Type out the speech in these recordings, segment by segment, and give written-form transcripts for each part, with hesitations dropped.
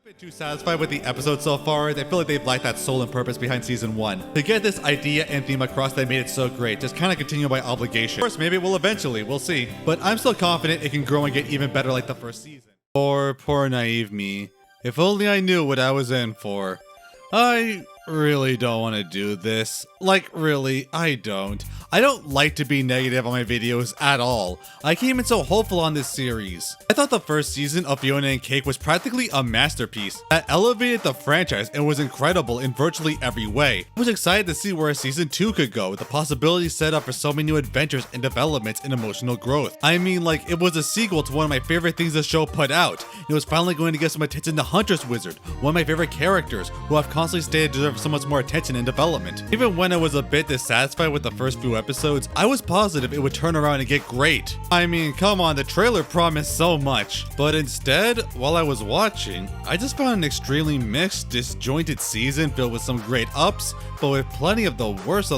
Been too satisfied with the episode so far. They feel like they've lacked that soul and purpose behind season 1. To get this idea and theme across that made it so great, just kind of continue by obligation. Of course, maybe it will eventually, we'll see. But I'm still confident it can grow and get even better like the first season. Poor naive me. If only I knew what I was in for. I really don't want to do this. Like, really, I don't. I don't like to be negative on my videos at all. I came in so hopeful on this series. I thought the first season of Fionna and Cake was practically a masterpiece that elevated the franchise and was incredible in virtually every way. I was excited to see where season 2 could go, with the possibilities set up for so many new adventures and developments and emotional growth. I mean, like, it was a sequel to one of my favorite things the show put out. It was finally going to get some attention to Huntress Wizard, one of my favorite characters, who I've constantly stated deserves so much more attention and development. Even when I was a bit dissatisfied with the first few episodes, I was positive it would turn around and get great. I mean, come on, the trailer promised so much. But instead, while I was watching, I just found an extremely mixed, disjointed season filled with some great ups, but with plenty of the worst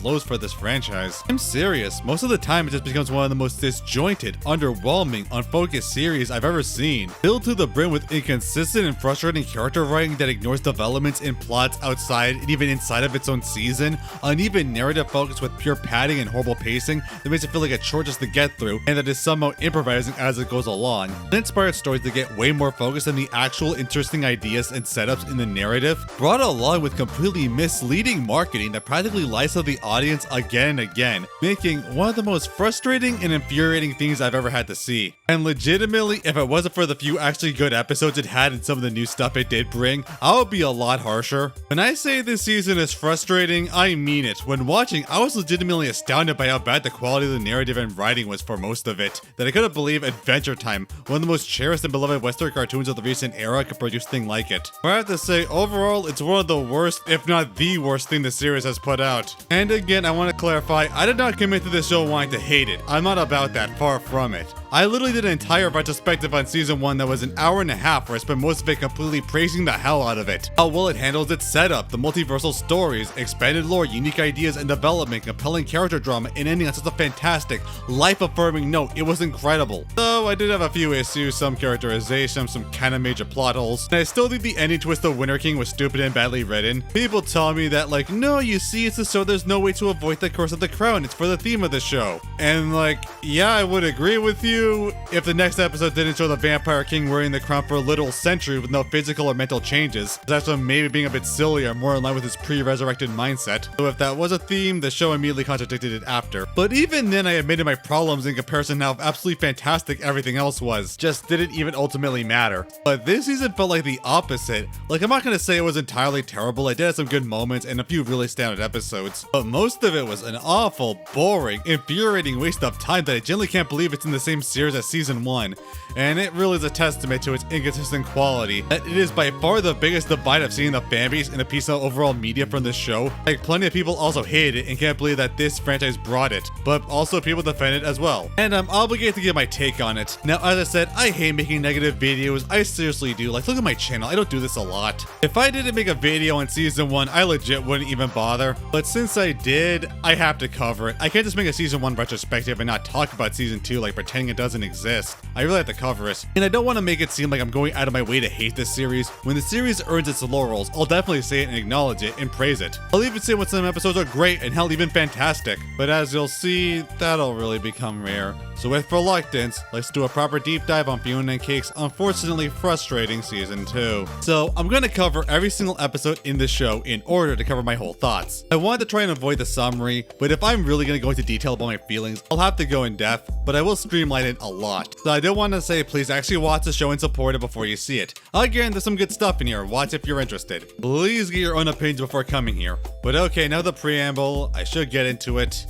lows for this franchise. I'm serious, most of the time it just becomes one of the most disjointed, underwhelming, unfocused series I've ever seen. Filled to the brim with inconsistent and frustrating character writing that ignores developments and plots outside and even inside of its own season, uneven narrative focus with pure padding and horrible pacing that makes it feel like a chore just to get through, and that is somehow improvising as it goes along. Uninspired stories that get way more focused on the actual interesting ideas and setups in the narrative, brought along with completely misleading marketing that practically lies to the audience again and again, making one of the most frustrating and infuriating things I've ever had to see. And legitimately, if it wasn't for the few actually good episodes it had and some of the new stuff it did bring, I would be a lot harsher. When I say this season is frustrating, I mean it. When watching, I was legitimately astounded by how bad the quality of the narrative and writing was for most of it, that I couldn't believe Adventure Time, one of the most cherished and beloved Western cartoons of the recent era, could produce thing like it. But I have to say, overall, it's one of the worst, if not the worst thing the series has put out. And again, I want to clarify, I did not commit to this show wanting to hate it. I'm not about that, far from it. I literally did an entire retrospective on season 1 that was an hour and a half where I spent most of it completely praising the hell out of it. How well it handles its setup, the multiversal stories, expanded lore, unique ideas and development, compelling character drama, and ending on such a fantastic, life-affirming note. It was incredible. Though I did have a few issues, some characterization, some kinda major plot holes, and I still think the ending twist of Winter King was stupid and badly written. People tell me that, like, no, you see, it's to show there's no way to avoid the curse of the crown, it's for the theme of the show. And like, yeah, I would agree with you if the next episode didn't show the Vampire King wearing the crown for a literal century with no physical or mental changes. That's maybe being a bit sillier, more in line with his pre-resurrected mindset. So if that was a theme, the show immediately contradicted it after. But even then, I admitted my problems in comparison to how absolutely fantastic everything else was. Just didn't even ultimately matter. But this season felt like the opposite. Like, I'm not gonna say it was entirely terrible. I did have some good moments and a few really standout episodes. But most of it was an awful, boring, infuriating waste of time that I genuinely can't believe it's in the same series as season 1. And it really is a testament to its inconsistent quality that it is by far the biggest divide I've seen in the fanbase and a piece of overall media from this show. Like, plenty of people also hated it and can't believe that this franchise brought it, but also people defend it as well. And I'm obligated to give my take on it. Now, as I said, I hate making negative videos. I seriously do. Like, look at my channel. I don't do this a lot. If I didn't make a video on season 1, I legit wouldn't even bother. But since I did, I have to cover it. I can't just make a season 1 retrospective and not talk about season 2 like pretending it doesn't exist. I really have to cover it. And I don't want to make it seem like I'm going out of my way to hate this series. When the series earns its laurels, I'll definitely say it and acknowledge it and praise it. I'll even say when some episodes are great and hell, even fantastic. But as you'll see, that'll really become rare. So with reluctance, let's do a proper deep dive on Fionna and Cake's unfortunately frustrating season 2. So I'm going to cover every single episode in the show in order to cover my whole thoughts. I wanted to try and avoid the summary, but if I'm really going to go into detail about my feelings, I'll have to go in depth, but I will streamline it a lot. So I do want to say, please actually watch the show and support it before you see it. Again, there's some good stuff in here. Watch if you're interested. Please get your own opinions before coming here. But okay, now the preamble. I should get into it,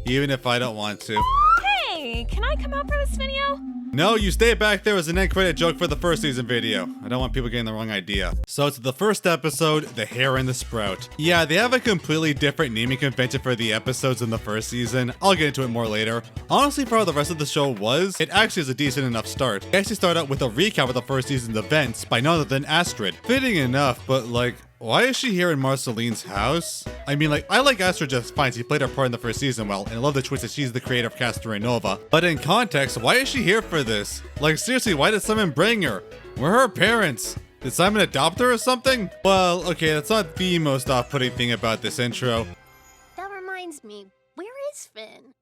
even if I don't want to. Hey, can I come out for this video? No, you stay back there as an end credit joke for the first season video. I don't want people getting the wrong idea. So it's the first episode, The Hare and the Sprout. Yeah, they have a completely different naming convention for the episodes in the first season. I'll get into it more later. Honestly, for how the rest of the show was, it actually is a decent enough start. They actually start out with a recap of the first season's events by none other than Astrid. Fitting enough, but like, why is she here in Marceline's house? I mean, like, I like Astrid just fine. She played her part in the first season well, and I love the twist that she's the creator of Castor Nova. But in context, why is she here for this? Like, seriously, why did someone bring her? Where are her parents? Did Simon adopt her or something? Well, okay, that's not the most off-putting thing about this intro. That reminds me, where is Finn?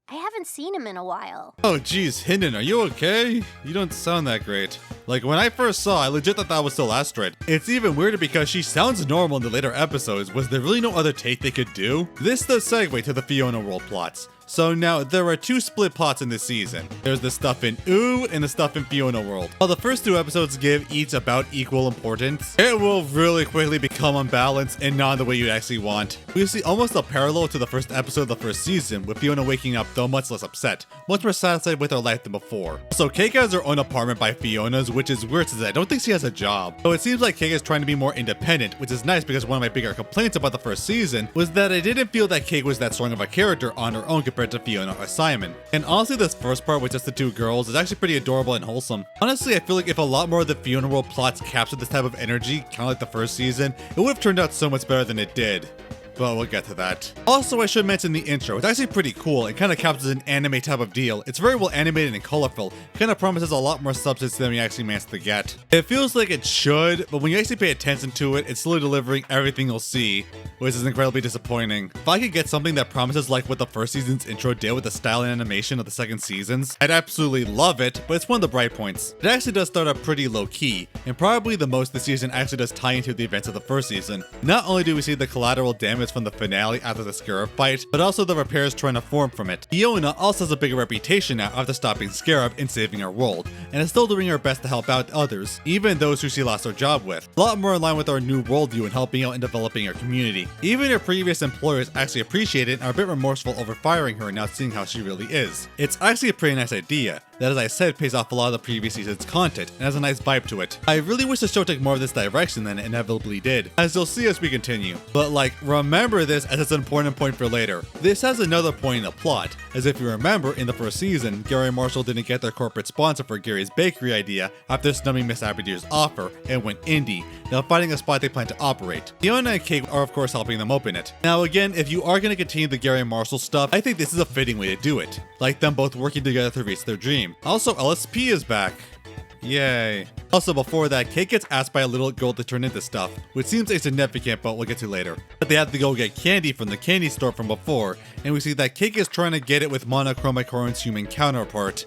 I haven't seen him in a while. Oh geez, Hinden, are you okay? You don't sound that great. Like, when I first saw, I legit thought that was still Astrid. It's even weirder because she sounds normal in the later episodes. Was there really no other take they could do? This does segue to the Fionna world plots. So now, there are two split plots in this season. There's the stuff in Ooh and the stuff in Fionna World. While the first two episodes give each about equal importance, it will really quickly become unbalanced and not the way you'd actually want. We see almost a parallel to the first episode of the first season, with Fionna waking up though much less upset, much more satisfied with her life than before. So Keika has her own apartment by Fiona's, which is weird since I don't think she has a job. So it seems like Keika is trying to be more independent, which is nice because one of my bigger complaints about the first season was that I didn't feel that Keika was that strong of a character on her own compared to Fionna or Simon. And honestly, this first part with just the two girls is actually pretty adorable and wholesome. Honestly, I feel like if a lot more of the Fionna World plots captured this type of energy, kind of like the first season, it would have turned out so much better than it did. But we'll get to that. Also, I should mention the intro. It's actually pretty cool. It kind of captures an anime type of deal. It's very well animated and colorful. It kind of promises a lot more substance than we actually managed to get. It feels like it should, but when you actually pay attention to it, it's slowly delivering everything you'll see, which is incredibly disappointing. If I could get something that promises like what the first season's intro did with the style and animation of the second seasons, I'd absolutely love it, but it's one of the bright points. It actually does start up pretty low-key, and probably the most the season actually does tie into the events of the first season. Not only do we see the collateral damage from the finale after the Scarab fight, but also the repairs trying to form from it. Fionna also has a bigger reputation now after stopping Scarab and saving her world, and is still doing her best to help out others, even those who she lost her job with. A lot more in line with our new worldview and helping out and developing her community. Even her previous employers actually appreciate it and are a bit remorseful over firing her and not seeing how she really is. It's actually a pretty nice idea that, as I said, pays off a lot of the previous season's content and has a nice vibe to it. I really wish the show took more of this direction than it inevitably did, as you'll see as we continue. But like, remember this as it's an important point for later. This has another point in the plot, as if you remember, in the first season, Gary and Marshall didn't get their corporate sponsor for Gary's bakery idea after snubbing Miss Abadir's offer and went indie, now finding a spot they plan to operate. Fionna and Kate are of course helping them open it. Now again, if you are going to continue the Gary and Marshall stuff, I think this is a fitting way to do it, like them both working together to reach their dream. Also, LSP is back. Yay. Also, before that, Kate gets asked by a little girl to turn into stuff, which seems insignificant, but we'll get to later. But they have to go get candy from the candy store from before, and we see that Kate is trying to get it with Monochromic Horn's human counterpart.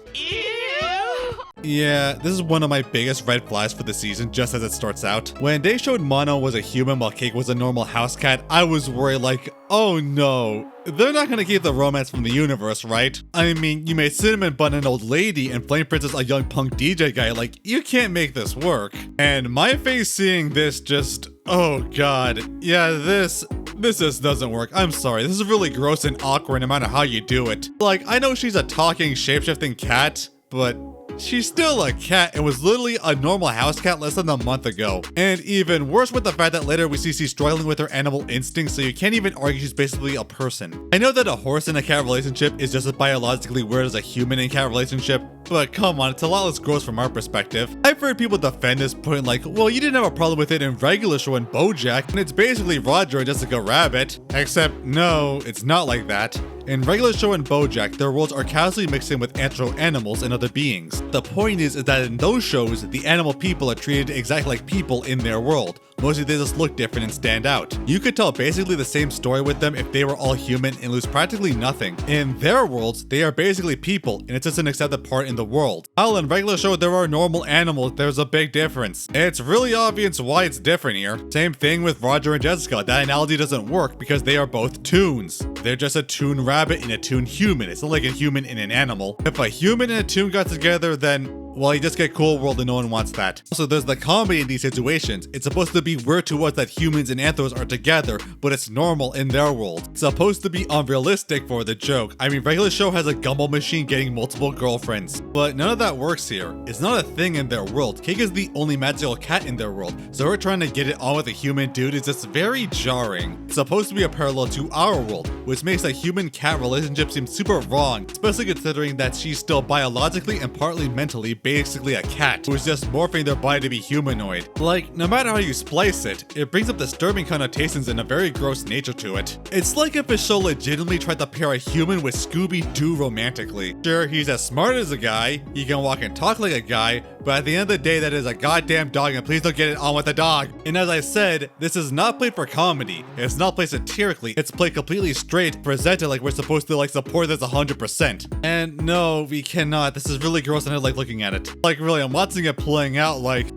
Yeah, this is one of my biggest red flags for the season just as it starts out. When they showed Mono was a human while Cake was a normal house cat, I was worried like, oh no, they're not gonna keep the romance from the universe, right? I mean, you made Cinnamon Bun an old lady and Flame Princess a young punk DJ guy, like, you can't make this work. And my face seeing this just, oh god, yeah, this just doesn't work. I'm sorry, this is really gross and awkward no matter how you do it. Like, I know she's a talking, shape-shifting cat, but she's still a cat and was literally a normal house cat less than a month ago. And even worse with the fact that later we see she's struggling with her animal instincts, so you can't even argue she's basically a person. I know that a horse and a cat relationship is just as biologically weird as a human and cat relationship, but come on, it's a lot less gross from our perspective. I've heard people defend this point like, well, you didn't have a problem with it in regular show and BoJack, and it's basically Roger and Jessica Rabbit. Except, no, it's not like that. In regular show and BoJack, their worlds are casually mixed in with anthro-animals and other beings. The point is that in those shows, the animal people are treated exactly like people in their world. Mostly they just look different and stand out. You could tell basically the same story with them if they were all human and lose practically nothing. In their worlds, they are basically people, and it's just an accepted part in the world. While in regular show there are normal animals, there's a big difference. It's really obvious why it's different here. Same thing with Roger and Jessica. That analogy doesn't work because they are both toons. They're just a toon rabbit and a toon human. It's not like a human and an animal. If a human and a toon got together, then, well, you just get cool world and no one wants that. Also, there's the comedy in these situations. It's supposed to be weird to us that humans and anthros are together, but it's normal in their world. It's supposed to be unrealistic for the joke. I mean, regular show has a gumball machine getting multiple girlfriends, but none of that works here. It's not a thing in their world. Cake is the only magical cat in their world, so her trying to get it on with a human dude is just very jarring. It's supposed to be a parallel to our world, which makes a human-cat relationship seem super wrong, especially considering that she's still biologically and partly mentally basically a cat who's just morphing their body to be humanoid. Like, no matter how you splice it, it brings up disturbing connotations and a very gross nature to it. It's like if a show legitimately tried to pair a human with Scooby-Doo romantically. Sure, he's as smart as a guy, he can walk and talk like a guy, but at the end of the day, that is a goddamn dog, and please don't get it on with the dog. And as I said, this is not played for comedy. It's not played satirically. It's played completely straight, presented like we're supposed to like support this 100%. And no, we cannot. This is really gross and I don't like looking at it. Like really, I'm watching it playing out like...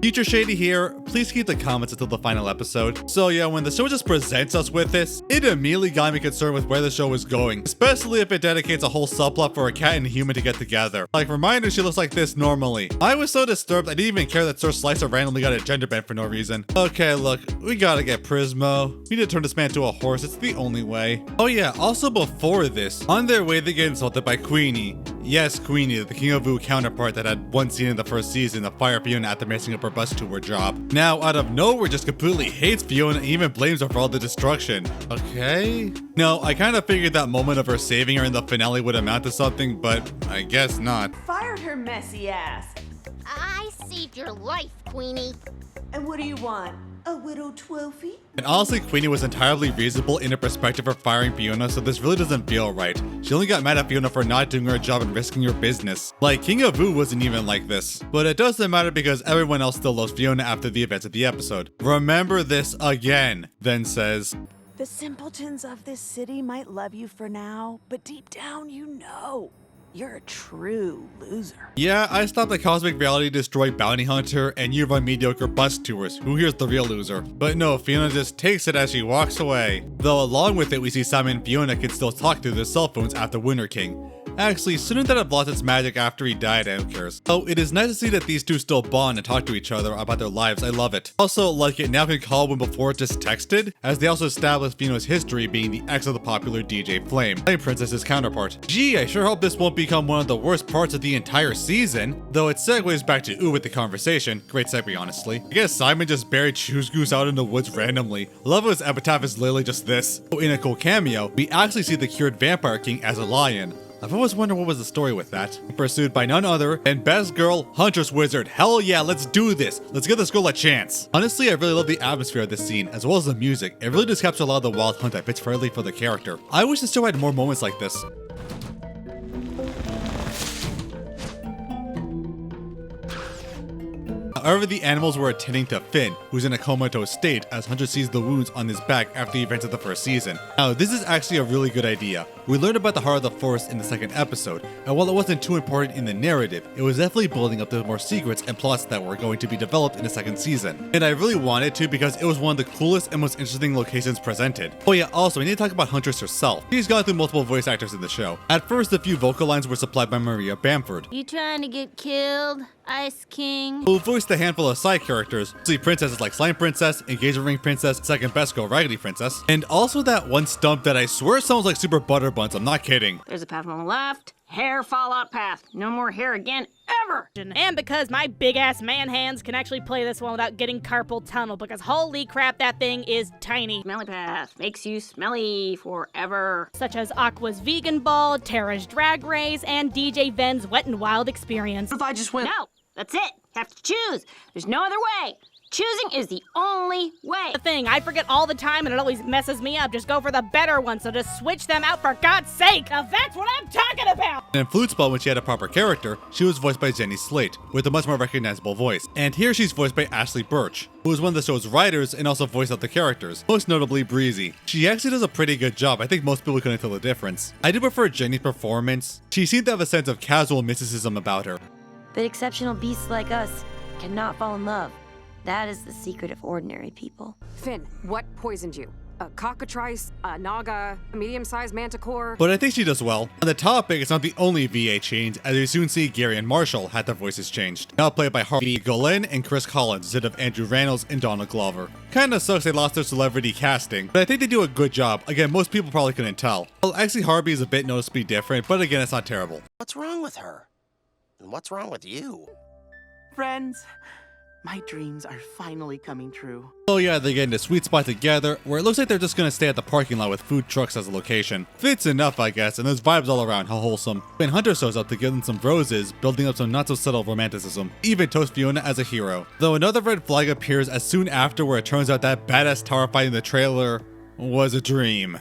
Future Shady here, please keep the comments until the final episode. So yeah, when the show just presents us with this, it immediately got me concerned with where the show is going, especially if it dedicates a whole subplot for a cat and a human to get together. Like, reminder, she looks like this normally. I was so disturbed I didn't even care that Sir Slicer randomly got a gender bent for no reason. Okay, look, we gotta get Prismo. We need to turn this man into a horse, it's the only way. Oh yeah, also before this, on their way they get insulted by Queenie. Yes, Queenie, the King of Vu counterpart that had one scene in the first season to fire Fionna after messing up her bus tour job. Now, out of nowhere, just completely hates Fionna and even blames her for all the destruction. Okay? No, I kind of figured that moment of her saving her in the finale would amount to something, but I guess not. Fired her messy ass. I saved your life, Queenie. And what do you want? A widow trophy? And honestly, Queenie was entirely reasonable in her perspective for firing Fionna, so this really doesn't feel right. She only got mad at Fionna for not doing her job and risking her business. Like, King of Vu wasn't even like this. But it doesn't matter because everyone else still loves Fionna after the events of the episode. Remember this again, then says, The simpletons of this city might love you for now, but deep down you know you're a true loser. yeah, I stopped at Cosmic Reality Destroy Bounty Hunter and you run mediocre bus tours. Who here's the real loser? But no, Fionna just takes it as she walks away. Though along with it, we see Simon and Fionna can still talk through their cell phones after Winter King. Actually, shouldn't that have lost its magic after he died? I don't care. So it is nice to see that these two still bond and talk to each other about their lives. I love it. Also, like it now can call when before it just texted, as they also established Fionna's history being the ex of the popular DJ Flame Princess's counterpart. Gee, I sure hope this won't become one of the worst parts of the entire season. Though it segues back to Ooh with the conversation. Great segue, honestly. I guess Simon just buried Choose Goose out in the woods randomly. I love how his epitaph is literally just this. So in a cool cameo, we actually see the cured Vampire King as a lion. I've always wondered what was the story with that. Pursued by none other than Best Girl, Huntress Wizard. Hell yeah, let's do this. Let's give this girl a chance. Honestly, I really love the atmosphere of this scene, as well as the music. It really just captures a lot of the wild hunt that fits perfectly for the character. I wish the show had more moments like this. However, the animals were attending to Finn, who's in a comatose state as Hunter sees the wounds on his back after the events of the first season. Now, this is actually a really good idea. We learned about the Heart of the Forest in the second episode, and while it wasn't too important in the narrative, it was definitely building up to more secrets and plots that were going to be developed in the second season. And I really wanted to because it was one of the coolest and most interesting locations presented. Oh yeah, also, we need to talk about Huntress herself. She's gone through multiple voice actors in the show. At first, a few vocal lines were supplied by Maria Bamford, You trying to get killed, Ice King? who voiced a handful of side characters, mostly princesses like Slime Princess, Engagement Ring Princess, Second Best Girl Raggedy Princess, and also that one stump that I swear sounds like Super Butter Buns, I'm not kidding. There's a path on the left. Hair fallout path. No more hair again, ever. And because my big-ass man hands can actually play this one without getting carpal tunnel, because holy crap, that thing is tiny. Smelly path. Makes you smelly forever. Such as Aqua's Vegan Ball, Tara's Drag Race, and DJ Ven's Wet n Wild Experience. If I just went... No, that's it. Have to choose. There's no other way. Choosing is the only way. The thing, I forget all the time and it always messes me up. Just go for the better one, so just switch them out for God's sake. Now that's what I'm talking about. And in Flute Spell, when she had a proper character, she was voiced by Jenny Slate, with a much more recognizable voice. And here she's voiced by Ashley Birch, who is one of the show's writers and also voiced out the characters, most notably Breezy. She actually does a pretty good job. I think most people couldn't tell the difference. I do prefer Jenny's performance. She seemed to have a sense of casual mysticism about her. But exceptional beasts like us cannot fall in love. That is the secret of ordinary people. Finn, what poisoned you? A cockatrice, a naga, a medium-sized manticore? But I think she does well. On the topic, it's not the only VA change, as we soon see Gary and Marshall had their voices changed. Now played by Harvey Guillén and Chris Collins instead of Andrew Rannells and Donald Glover. Kinda sucks they lost their celebrity casting, but I think they do a good job. Again, most people probably couldn't tell. Well, actually Harvey is a bit noticeably different, but again, it's not terrible. What's wrong with her? And what's wrong with you? Friends, My dreams are finally coming true. Oh yeah, they get in a sweet spot together, where it looks like they're just gonna stay at the parking lot with food trucks as a location. Fits enough, I guess, and there's vibes all around, how wholesome. When Hunter shows up to give them some roses, building up some not so subtle romanticism. Even toast Fionna as a hero. Though another red flag appears as soon after, where it turns out that badass tower fight in the trailer was a dream.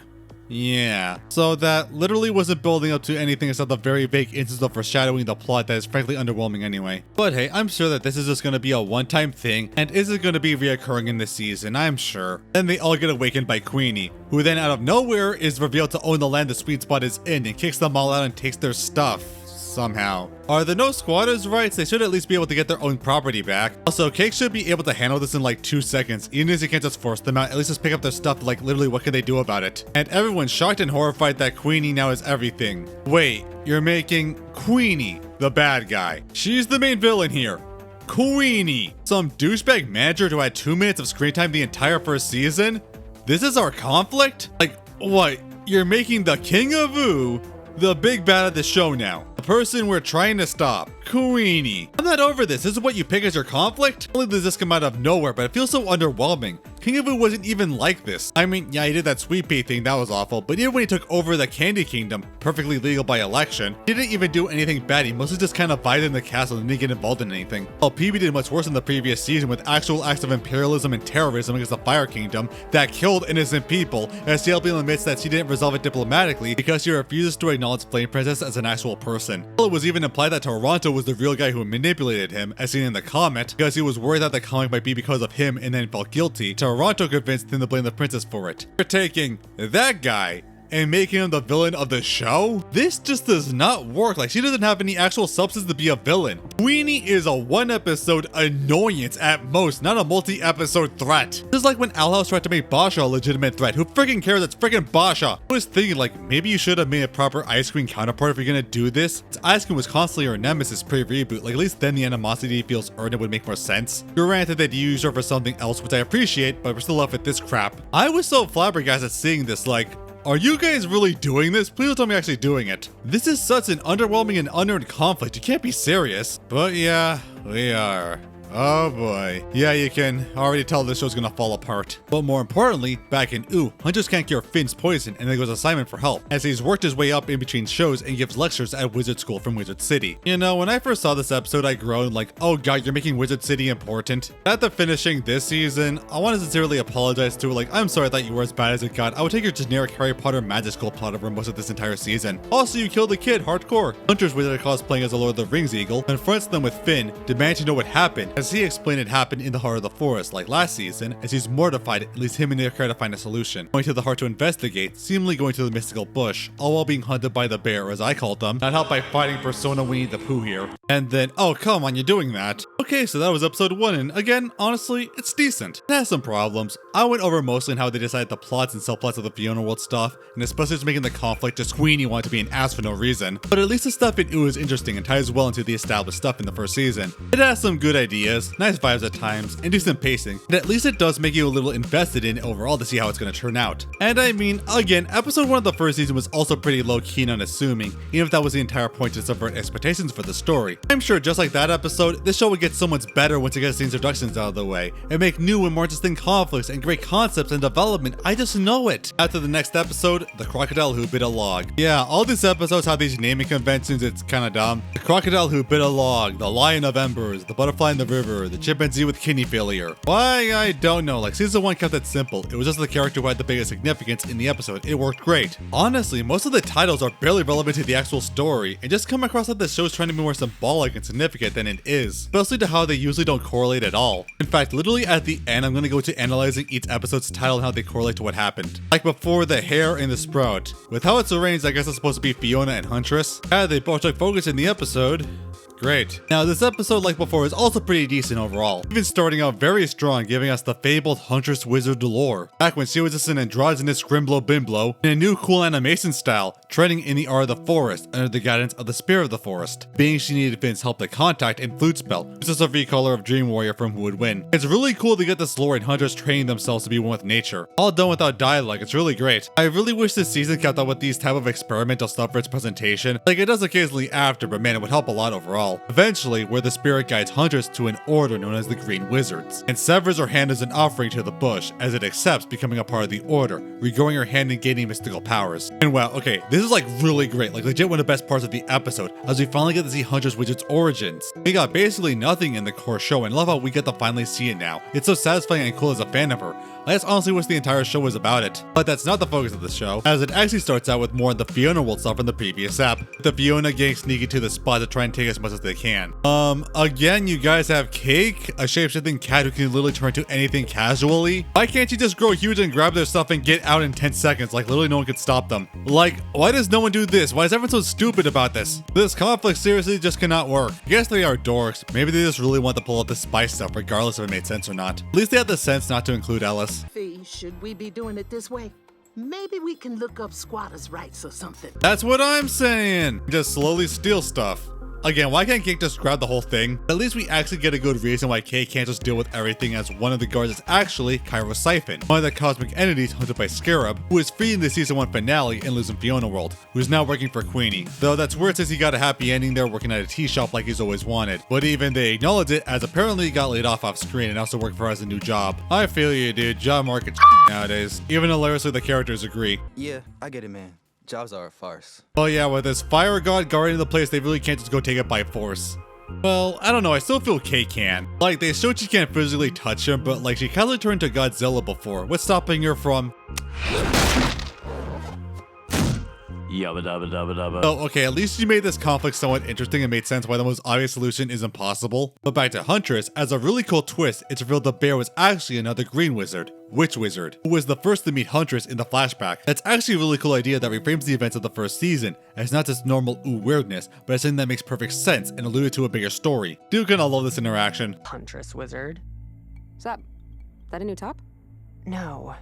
Yeah, so that literally wasn't building up to anything except a very vague instance of foreshadowing the plot that is frankly underwhelming anyway. But hey, I'm sure that this is just gonna be a one-time thing and isn't gonna be reoccurring in this season, I'm sure. Then they all get awakened by Queenie, who then out of nowhere is revealed to own the land the sweet spot is in and kicks them all out and takes their stuff. Somehow. Are the no squatters' rights? They should at least be able to get their own property back. Also, Cake should be able to handle this in like 2 seconds. Even if you can't just force them out, at least just pick up their stuff. Like, literally, what can they do about it? And everyone's shocked and horrified that Queenie now is everything. Wait, you're making Queenie the bad guy. She's the main villain here. Queenie, some douchebag manager who had 2 minutes of screen time the entire first season? This is our conflict? Like, what? You're making the King of Ooh the big bad of the show now. The person we're trying to stop. Queenie. I'm not over this. This is what you pick as your conflict? Only does this come out of nowhere, but it feels so underwhelming. King of Ooh wasn't even like this. I mean, yeah, he did that Sweet Pea thing, that was awful, but even when he took over the Candy Kingdom, perfectly legal by election, he didn't even do anything bad. He mostly just kind of vibed in the castle and didn't get involved in anything. While PB did much worse in the previous season with actual acts of imperialism and terrorism against the Fire Kingdom that killed innocent people, as CLB admits that she didn't resolve it diplomatically because she refuses to acknowledge Flame Princess as an actual person. It was even implied that Toronto was the real guy who manipulated him, as seen in the comic, because he was worried that the comic might be because of him and then felt guilty. Toronto convinced him to blame the princess for it. We're taking that guy and making him the villain of the show? This just does not work. Like, she doesn't have any actual substance to be a villain. Queenie is a 1-episode annoyance at most, not a multi-episode threat. Just like when Owl House tried to make Basha a legitimate threat. Who freaking cares? It's freaking Basha. I was thinking, like, maybe you should have made a proper Ice Queen counterpart if you're gonna do this. Ice Queen was constantly her nemesis pre-reboot. Like, at least then the animosity feels earned and would make more sense. Granted that you used her for something else, which I appreciate, but we're still left with this crap. I was so flabbergasted seeing this, like, are you guys really doing this? Please don't tell me you're actually doing it. This is such an underwhelming and unearned conflict. You can't be serious. But yeah, we are. Oh boy. Yeah, you can already tell this show's gonna fall apart. But more importantly, back in Ooh, Hunters can't cure Finn's poison and then goes assignment for help, as he's worked his way up in between shows and gives lectures at Wizard School from Wizard City. You know, when I first saw this episode, I groaned like, oh god, you're making Wizard City important. After finishing this season, I want to sincerely apologize to her, like, I'm sorry I thought you were as bad as it got. I would take your generic Harry Potter magic school plot over most of this entire season. Also, you killed the kid, hardcore. Hunter's wizard cosplaying as a Lord of the Rings eagle confronts them with Finn, demanding to know what happened, as he explained it happened in the heart of the forest like last season, as he's mortified it leaves him and Nicare to find a solution. Going to the heart to investigate, seemingly going to the mystical bush, all while being hunted by the bear, as I called them, not helped by fighting Persona Winnie the Pooh here. And then, oh come on, you're doing that. Okay, so that was episode 1, and again, honestly, it's decent. It has some problems. I went over mostly on how they decided the plots and subplots of the Fionna world stuff, and especially just making the conflict just Queenie wanted to be an ass for no reason. But at least the stuff in Ooh is interesting and ties well into the established stuff in the first season. It has some good ideas, nice vibes at times, and decent pacing, and at least it does make you a little invested in it overall to see how it's going to turn out. And I mean, again, episode 1 of the first season was also pretty low-key and unassuming, even if that was the entire point to subvert expectations for the story. I'm sure just like that episode, this show would get so much better once it gets the introductions out of the way, and make new and more interesting conflicts and great concepts and development. I just know it. After the next episode, the Crocodile Who Bit a Log. Yeah, all these episodes have these naming conventions, it's kinda dumb. The Crocodile Who Bit a Log, the Lion of Embers, the Butterfly in the River, the Chimpanzee with kidney failure. Why? I don't know. Like, season 1 kept it simple. It was just the character who had the biggest significance in the episode. It worked great. Honestly, most of the titles are barely relevant to the actual story, and just come across like the show's trying to be more symbolic and significant than it is, especially to how they usually don't correlate at all. In fact, literally at the end, I'm going to go to analyzing each episode's title and how they correlate to what happened. Like before, the hare and the sprout. With how it's arranged, I guess it's supposed to be Fionna and Huntress. Yeah, they both took focus in the episode. Great. Now, this episode, like before, is also pretty decent overall, even starting out very strong, giving us the fabled Huntress Wizard lore. Back when she was just an androgynous Grimblow Bimblow in a new cool animation style, trending in the art of the forest under the guidance of the spirit of the forest. Being she needed Finn's help to contact and flute spell, which is a recolor of Dream Warrior from Who Would Win. It's really cool to get this lore and Huntress training themselves to be one with nature. All done without dialogue, it's really great. I really wish this season kept up with these type of experimental stuff for its presentation. Like it does occasionally after, but man, it would help a lot overall. all. Eventually, where the spirit guides Huntress to an order known as the Green Wizards, and severs her hand as an offering to the bush, as it accepts becoming a part of the order, regrowing her hand and gaining mystical powers. And wow, okay, this is like really great, like legit one of the best parts of the episode, as we finally get to see Huntress Wizard's origins. We got basically nothing in the core show, and I love how we get to finally see it now. It's so satisfying and cool as a fan of her. I just honestly wish the entire show was about it. But that's not the focus of the show, as it actually starts out with more of the Fionna world stuff from the previous app. The Fionna gang sneaking to the spot to try and take as much as they can. Again, you guys have Cake, a shape-shifting cat who can literally turn to anything casually. Why can't you just grow huge and grab their stuff and get out in 10 seconds? Like, literally no one could stop them. Like, why does no one do this? Why is everyone so stupid about this? This conflict seriously just cannot work. I guess they are dorks. Maybe they just really want to pull out the spice stuff regardless if it made sense or not. At least they had the sense not to include Ellis. Fee, should we be doing it this way? Maybe we can look up squatters' rights or something. That's what I'm saying. Just slowly steal stuff. Again, why can't Cake just grab the whole thing? At least we actually get a good reason why Cake can't just deal with everything, as one of the guards is actually Siphon, one of the cosmic entities hunted by Scarab, who is free in the season 1 finale and lives in Fionna World, who is now working for Queenie. Though that's weird since he got a happy ending there working at a tea shop like he's always wanted. But even they acknowledge it, as apparently he got laid off screen and also worked for us a new job. I feel you, dude. Job market's nowadays. Even hilariously, the characters agree. Yeah, I get it, man. Jobs are a farce. Well, yeah, with this fire god guarding the place, they really can't just go take it by force. Well, I don't know, I still feel Kay can. Like, they showed she can't physically touch him, but like, she kinda turned to Godzilla before. What's stopping her from... Yabba dabba dabba dabba. Oh, okay, at least you made this conflict somewhat interesting and made sense why the most obvious solution is impossible. But back to Huntress, as a really cool twist, it's revealed the bear was actually another green wizard, Witch Wizard, who was the first to meet Huntress in the flashback. That's actually a really cool idea that reframes the events of the first season, as not just normal ooh weirdness, but as something that makes perfect sense and alluded to a bigger story. Dude, gonna love this interaction. Huntress Wizard. Is that a new top? No.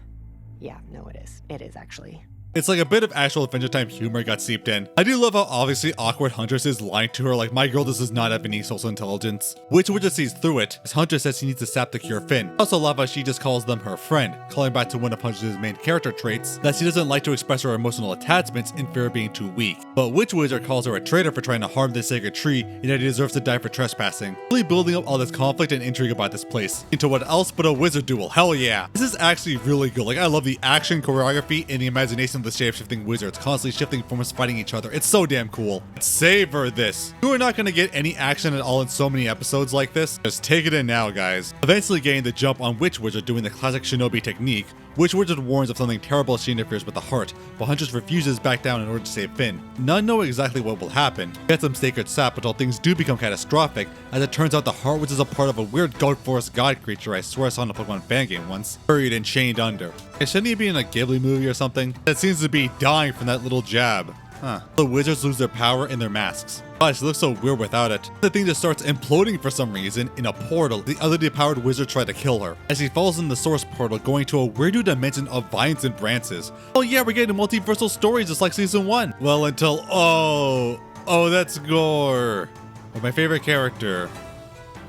Yeah, no, it is. It is actually. It's like a bit of actual Adventure Time humor got seeped in. I do love how obviously awkward Huntress is lying to her like, my girl, this does not have any social intelligence. Which just sees through it, as Huntress says she needs to sap to cure Finn. I also love how she just calls them her friend, calling back to one of Huntress's main character traits, that she doesn't like to express her emotional attachments in fear of being too weak. But Witch Wizard calls her a traitor for trying to harm this sacred tree, and that he deserves to die for trespassing. Really building up all this conflict and intrigue about this place into what else but a wizard duel. Hell yeah. This is actually really good. Like, I love the action, choreography, and the imagination of the shape-shifting wizards constantly shifting forms fighting each other. It's so damn cool. Savor this. You are not going to get any action at all in so many episodes like this. Just take it in now, guys. Eventually getting the jump on Witch Wizard doing the classic shinobi technique, Witch Wizard warns of something terrible as she interferes with the heart, but Huntress refuses back down in order to save Finn. None know exactly what will happen. Get some sacred sap until things do become catastrophic, as it turns out the heart witch is a part of a weird goat forest god creature I swear I saw in a Pokemon fan game once, buried and chained under. Shouldn't he be in a Ghibli movie or something? That seems to be dying from that little jab. Huh. The wizards lose their power and their masks. Gosh, it looks so weird without it. The thing just starts imploding for some reason in a portal. The other depowered wizard tried to kill her, as he falls in the source portal, going to a weird new dimension of vines and branches. Oh yeah, we're getting multiversal stories just like season 1. Well, until, oh, that's Gore. My favorite character.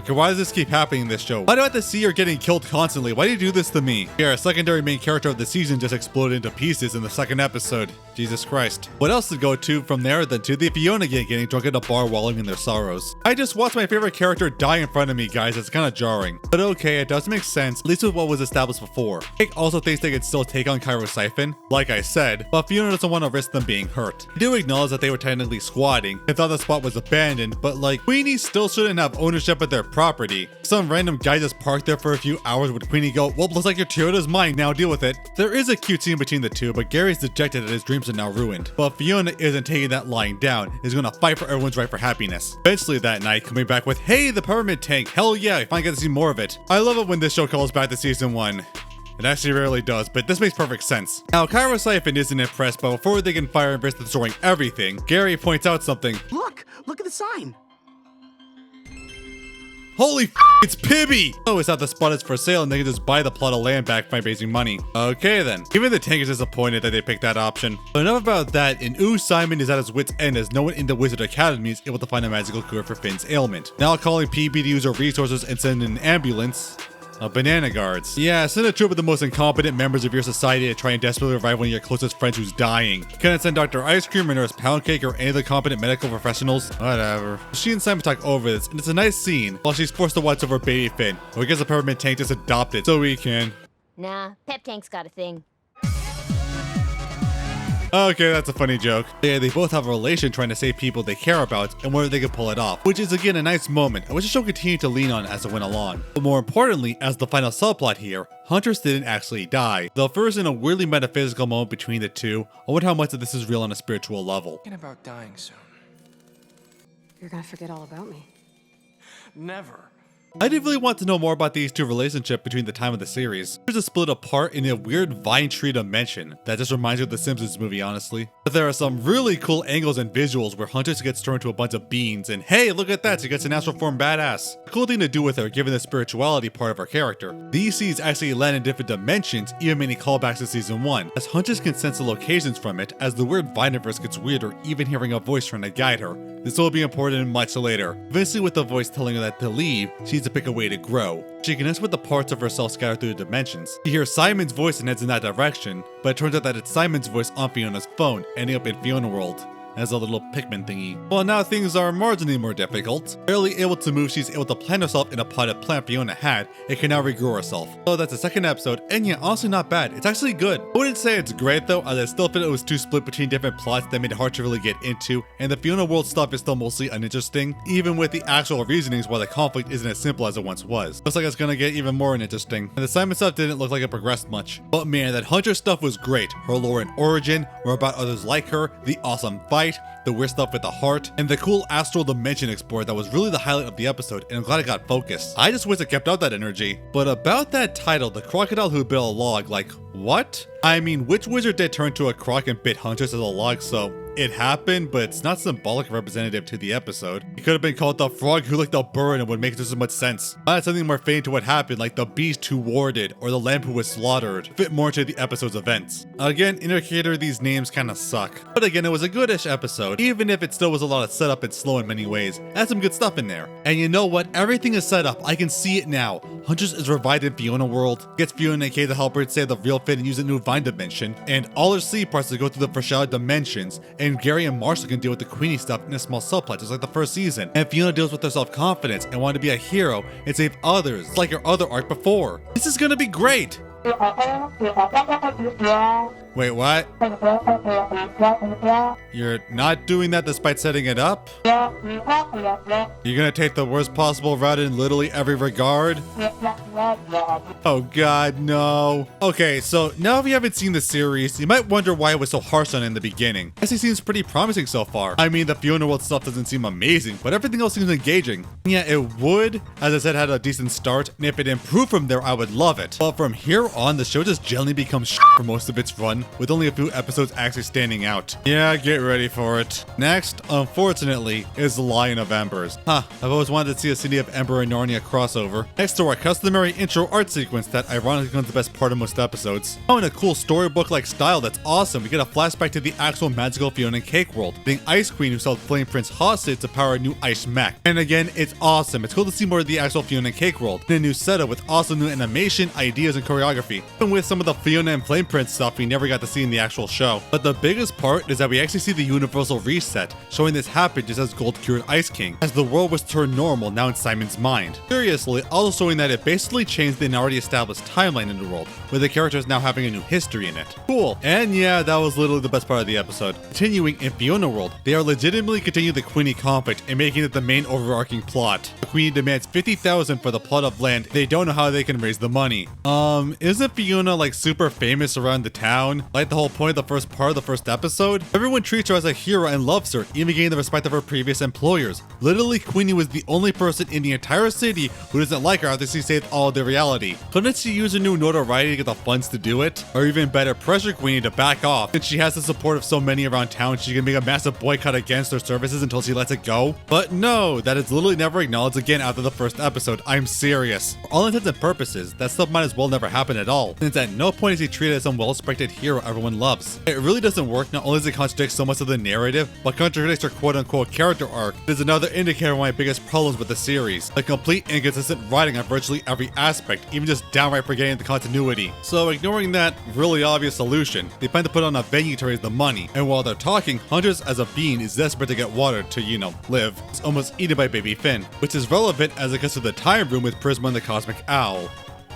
Okay, why does this keep happening in this show? Why do I have to see her getting killed constantly? Why do you do this to me? Yeah, our secondary main character of the season just exploded into pieces in the second episode. Jesus Christ. What else to go to from there than to the Fionna gang getting drunk at a bar wallowing in their sorrows? I just watched my favorite character die in front of me, guys. It's kind of jarring. But okay, it does make sense, at least with what was established before. Cake also thinks they could still take on Siphon, like I said, but Fionna doesn't want to risk them being hurt. They do acknowledge that they were technically squatting and thought the spot was abandoned, but like, Queenie still shouldn't have ownership of their property. Some random guy just parked there for a few hours with Queenie go, well, looks like your Toyota's mine, now deal with it. There is a cute scene between the two, but Gary's dejected that his dreams are now ruined. But Fionna isn't taking that lying down, is gonna fight for everyone's right for happiness. Eventually that night, coming back with, hey, the peppermint tank, hell yeah, I finally get to see more of it. I love it when this show calls back to season 1. It actually rarely does, but this makes perfect sense. Now, Siphon isn't impressed, but before they can fire Embers destroying everything, Gary points out something. Look at the sign. Holy it's Pibby! Oh, it's not the spot is for sale and they can just buy the plot of land back by raising money. Okay then. Even the tank is disappointed that they picked that option. But enough about that, and Simon is at his wit's end as no one in the Wizard Academy is able to find a magical cure for Finn's ailment. Now calling PB to use her resources and send an ambulance. Banana guards. Yeah, send a troop of the most incompetent members of your society to try and desperately revive one of your closest friends who's dying. Couldn't send Dr. Ice Cream or Nurse Pound Cake or any of the competent medical professionals? Whatever. She and Simon talk over this, and it's a nice scene while she's forced to watch over baby Finn. Or I guess the peppermint tank just adopted, so we can. Nah, Pep Tank's got a thing. Okay, that's a funny joke. Yeah, they both have a relation trying to save people they care about and whether they can pull it off, which is again a nice moment, and which the show continued to lean on as it went along. But more importantly, as the final subplot here, Huntress didn't actually die. Though first in a weirdly metaphysical moment between the two, I wonder how much of this is real on a spiritual level. Thinking about dying soon. You're gonna forget all about me. Never. I did really want to know more about these two relationship between the time of the series. There's a split apart in a weird vine tree dimension that just reminds me of the Simpsons movie, honestly. But there are some really cool angles and visuals where Huntress gets turned to a bunch of beans and hey, look at that, she gets an astral form badass. A cool thing to do with her given the spirituality part of her character. These scenes actually land in different dimensions, even many callbacks to season 1, as Huntress can sense the locations from it as the weird Vineverse gets weirder, even hearing a voice trying to guide her. This will be important much later. Eventually with the voice telling her that to leave, she needs to pick a way to grow. She connects with the parts of herself scattered through the dimensions. She hears Simon's voice and heads in that direction, but it turns out that it's Simon's voice on Fiona's phone, ending up in Fionna World as a little Pikmin thingy. Well, now things are marginally more difficult. Barely able to move, she's able to plant herself in a potted plant Fionna had, and can now regrow herself. So that's the second episode, and yeah, honestly not bad. It's actually good. I wouldn't say it's great though, as I still feel it was too split between different plots that made it hard to really get into, and the Fionna World stuff is still mostly uninteresting, even with the actual reasonings why the conflict isn't as simple as it once was. Looks like it's gonna get even more uninteresting. And the Simon stuff didn't look like it progressed much. But man, that Hunter stuff was great. Her lore and origin, more about others like her, the awesome fight, the weird stuff with the heart, and the cool astral dimension explored that was really the highlight of the episode, and I'm glad it got focused. I just wish it kept up that energy. But about that title, the Crocodile Who Bit a Log, like, what? I mean, which wizard did turn to a croc and bit Huntress as a log, so it happened, but it's not symbolic representative to the episode. It could have been called the frog who licked a bird and would make just as much sense. Not something more fitting to what happened, like the beast who warded or the lamb who was slaughtered. Fit more to the episode's events. Again, indicator these names kinda suck. But again, it was a goodish episode, even if it still was a lot of setup and slow in many ways. It had some good stuff in there. And you know what? Everything is set up. I can see it now. Huntress is revived in Fionna World, gets Fionna and Kay to help her save the real Finn and use a new vine dimension, and all her sleep parts to go through the fragile dimensions, and Gary and Marshall can deal with the Queenie stuff in a small subplot just like the first season, and Fionna deals with her self-confidence and wanting to be a hero and save others like her other arc before. This is gonna be great! Wait, what? You're not doing that despite setting it up? You're gonna take the worst possible route in literally every regard? Oh god, no. Okay, so now if you haven't seen the series, you might wonder why it was so harsh on it in the beginning. It seems pretty promising so far. I mean, the Fionna World stuff doesn't seem amazing, but everything else seems engaging. Yeah, it would, as I said, had a decent start, and if it improved from there, I would love it. But from here on, the show just generally becomes shit for most of its run, with only a few episodes actually standing out. Yeah, get ready for it. Next, unfortunately, is The Lion of Embers. I've always wanted to see a City of Ember and Narnia crossover. Next to our customary intro art sequence that ironically becomes the best part of most episodes. Oh, in a cool storybook-like style that's awesome, we get a flashback to the actual magical Fionna and Cake world, being Ice Queen who held Flame Prince hostage to power a new ice mech. And again, it's awesome. It's cool to see more of the actual Fionna and Cake world in a new setup with awesome new animation, ideas, and choreography. Even with some of the Fionna and Flame Prince stuff we never got to see in the actual show. But the biggest part is that we actually see the universal reset, showing this happen just as Gold cured Ice King, as the world was turned normal now in Simon's mind. Seriously, also showing that it basically changed the already established timeline in the world, with the characters now having a new history in it. Cool. And yeah, that was literally the best part of the episode. Continuing in Fionna World, they are legitimately continuing the Queenie conflict and making it the main overarching plot. The Queenie demands 50,000 for the plot of land. They don't know how they can raise the money. Isn't Fionna like super famous around the town? Like the whole point of the first part of the first episode? Everyone treats her as a hero and loves her, even gaining the respect of her previous employers. Literally, Queenie was the only person in the entire city who doesn't like her after she saved all of their reality. Couldn't she use her new notoriety to get the funds to do it? Or even better, pressure Queenie to back off? Since she has the support of so many around town, she can make a massive boycott against their services until she lets it go? But no, that is literally never acknowledged again after the first episode. I'm serious. For all intents and purposes, that stuff might as well never happen at all, since at no point is he treated as some well-respected hero hero everyone loves. It really doesn't work. Not only does it contradict so much of the narrative, but contradicts her quote-unquote character arc. It is another indicator of my biggest problems with the series. The complete inconsistent writing on virtually every aspect, even just downright forgetting the continuity. So ignoring that really obvious solution, they plan to put on a venue to raise the money, and while they're talking, Huntress as a being is desperate to get water to, you know, live. It's almost eaten by baby Finn, which is relevant as it gets to the time room with Prisma and the Cosmic Owl.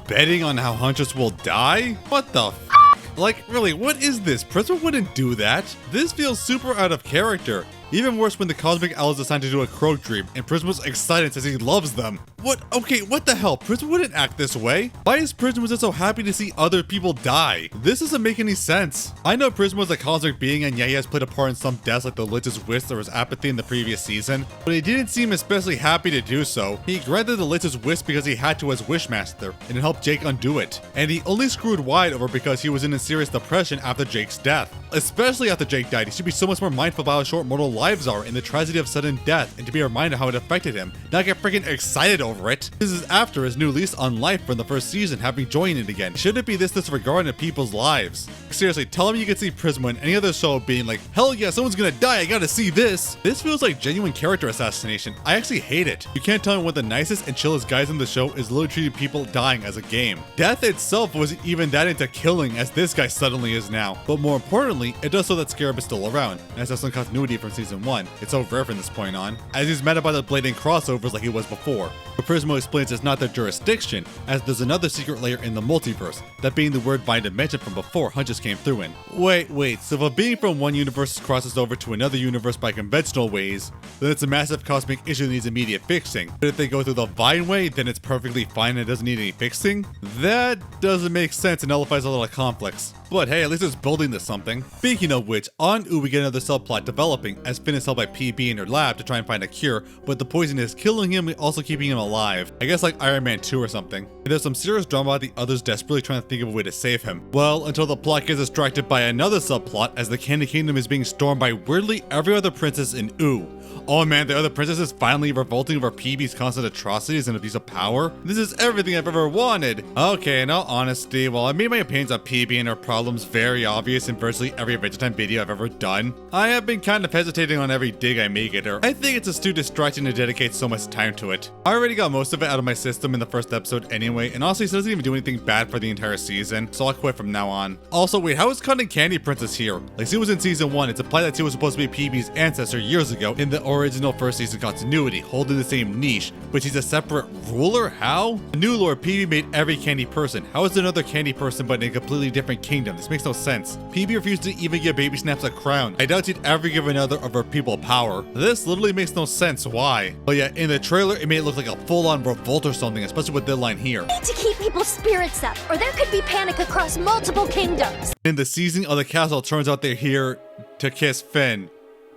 Betting on how Huntress will die? What the f? Like, really, what is this? Prisma wouldn't do that. This feels super out of character. Even worse when the Cosmic Owl is assigned to do a crow dream, and Prisma's excited since he loves them. What? Okay, what the hell? Prisma wouldn't act this way. Why is Prisma just so happy to see other people die? This doesn't make any sense. I know Prisma is a cosmic being, and yeah, he has played a part in some deaths like the Lich's Wish or his apathy in the previous season, but he didn't seem especially happy to do so. He granted the Lich's Wish because he had to as Wishmaster, and it helped Jake undo it. And he only screwed Wyatt over because he was in a serious depression after Jake's death. Especially after Jake died, he should be so much more mindful about how short mortal lives are and the tragedy of sudden death, and to be reminded how it affected him, not get freaking excited over it. This is after his new lease on life from the first season having joined it again. Shouldn't it be this disregarding of people's lives? Seriously, tell him you can see Prisma in any other show being like, hell yeah, someone's gonna die, I gotta see this. This feels like genuine character assassination. I actually hate it. You can't tell me one of the nicest and chillest guys in the show is literally treating people dying as a game. Death itself wasn't even that into killing as this guy suddenly is now. But more importantly, it does so that Scarab is still around, and has some continuity from season 1. It's so rare from this point on, as he's meta by the blatant crossovers like he was before. But Prisma explains it's not their jurisdiction, as there's another secret layer in the multiverse, that being the word Vine dimension from before Huntress came through in. Wait, so if a being from one universe crosses over to another universe by conventional ways, then it's a massive cosmic issue that needs immediate fixing. But if they go through the Vine way, then it's perfectly fine and it doesn't need any fixing? That doesn't make sense and nullifies a lot of conflicts. But hey, at least it's building to something. Speaking of which, on Ooh we get another subplot developing, as Finn is held by PB in her lab to try and find a cure, but the poison is killing him and also keeping him alive. I guess like Iron Man 2 or something. And there's some serious drama about the others desperately trying to think of a way to save him. Well, until the plot gets distracted by another subplot as the Candy Kingdom is being stormed by weirdly every other princess in Ooh. Oh man, the other princesses finally revolting over PB's constant atrocities and abuse of power? This is everything I've ever wanted! Okay, in all honesty, while I made my opinions on PB and her problems very obvious in virtually every Adventure Time video I've ever done, I have been kind of hesitating on every dig I make at her. I think it's just too distracting to dedicate so much time to it. I already got most of it out of my system in the first episode anyway, and honestly, it doesn't even do anything bad for the entire season, so I'll quit from now on. Also, wait, how is Cotton Candy Princess here? Like, she was in season 1, it's implied that she was supposed to be PB's ancestor years ago in the original first season continuity, holding the same niche, but she's a separate ruler? How? The new lore, PB made every candy person. How is there another candy person but in a completely different kingdom? This makes no sense. PB refused to even give Baby Snaps a crown. I doubt she'd ever give another of her people power. This literally makes no sense. Why? But yeah, in the trailer, it made it look like a full-on revolt or something, especially with the line here. Need to keep people's spirits up, or there could be panic across multiple kingdoms. In the season of the castle, turns out they're here to kiss Finn.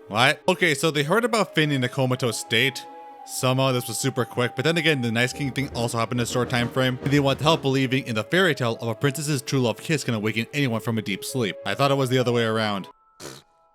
What? Okay, so they heard about Finn in a comatose state. Somehow this was super quick, but then again, the Nice King thing also happened in a short time frame, and they want help believing in the fairy tale of a princess's true love kiss can awaken anyone from a deep sleep. I thought it was the other way around.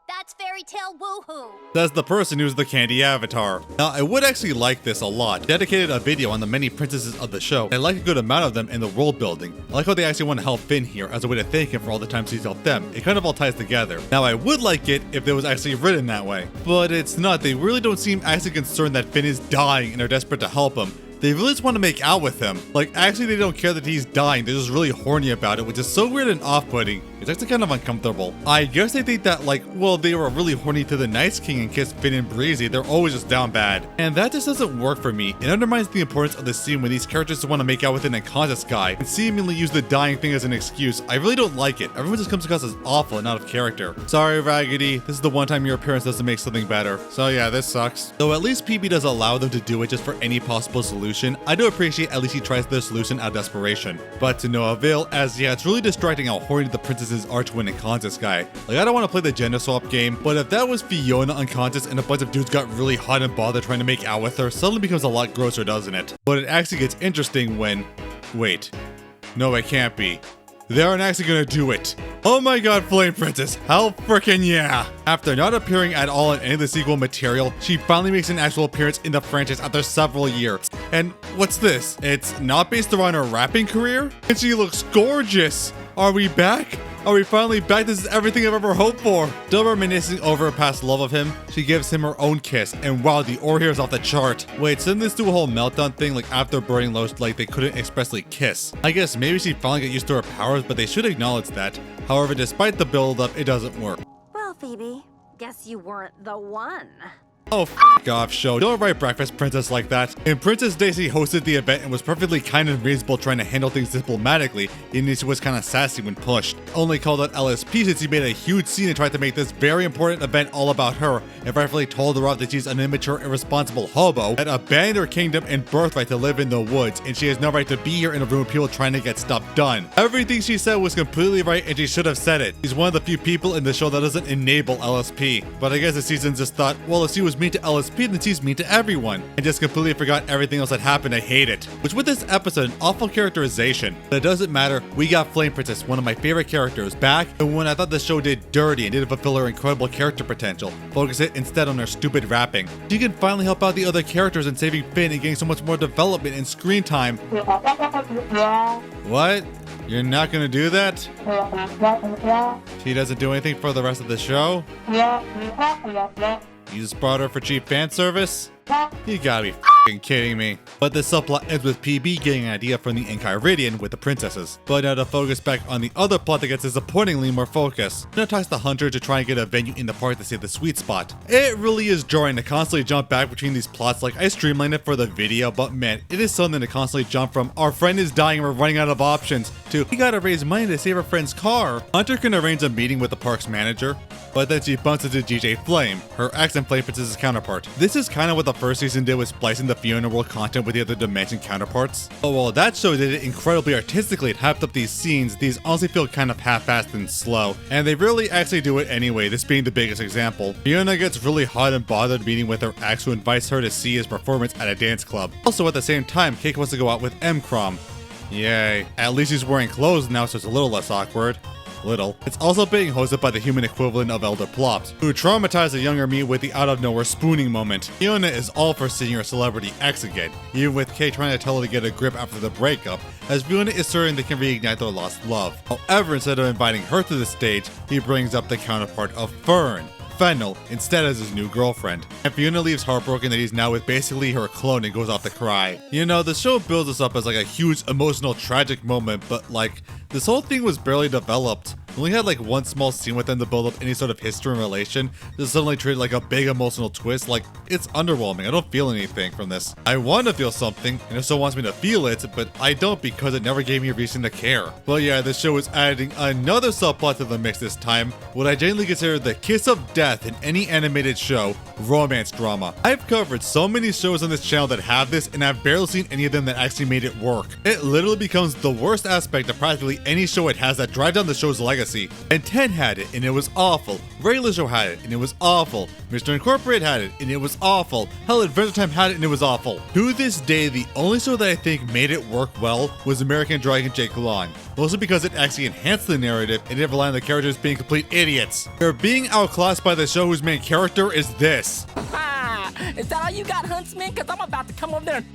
That's fairy tale woohoo. That's the person who's the candy avatar. Now, I would actually like this a lot. Dedicated a video on the many princesses of the show. I like a good amount of them in the world building. I like how they actually want to help Finn here as a way to thank him for all the times he's helped them. It kind of all ties together. Now, I would like it if it was actually written that way, but it's not. They really don't seem actually concerned that Finn is dying and are desperate to help him. They really just want to make out with him. Like, actually, they don't care that he's dying. They're just really horny about it, which is so weird and off-putting. It's actually kind of uncomfortable. I guess they think that, like, well, they were really horny to the Nice King and kissed Finn and Breezy. They're always just down bad. And that just doesn't work for me. It undermines the importance of the scene when these characters just want to make out with an unconscious guy and seemingly use the dying thing as an excuse. I really don't like it. Everyone just comes across as awful and out of character. Sorry, Raggedy. This is the one time your appearance doesn't make something better. So yeah, this sucks. Though at least PB does allow them to do it just for any possible solution. I do appreciate at least he tries the solution out of desperation. But to no avail, as yeah, it's really distracting how horny the princesses are to an unconscious guy. Like, I don't want to play the gender swap game, but if that was Fionna unconscious and a bunch of dudes got really hot and bothered trying to make out with her, suddenly becomes a lot grosser, doesn't it? But it actually gets interesting when... Wait. No, it can't be. They aren't actually gonna do it. Oh my god, Flame Princess, hell frickin' yeah! After not appearing at all in any of the sequel material, she finally makes an actual appearance in the franchise after several years. And what's this? It's not based around her rapping career? And she looks gorgeous! Are we back? Are we finally back? This is everything I've ever hoped for. Still reminiscing over her past love of him, she gives him her own kiss, and wow, the aura here is off the chart. Wait, so didn't this do a whole meltdown thing, like after burning low, like they couldn't expressly kiss? I guess maybe she finally got used to her powers, but they should acknowledge that. However, despite the build-up, it doesn't work. Well, Phoebe, guess you weren't the one. Oh, f off, show. Don't write Breakfast Princess like that. And Princess Daisy hosted the event and was perfectly kind and reasonable, trying to handle things diplomatically, even if she was kind of sassy when pushed. Only called out LSP since he made a huge scene and tried to make this very important event all about her, and rightfully told her off that she's an immature, irresponsible hobo that abandoned her kingdom and birthright to live in the woods, and she has no right to be here in a room with people trying to get stuff done. Everything she said was completely right, and she should have said it. She's one of the few people in the show that doesn't enable LSP. But I guess the season just thought, well, if she was mean to LSP, then she's mean to everyone, and just completely forgot everything else that happened. I hate it. Which with this episode, an awful characterization. But it doesn't matter. We got Flame Princess, one of my favorite characters, back, and when I thought the show did dirty and didn't fulfill her incredible character potential, focus it instead on her stupid rapping. She can finally help out the other characters in saving Finn and getting so much more development and screen time. What? You're not gonna do that? She doesn't do anything for the rest of the show? You just brought her for cheap fan service? You gotta be f***ing kidding me. But the subplot ends with PB getting an idea from the Enchiridion with the princesses. But now to focus back on the other plot that gets disappointingly more focus. Now talks to Hunter to try and get a venue in the park to save the sweet spot. It really is jarring to constantly jump back between these plots. Like, I streamlined it for the video, but man, it is something to constantly jump from our friend is dying and we're running out of options to we gotta raise money to save our friend's car. Hunter can arrange a meeting with the park's manager, but then she bumps into DJ Flame, her ex and Flame Princess's counterpart. This is kind of what the first season did with splicing the Fionna world content with the other dimension counterparts. But while that show did it incredibly artistically and hyped up these scenes, these honestly feel kind of half-assed and slow, and they really actually do it anyway, this being the biggest example. Fionna gets really hot and bothered meeting with her ex, who invites her to see his performance at a dance club. Also at the same time, Cake wants to go out with M-Crom. Yay. At least he's wearing clothes now, so it's a little less awkward. Little. It's also being hosted by the human equivalent of Elder Plops, who traumatized the younger me with the out-of-nowhere spooning moment. Fionna is all for seeing her celebrity ex again, even with Kay trying to tell her to get a grip after the breakup, as Fionna is certain they can reignite their lost love. However, instead of inviting her to the stage, he brings up the counterpart of Fern, Fennel, instead as his new girlfriend. And Fionna leaves heartbroken that he's now with basically her clone and goes off to cry. You know, the show builds us up as like a huge emotional tragic moment, but like, this whole thing was barely developed. We only had like one small scene with them to build up any sort of history and relation. Just suddenly treated like a big emotional twist. Like, it's underwhelming. I don't feel anything from this. I want to feel something, and it still wants me to feel it, but I don't because it never gave me a reason to care. But yeah, the show is adding another subplot to the mix this time. What I genuinely consider the kiss of death in any animated show, romance drama. I've covered so many shows on this channel that have this, and I've barely seen any of them that actually made it work. It literally becomes the worst aspect of practically any show it has that drive down the show's legacy. And 10 had it, and it was awful. Regular Show had it, and it was awful. Mr. Incorporated had it, and it was awful. Hell, Adventure Time had it, and it was awful. To this day, the only show that I think made it work well was American Dragon Jake Long. Mostly because it actually enhanced the narrative and didn't rely on the characters being complete idiots. They're being outclassed by the show whose main character is this. Is that all you got, Huntsman? Because I'm about to come over there and...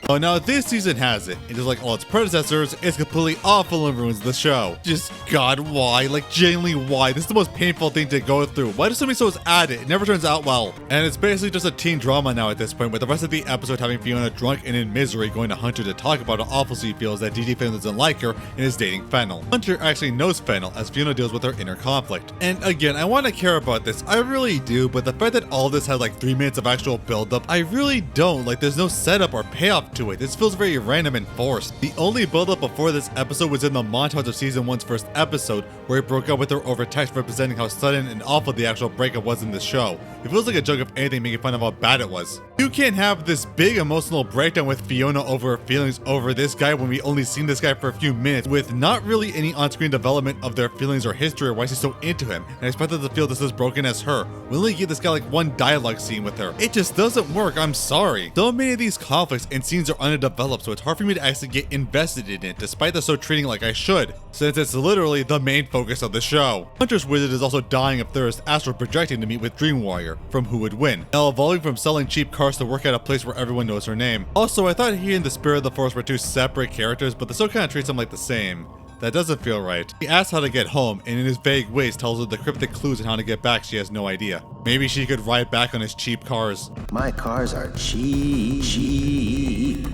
Oh, now this season has it. And just like all its predecessors, it's completely awful and ruins the show. Just, God, why? Like, genuinely, why? This is the most painful thing to go through. Why do so many shows add it? It never turns out well. And it's basically just a teen drama now at this point, with the rest of the episode having Fionna drunk and in misery going to Hunter to talk about how awful she feels that DJ Fennel doesn't like her and is dating Fennel. Hunter actually knows Fennel as Fionna deals with her inner conflict. And again, I want to care about this. I really do, but the fact that all this had like 3 minutes of actual build-up, I really don't. Like, there's no setup or payoff to it. This feels very random and forced. The only build-up before this episode was in the montage of season 1's first episode, where he broke up with her over text, representing how sudden and awful the actual breakup was in the show. It feels like a joke of anything, making fun of how bad it was. You can't have this big emotional breakdown with Fionna over her feelings over this guy when we only seen this guy for a few minutes, with not really any on-screen development of their feelings or history or why she's so into him, and I expected to feel just as broken as her. We only get this guy like one dialogue scene with her. It just doesn't work, I'm sorry. So many of these conflicts and scenes are underdeveloped, so it's hard for me to actually get invested in it, despite the show treating it like I should, since it's literally the main focus of the show. Hunter's wizard is also dying of thirst, astral projecting to meet with Dream Warrior, from Who Would Win, now evolving from selling cheap cars to work at a place where everyone knows her name. Also, I thought he and the Spirit of the Forest were two separate characters, but the show kind of treats them like the same. That doesn't feel right. He asks how to get home, and in his vague ways tells her the cryptic clues on how to get back she has no idea. Maybe she could ride back on his cheap cars. My cars are cheap.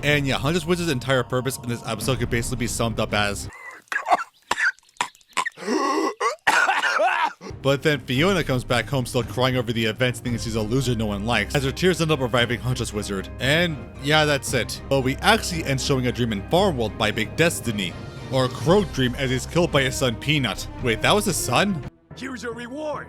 And yeah, Hunter's Wizard's entire purpose in this episode could basically be summed up as... But then Fionna comes back home still crying over the events, thinking she's a loser no one likes, as her tears end up reviving Huntress Wizard. And yeah, that's it. But we actually end showing a dream in Farmworld by Big Destiny. Or Crow Dream as he's killed by his son Peanut. Wait, that was his son? Here's your reward.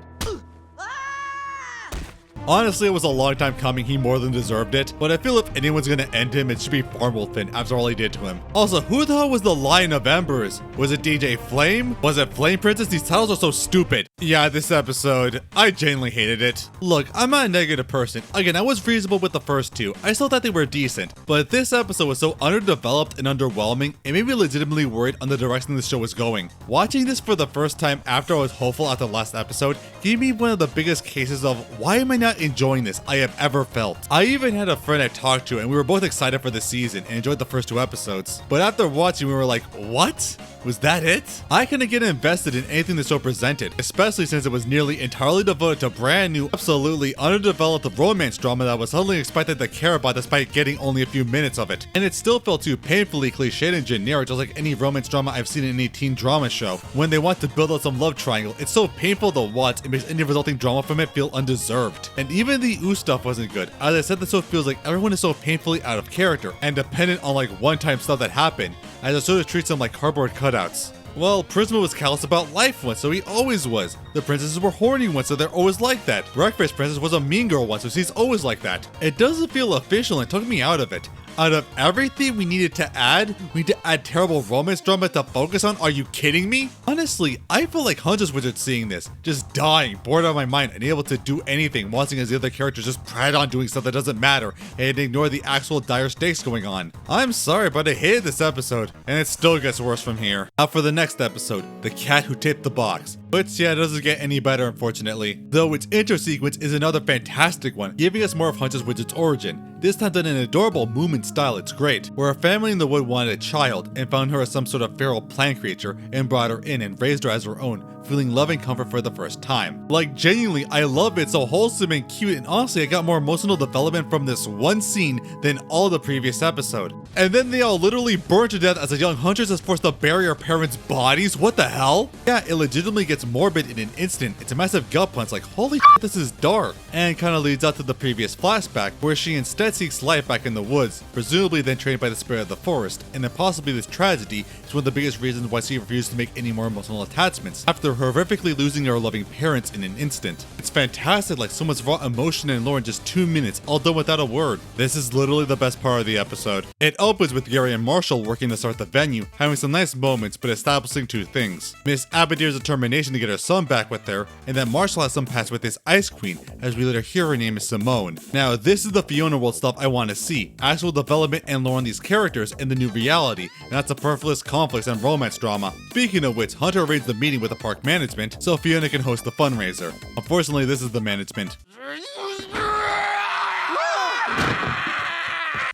Honestly, it was a long time coming, he more than deserved it, but I feel if anyone's gonna end him, it should be Farmworld Finn after all he did to him. Also, who the hell was the Lion of Embers? Was it DJ Flame? Was it Flame Princess? These titles are so stupid. Yeah, this episode, I genuinely hated it. Look, I'm not a negative person. Again, I was reasonable with the first two. I still thought they were decent, but this episode was so underdeveloped and underwhelming, it made me legitimately worried on the direction the show was going. Watching this for the first time after I was hopeful after the last episode gave me one of the biggest cases of why am I not enjoying this I have ever felt. I even had a friend I talked to and we were both excited for the season and enjoyed the first two episodes. But after watching, we were like, what? Was that it? I couldn't get invested in anything the show presented, especially since it was nearly entirely devoted to brand new, absolutely underdeveloped romance drama that I was suddenly expected to care about despite getting only a few minutes of it. And it still felt too painfully cliched and generic, just like any romance drama I've seen in any teen drama show. When they want to build up some love triangle, it's so painful to watch, it makes any resulting drama from it feel undeserved. And even the ooh stuff wasn't good. As I said, the show feels like everyone is so painfully out of character and dependent on like one-time stuff that happened, as the show treats them like cardboard cutouts. Well, Prisma was callous about life once, so he always was. The princesses were horny once, so they're always like that. Breakfast Princess was a mean girl once, so she's always like that. It doesn't feel official and took me out of it. Out of everything we needed to add, we need to add terrible romance drama to focus on? Are you kidding me? Honestly, I feel like Huntress Wizard seeing this, just dying, bored out of my mind, unable to do anything, watching as the other characters just prat on doing stuff that doesn't matter and ignore the actual dire stakes going on. I'm sorry, but I hated this episode, and it still gets worse from here. Now for the next episode, The Cat Who Tipped the Box. Which, yeah, doesn't get any better, unfortunately. Though its intro sequence is another fantastic one, giving us more of Huntress Wizard's origin. This time done in an adorable movement style, it's great, where a family in the wood wanted a child and found her as some sort of feral plant creature and brought her in and raised her as her own, feeling loving comfort for the first time. Like, genuinely, I love it, so wholesome and cute, and honestly, I got more emotional development from this one scene than all the previous episode. And then they all literally burn to death as a young huntress is forced to bury her parents' bodies? What the hell? Yeah, it legitimately gets morbid in an instant. It's a massive gut punch, like, holy shit, this is dark. And kind of leads out to the previous flashback, where she instead seeks life back in the woods, presumably then trained by the spirit of the forest, and then possibly this tragedy is one of the biggest reasons why she refused to make any more emotional attachments, after horrifically losing their loving parents in an instant. It's fantastic, like so much raw emotion and lore in just 2 minutes, all done without a word. This is literally the best part of the episode. It opens with Gary and Marshall working to start the venue, having some nice moments, but establishing two things. Miss Abadir's determination to get her son back with her, and that Marshall has some past with his Ice Queen, as we later hear her name is Simone. Now, this is the Fionna world stuff I want to see, actual development and lore on these characters in the new reality, and not superfluous conflicts and romance drama. Speaking of which, Hunter arranged the meeting with the park management so Fionna can host the fundraiser. Unfortunately, this is the management.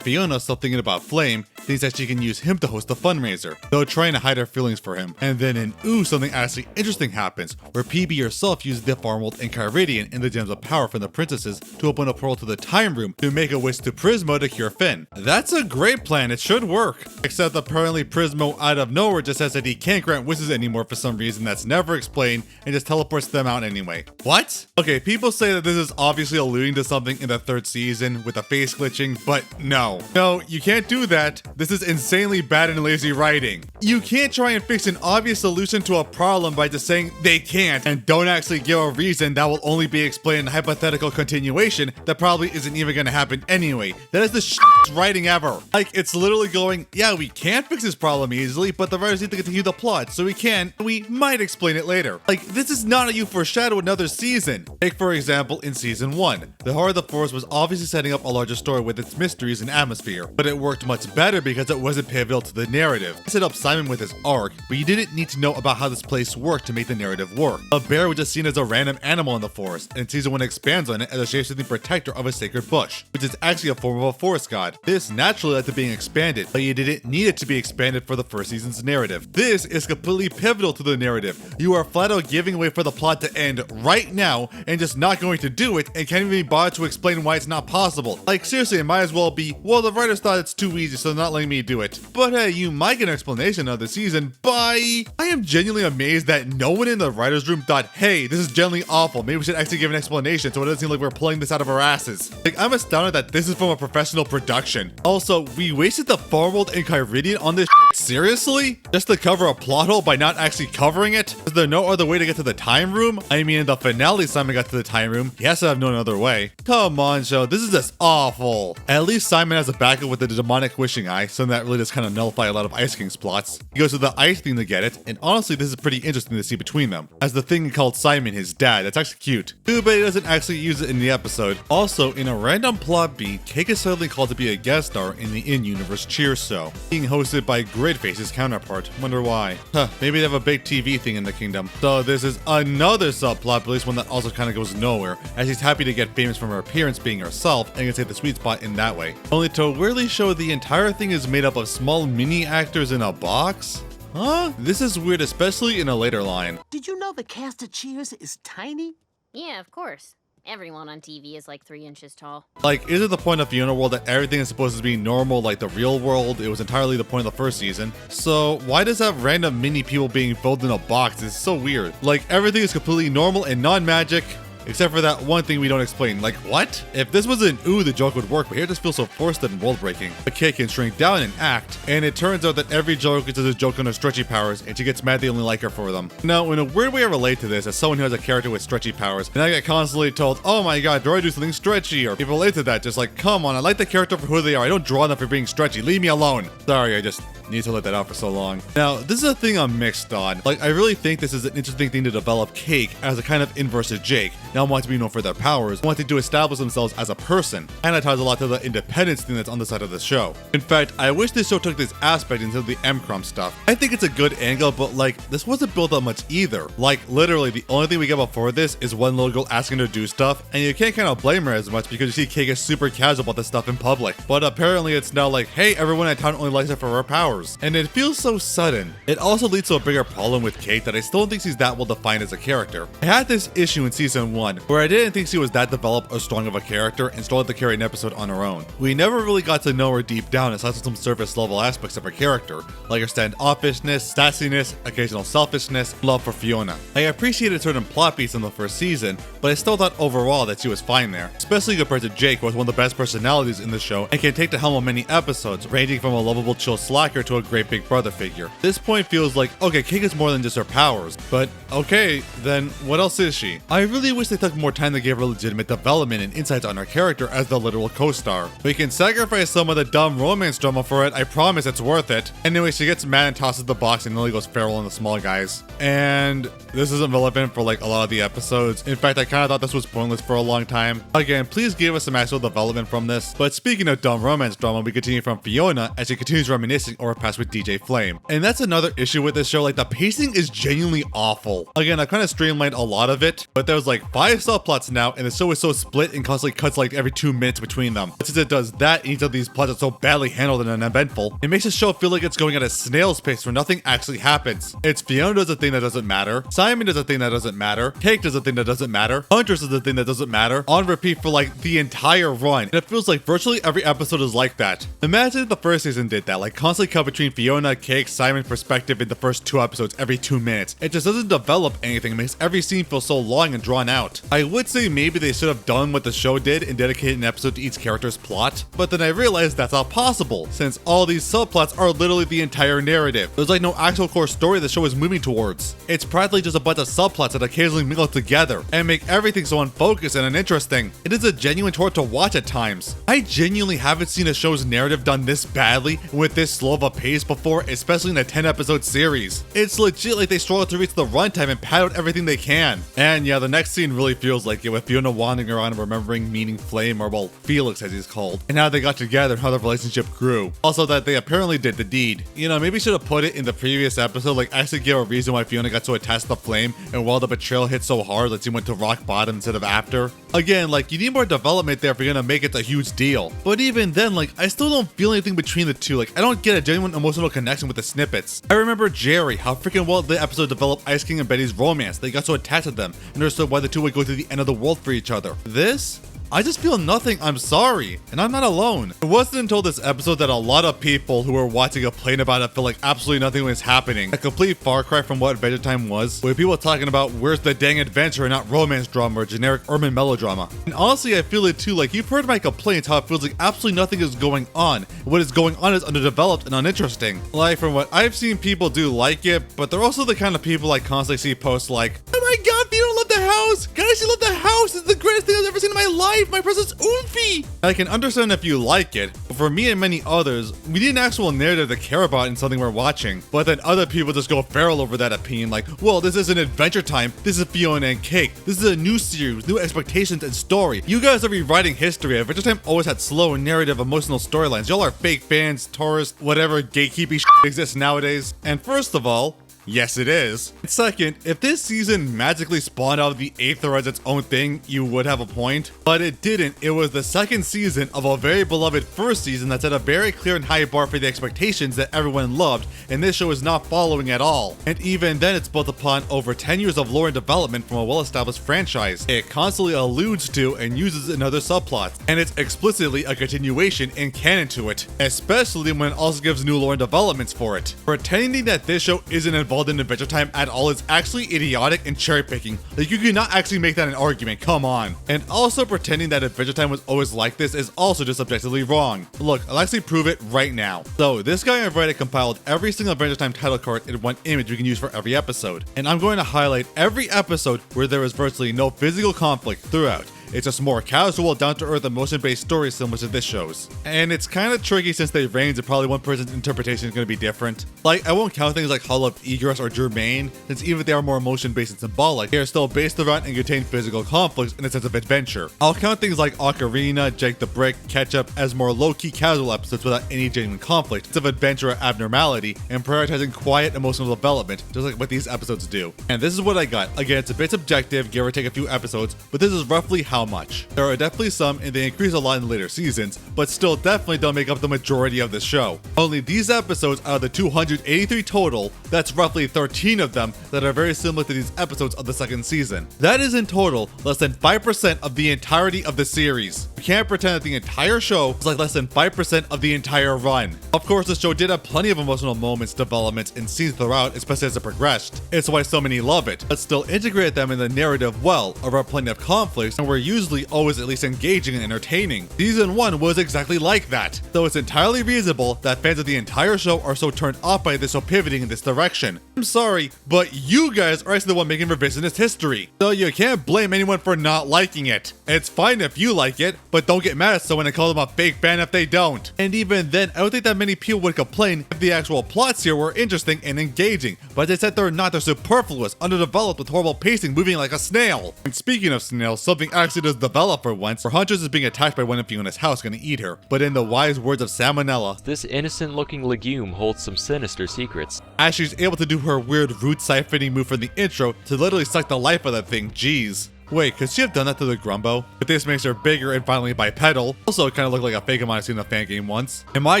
Fionna, still thinking about Flame, thinks that she can use him to host the fundraiser, though trying to hide her feelings for him. And then in Ooh, something actually interesting happens, where PB herself uses the Farmworld and Kyridian and the Gems of Power from the princesses to open a portal to the Time Room to make a wish to Prismo to cure Finn. That's a great plan, it should work. Except apparently Prismo out of nowhere just says that he can't grant wishes anymore for some reason that's never explained and just teleports them out anyway. What? Okay, people say that this is obviously alluding to something in the 3rd season with the face glitching, but no. No, you can't do that. This is insanely bad and lazy writing. You can't try and fix an obvious solution to a problem by just saying they can't and don't actually give a reason that will only be explained in hypothetical continuation that probably isn't even gonna happen anyway. That is the shittiest writing ever. Like, it's literally going, yeah, we can't fix this problem easily, but the writers need to continue the plot, so we might explain it later. Like, this is not how you foreshadow another season. Take, for example, in season 1. The Heart of the Forest was obviously setting up a larger story with its mysteries and atmosphere. But it worked much better because it wasn't pivotal to the narrative. It set up Simon with his arc, but you didn't need to know about how this place worked to make the narrative work. A bear was just seen as a random animal in the forest, and season 1 expands on it as a shape-shifting protector of a sacred bush, which is actually a form of a forest god. This naturally led to being expanded, but you didn't need it to be expanded for the first season's narrative. This is completely pivotal to the narrative. You are flat out giving away for the plot to end right now and just not going to do it and can't even be bothered to explain why it's not possible. Like seriously, it might as well be, well, the writers thought it's too easy so they're not letting me do it. But hey, you might get an explanation of the season by... I am genuinely amazed that no one in the writer's room thought, hey, this is genuinely awful, maybe we should actually give an explanation so it doesn't seem like we're pulling this out of our asses. Like, I'm astounded that this is from a professional production. Also, we wasted the farm world in Kyridian on this seriously? Just to cover a plot hole by not actually covering it? Is there no other way to get to the time room? I mean, in the finale, Simon got to the time room. He has to have known another way. Come on, show. This is just awful. At least Simon has a backup with the demonic wishing eye, something that really does kind of nullify a lot of Ice King's plots. He goes to the ice thing to get it, and honestly, this is pretty interesting to see between them. As the thing called Simon his dad, that's actually cute. Too bad he doesn't actually use it in the episode. Also, in a random plot beat, Cake is suddenly called to be a guest star in the in-universe Cheers show, being hosted by Gridface's counterpart. Wonder why. Huh, maybe they have a big TV thing in the kingdom. So this is another subplot, but at least one that also kind of goes nowhere, as he's happy to get famous from her appearance being herself and can take the sweet spot in that way. Only to weirdly show the entire thing is made up of small mini actors in a box? Huh? This is weird, especially in a later line. Did you know the cast of Cheers is tiny? Yeah, of course. Everyone on TV is like 3 inches tall. Like, is it the point of Fionna World that everything is supposed to be normal like the real world? It was entirely the point of the first season. So why does that random mini people being filled in a box? It's so weird. Like, everything is completely normal and non-magic. Except for that one thing we don't explain. Like, what? If this was an ooh, the joke would work, but here it just feels so forced and world-breaking. The kid can shrink down and act, and it turns out that every joke is a joke on her stretchy powers, and she gets mad they only like her for them. Now, in a weird way I relate to this, as someone who has a character with stretchy powers, and I get constantly told, oh my god, do I do something stretchy? Or people relate to that, just like, come on, I like the character for who they are, I don't draw them for being stretchy, leave me alone. Sorry, I just need to let that out for so long. Now, this is a thing I'm mixed on. Like, I really think this is an interesting thing to develop Cake as a kind of inverse of Jake. Now, wanting to be known for their powers, wanting to establish themselves as a person, and it ties a lot to the independence thing that's on the side of the show. In fact, I wish this show took this aspect into the M-Crumb stuff. I think it's a good angle, but like, this wasn't built up much either. Like, literally, the only thing we get before this is one little girl asking her to do stuff, and you can't kind of blame her as much because you see Cake is super casual about this stuff in public. But apparently it's now like, hey, everyone in town only likes her for her powers. And it feels so sudden. It also leads to a bigger problem with Kate that I still don't think she's that well defined as a character. I had this issue in season 1 where I didn't think she was that developed or strong of a character and struggled to carry an episode on her own. We never really got to know her deep down aside from some surface level aspects of her character, like her standoffishness, sassiness, occasional selfishness, love for Fionna. I appreciated certain plot beats in the first season, but I still thought overall that she was fine there, especially compared to Jake, who was one of the best personalities in the show and can take the helm of many episodes, ranging from a lovable chill slacker to a great big brother figure. This point feels like, okay, Cake is more than just her powers, but okay, then what else is she? I really wish they took more time to give her legitimate development and insights on her character as the literal co-star. We can sacrifice some of the dumb romance drama for it, I promise it's worth it. Anyway, she gets mad and tosses the box and nearly goes feral on the small guys. And this isn't relevant for like a lot of the episodes. In fact, I kind of thought this was pointless for a long time. Again, please give us some actual development from this. But speaking of dumb romance drama, we continue from Fionna as she continues reminiscing over her past with DJ Flame. And that's another issue with this show, like the pacing is genuinely awful. Again, I kind of streamlined a lot of it, but there's like 5 subplots now and the show is so split and constantly cuts like every 2 minutes between them. But since it does that, each of these plots are so badly handled and uneventful, it makes the show feel like it's going at a snail's pace where nothing actually happens. It's Fionna does a thing that doesn't matter, Simon does a thing that doesn't matter, Cake does a thing that doesn't matter, Huntress does a thing that doesn't matter, on repeat for like the entire run. And it feels like virtually every episode is like that. Imagine if the first season did that, like constantly cut between Fionna, Cake, Simon's perspective in the first 2 episodes every 2 minutes. It just doesn't develop anything, it makes every scene feel so long and drawn out. I would say maybe they should have done what the show did and dedicated an episode to each character's plot, but then I realized that's not possible, since all these subplots are literally the entire narrative. There's like no actual core story the show is moving towards. It's practically just a bunch of subplots that occasionally mingle together and make everything so unfocused and uninteresting. It is a genuine chore to watch at times. I genuinely haven't seen a show's narrative done this badly with this slow of a pace before, especially in a 10-episode series. It's legit like they struggle to reach the runtime and pad out everything they can. And yeah, the next scene really feels like it, with Fionna wandering around and remembering meaning Flame, or well, Felix as he's called, and how they got together and how their relationship grew. Also that they apparently did the deed. You know, maybe should have put it in the previous episode, like actually give a reason why Fionna got so attached to the Flame and why the betrayal hit so hard that she went to rock bottom instead of after. Again, like, you need more development there if you're gonna make it a huge deal. But even then, like, I still don't feel anything between the two. Like, I don't get a genuine emotional connection with the snippets. I remember Jerry, how freaking well the episode developed Ice King and Betty's romance. They got so attached to them and understood why the two would go to the end of the world for each other. This? I just feel nothing. I'm sorry, and I'm not alone. It wasn't until this episode that a lot of people who were watching complain about it feel like absolutely nothing was happening. A complete far cry from what Adventure Time was, with people talking about where's the dang adventure and not romance drama or generic urban melodrama. And honestly, I feel it too. Like, you've heard my complaints how it feels like absolutely nothing is going on. What is going on is underdeveloped and uninteresting. Like, from what I've seen, people do like it, but they're also the kind of people I constantly see posts like, "Oh my god, you don't love the house! Guys, you love the house! It's the greatest thing I've ever seen in my life! My present's oomphy!" I can understand if you like it, but for me and many others, we need an actual narrative to care about in something we're watching. But then other people just go feral over that opinion, like, well, this isn't Adventure Time, this is Fionna and Cake. This is a new series, new expectations and story. You guys are rewriting history. Adventure Time always had slow narrative, emotional storylines. Y'all are fake fans, tourists, whatever gatekeeping shit exists nowadays. And first of all, yes, it is. Second, if this season magically spawned out of the 8th or as its own thing, you would have a point. But it didn't. It was the second season of a very beloved first season that set a very clear and high bar for the expectations that everyone loved, and this show is not following at all. And even then, it's built upon over 10 years of lore and development from a well-established franchise. It constantly alludes to and uses in other subplots, and it's explicitly a continuation and canon to it, especially when it also gives new lore and developments for it. Pretending that this show isn't involved in Adventure Time at all is actually idiotic and cherry picking. Like, you cannot actually make that an argument, come on. And also pretending that Adventure Time was always like this is also just objectively wrong. Look, I'll actually prove it right now. So this guy on Reddit compiled every single Adventure Time title card in one image we can use for every episode. And I'm going to highlight every episode where there is virtually no physical conflict throughout. It's just more casual, down-to-earth, emotion-based stories similar to this show's. And it's kind of tricky since they range, and probably one person's interpretation is going to be different. Like, I won't count things like Hall of Egress or Germain, since even if they are more emotion-based and symbolic, they are still based around and contain physical conflicts and a sense of adventure. I'll count things like Ocarina, Jake the Brick, Ketchup as more low-key casual episodes without any genuine conflict, sense of adventure or abnormality, and prioritizing quiet emotional development, just like what these episodes do. And this is what I got. Again, it's a bit subjective, give or take a few episodes, but this is roughly how much. There are definitely some, and they increase a lot in the later seasons, but still definitely don't make up the majority of the show. Only these episodes out of the 283 total, that's roughly 13 of them that are very similar to these episodes of the second season. That is in total less than 5% of the entirety of the series. You can't pretend that the entire show is like less than 5% of the entire run. Of course, the show did have plenty of emotional moments, developments, and scenes throughout, especially as it progressed. It's why so many love it, but still integrate them in the narrative well, around plenty of conflicts, and were usually always at least engaging and entertaining. Season 1 was exactly like that, so it's entirely reasonable that fans of the entire show are so turned off by this, so pivoting in this direction. I'm sorry, but you guys are actually the one making revisionist history, so you can't blame anyone for not liking it. It's fine if you like it, but don't get mad at someone and call them a fake fan if they don't. And even then, I don't think that many people would complain if the actual plots here were interesting and engaging, but they said they're not. They're superfluous, underdeveloped, with horrible pacing, moving like a snail. And speaking of snails, something actually does develop for once, where Huntress is being attacked by one of Fiona's house, gonna eat her. But in the wise words of Salmonella, this innocent-looking legume holds some sinister secrets. As she's able to do her weird root siphoning move from the intro to literally suck the life out of that thing, jeez. Wait, could she have done that to the Grumbo? But this makes her bigger and finally bipedal. Also, it kind of looked like a fake I've seen in a fan game once. And my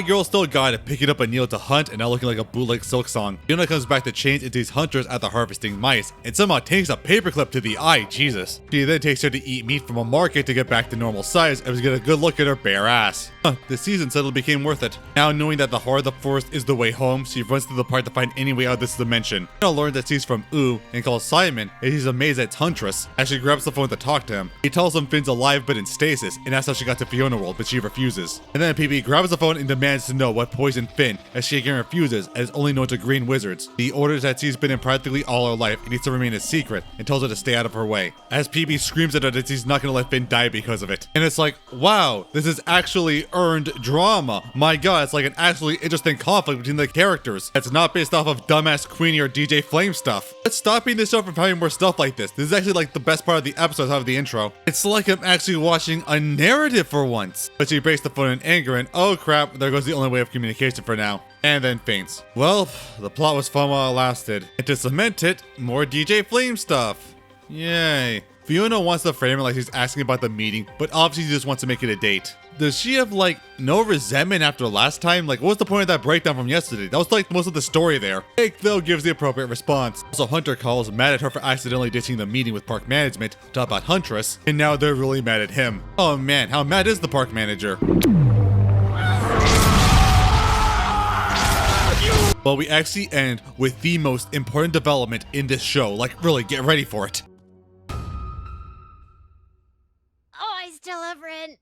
girl still got it, picking up a needle to hunt and now looking like a bootleg Silk Song. Fionna comes back to change into these hunters after harvesting mice, and somehow takes a paperclip to the eye, Jesus. She then takes her to eat meat from a market to get back to normal size, and we get a good look at her bare ass. This season suddenly became worth it. Now knowing that the heart of the forest is the way home, she runs through the park to find any way out of this dimension. Fionna learns that she's from Ooh and calls Simon, and he's amazed at Huntress. As she grabs grabs the phone to talk to him. He tells him Finn's alive but in stasis and asks how she got to Fionna World, but she refuses. And then PB grabs the phone and demands to know what poisoned Finn, as she again refuses, as only known to green wizards. He orders that she's been in practically all her life and needs to remain a secret, and tells her to stay out of her way. As PB screams at her that he's not gonna let Finn die because of it. And it's like, wow, this is actually earned drama. My god, it's like an actually interesting conflict between the characters. That's not based off of dumbass Queenie or DJ Flame stuff. Let's stop being this show from having more stuff like this. This is actually like the best part of the episode out of the intro. It's like I'm actually watching a narrative for once. But she breaks the phone in anger and oh crap, there goes the only way of communication for now. And then faints. Well, the plot was fun while it lasted. And to cement it, more DJ Flame stuff. Yay. Fionna wants to frame it like she's asking about the meeting, but obviously she just wants to make it a date. Does she have like no resentment after last time? Like what was the point of that breakdown from yesterday? That was like most of the story there. Jake though gives the appropriate response. Also Hunter calls, mad at her for accidentally ditching the meeting with park management to talk about Huntress, and now they're really mad at him. Oh man, how mad is the park manager? Well, we actually end with the most important development in this show. Like really, get ready for it. Still have rent.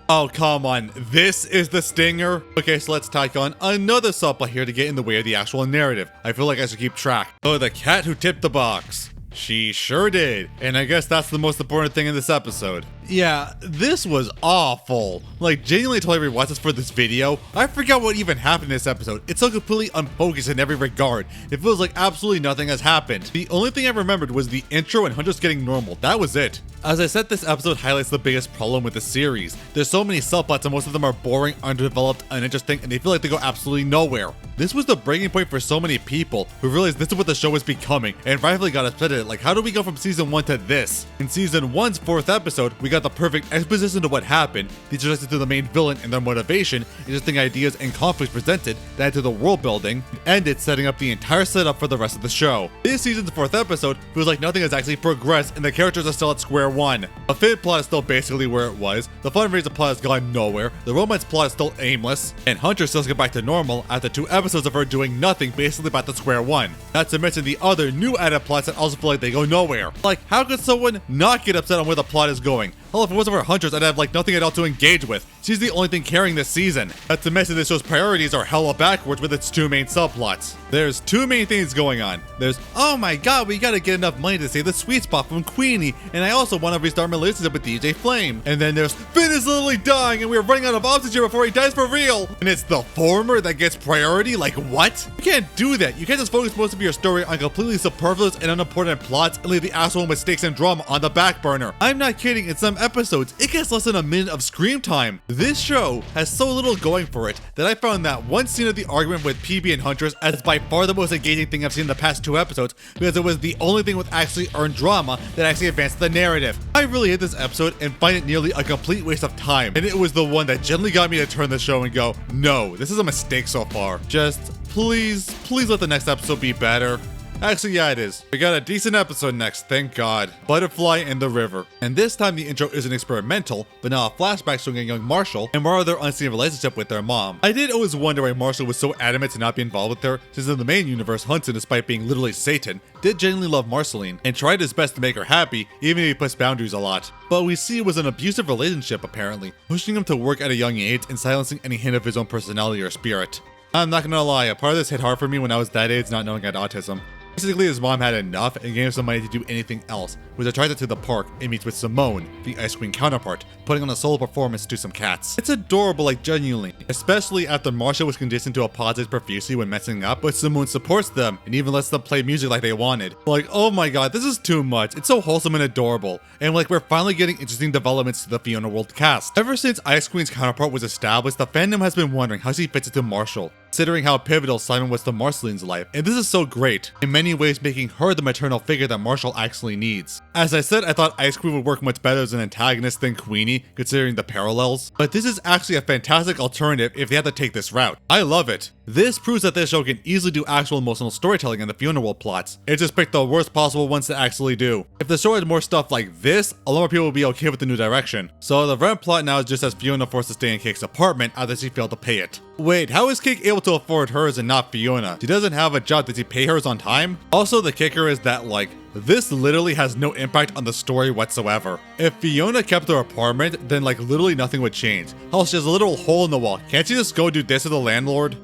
Oh, come on. This is the stinger? Okay, so let's tack on another subplot here to get in the way of the actual narrative. I feel like I should keep track. Oh, the cat who tipped the box. She sure did. And I guess that's the most important thing in this episode. Yeah, this was awful. Like, genuinely until I rewatched this for this video, I forgot what even happened in this episode. It's so completely unfocused in every regard. It feels like absolutely nothing has happened. The only thing I remembered was the intro and Hunter's getting normal. That was it. As I said, this episode highlights the biggest problem with the series. There's so many subplots and most of them are boring, underdeveloped, uninteresting, and they feel like they go absolutely nowhere. This was the breaking point for so many people who realized this is what the show was becoming and rightfully got upset at it. Like, how do we go from season 1 to this? In season 1's 4th episode, we got the perfect exposition to what happened, the introduction to the main villain and their motivation, interesting ideas and conflicts presented, that added to the world building, and ended setting up the entire setup for the rest of the show. This season's 4th episode feels like nothing has actually progressed and the characters are still at square one. The Finn plot is still basically where it was, the fundraiser plot has gone nowhere, the romance plot is still aimless, and Hunter still get back to normal after 2 episodes of her doing nothing basically back to square one. Not to mention the other new added plots that also feel like they go nowhere. Like, how could someone not get upset on where the plot is going? Hell, if it wasn't for Huntress, I'd have like nothing at all to engage with. She's the only thing carrying this season. Not to mention this show's priorities are hella backwards with its 2 main subplots. There's 2 main things going on. There's, oh my god, we gotta get enough money to save the sweet spot from Queenie, and I also want to restart my relationship with DJ Flame. And then there's, Finn is literally dying and we're running out of oxygen before he dies for real. And it's the former that gets priority? Like what? You can't do that. You can't just focus most of your story on completely superfluous and unimportant plots and leave the actual mistakes and drama on the back burner. I'm not kidding, in some episodes, it gets less than a minute of screen time. This show has so little going for it that I found that one scene of the argument with PB and Huntress as by far the most engaging thing I've seen in the past 2 episodes because it was the only thing with actually earned drama that actually advanced the narrative. I really hate this episode and find it nearly a complete waste of time, and it was the one that generally got me to turn the show and go, no, this is a mistake so far. Just please let the next episode be better. Actually, yeah, it is. We got a decent episode next, thank God. Butterfly and the River. And this time the intro isn't experimental, but now a flashback showing a young Marshall and more of their unseen relationship with their mom. I did always wonder why Marshall was so adamant to not be involved with her, since in the main universe, Hudson, despite being literally Satan, did genuinely love Marceline and tried his best to make her happy, even if he pushed boundaries a lot. But we see it was an abusive relationship apparently, pushing him to work at a young age and silencing any hint of his own personality or spirit. I'm not gonna lie, a part of this hit hard for me when I was that age not knowing I had autism. Basically, his mom had enough and gave him some money to do anything else, which attracted to the park and meets with Simone, the Ice Queen counterpart, putting on a solo performance to some cats. It's adorable, like genuinely, especially after Marshall was conditioned to apologize profusely when messing up, but Simone supports them and even lets them play music like they wanted. Like, oh my god, this is too much. It's so wholesome and adorable, and like we're finally getting interesting developments to the Fionna World cast. Ever since Ice Queen's counterpart was established, the fandom has been wondering how she fits into Marshall, considering how pivotal Simon was to Marceline's life, and this is so great, in many ways making her the maternal figure that Marshall actually needs. As I said, I thought Ice Queen would work much better as an antagonist than Queenie, considering the parallels, but this is actually a fantastic alternative if they had to take this route. I love it. This proves that this show can easily do actual emotional storytelling in the Fionna World plots. It just picked the worst possible ones to actually do. If the show had more stuff like this, a lot more people would be okay with the new direction. So the rent plot now is just as Fionna forced to stay in Cake's apartment after she failed to pay it. Wait, how is Cake able to afford hers and not Fionna? She doesn't have a job. Does he pay hers on time? Also, the kicker is that, like, this literally has no impact on the story whatsoever. If Fionna kept her apartment, then like literally nothing would change. Hell, she has a literal hole in the wall. Can't she just go do this to the landlord?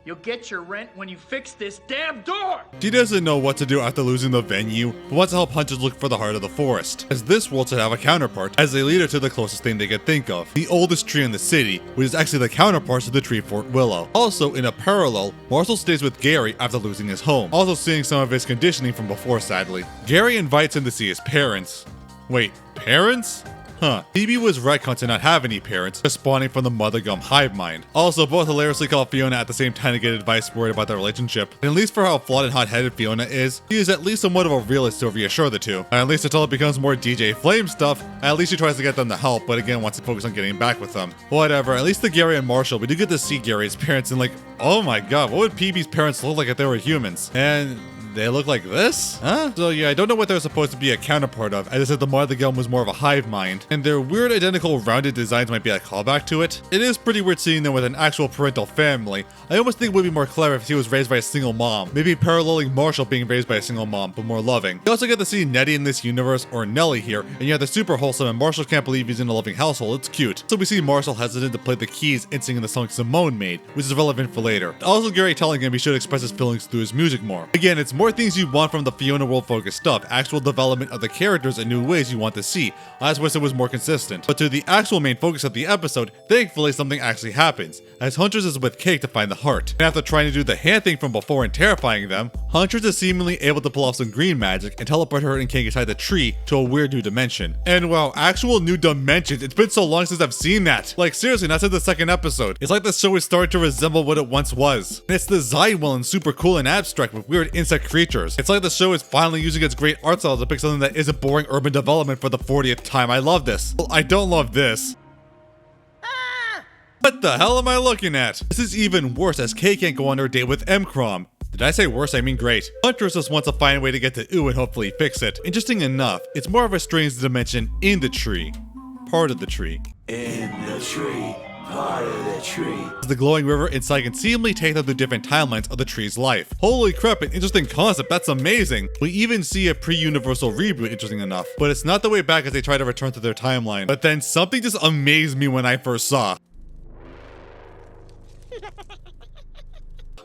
You'll get your rent when you fix this damn door! She doesn't know what to do after losing the venue, but wants to help hunters look for the heart of the forest, as this world should have a counterpart, as they lead her to the closest thing they could think of, the oldest tree in the city, which is actually the counterpart to the tree Fort Willow. Also, in a parallel, Marshall stays with Gary after losing his home, also seeing some of his conditioning from before, sadly. Gary invites him to see his parents. Wait, parents? Huh. Phoebe was retconned to not have any parents, just spawning from the Mother Gum hive mind. Also, both hilariously call Fionna at the same time to get advice worried about their relationship. And at least for how flawed and hot-headed Fionna is, she is at least somewhat of a realist to reassure the two. And at least until it becomes more DJ Flame stuff, at least she tries to get them to help, but again wants to focus on getting back with them. Whatever, at least the Gary and Marshall, we do get to see Gary's parents and like, oh my god, what would Phoebe's parents look like if they were humans? And they look like this? Huh? So yeah, I don't know what they're supposed to be a counterpart of, as I said the Mother Gum was more of a hive mind, and their weird identical rounded designs might be a callback to it. It is pretty weird seeing them with an actual parental family. I almost think it would be more clever if he was raised by a single mom, maybe paralleling Marshall being raised by a single mom, but more loving. You also get to see Nettie in this universe, or Nellie here, and you have the super wholesome and Marshall can't believe he's in a loving household. It's cute. So we see Marshall hesitant to play the keys and singing the song Simone made, which is relevant for later. Also Gary telling him he should express his feelings through his music more. Again, it's more things you want from the Fionna world focused stuff, actual development of the characters and new ways you want to see. I just wish it was more consistent. But to the actual main focus of the episode, thankfully something actually happens, as Huntress is with Cake to find the heart. And after trying to do the hand thing from before and terrifying them, Huntress is seemingly able to pull off some green magic and teleport her and Cake inside the tree to a weird new dimension. And wow, actual new dimensions, it's been so long since I've seen that. Like seriously, not since the second episode. It's like the show is starting to resemble what it once was. And it's designed well and super cool and abstract with weird insect creatures. It's like the show is finally using its great art style to pick something that isn't boring urban development for the 40th time. I love this. Well, I don't love this. What the hell am I looking at? This is even worse as Kay can't go on her date with Mcrom. Did I say worse? I mean great. Huntress just wants to find a way to get to Ooh and hopefully fix it. Interesting enough, it's more of a strange dimension in the tree. Part of the tree. In the tree. Part of the tree. The glowing river inside can seemingly take them through different timelines of the tree's life. Holy crap, an interesting concept, that's amazing. We even see a pre-universal reboot, interesting enough. But it's not the way back as they try to return to their timeline. But then something just amazed me when I first saw.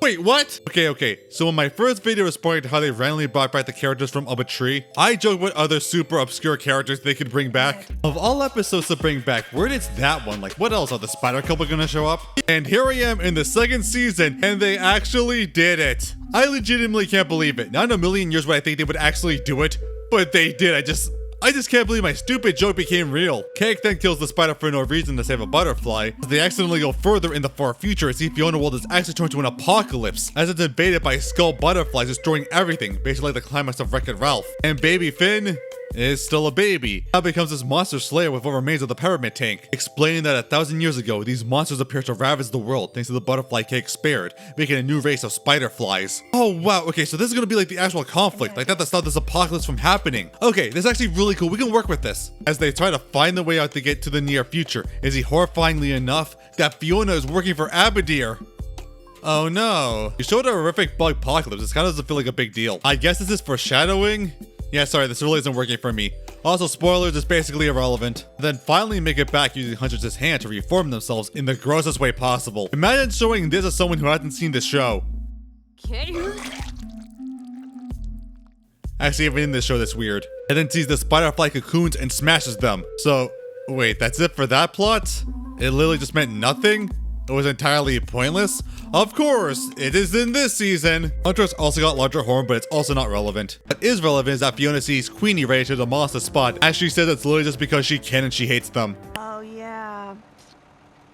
Wait, what? Okay. So in my first video responding to how they randomly brought back the characters from Up a Tree, I joked what other super obscure characters they could bring back. Of all episodes to bring back, where did that one? Like, what else? Are the Spider Couple gonna show up? And here I am in the second season, and they actually did it. I legitimately can't believe it. Not in a million years would I think they would actually do it, but they did. I just can't believe my stupid joke became real. Cake then kills the spider for no reason to save a butterfly, as they accidentally go further in the far future and see Fionna world is actually turned to an apocalypse, as it's invaded by skull butterflies destroying everything, basically like the climax of Wreck-It Ralph. And baby Finn is still a baby. Now becomes this monster slayer with what remains of the pyramid tank, explaining that 1,000 years ago, these monsters appeared to ravage the world thanks to the butterfly Cake spared, making a new race of spider flies. Oh wow, okay, so this is gonna be like the actual conflict, like that to stop this apocalypse from happening. Okay, this is actually really cool, we can work with this. As they try to find the way out to get to the near future, is he horrifyingly enough that Fionna is working for Abadir? Oh no. You showed a horrific bug apocalypse, this kind of doesn't feel like a big deal. I guess this is foreshadowing? Yeah, sorry, this really isn't working for me. Also, spoilers, it's basically irrelevant. Then finally make it back using Huntress' hand to reform themselves in the grossest way possible. Imagine showing this as someone who hasn't seen this show. Actually, even in this show, that's weird. And then sees the spider-fly cocoons and smashes them. So, wait, that's it for that plot? It literally just meant nothing? It was entirely pointless? Of course, it is in this season. Huntress also got larger horn, but it's also not relevant. What is relevant is that Fionna sees Queenie ready to demolish the spot, as she says it's literally just because she can and she hates them. Oh yeah,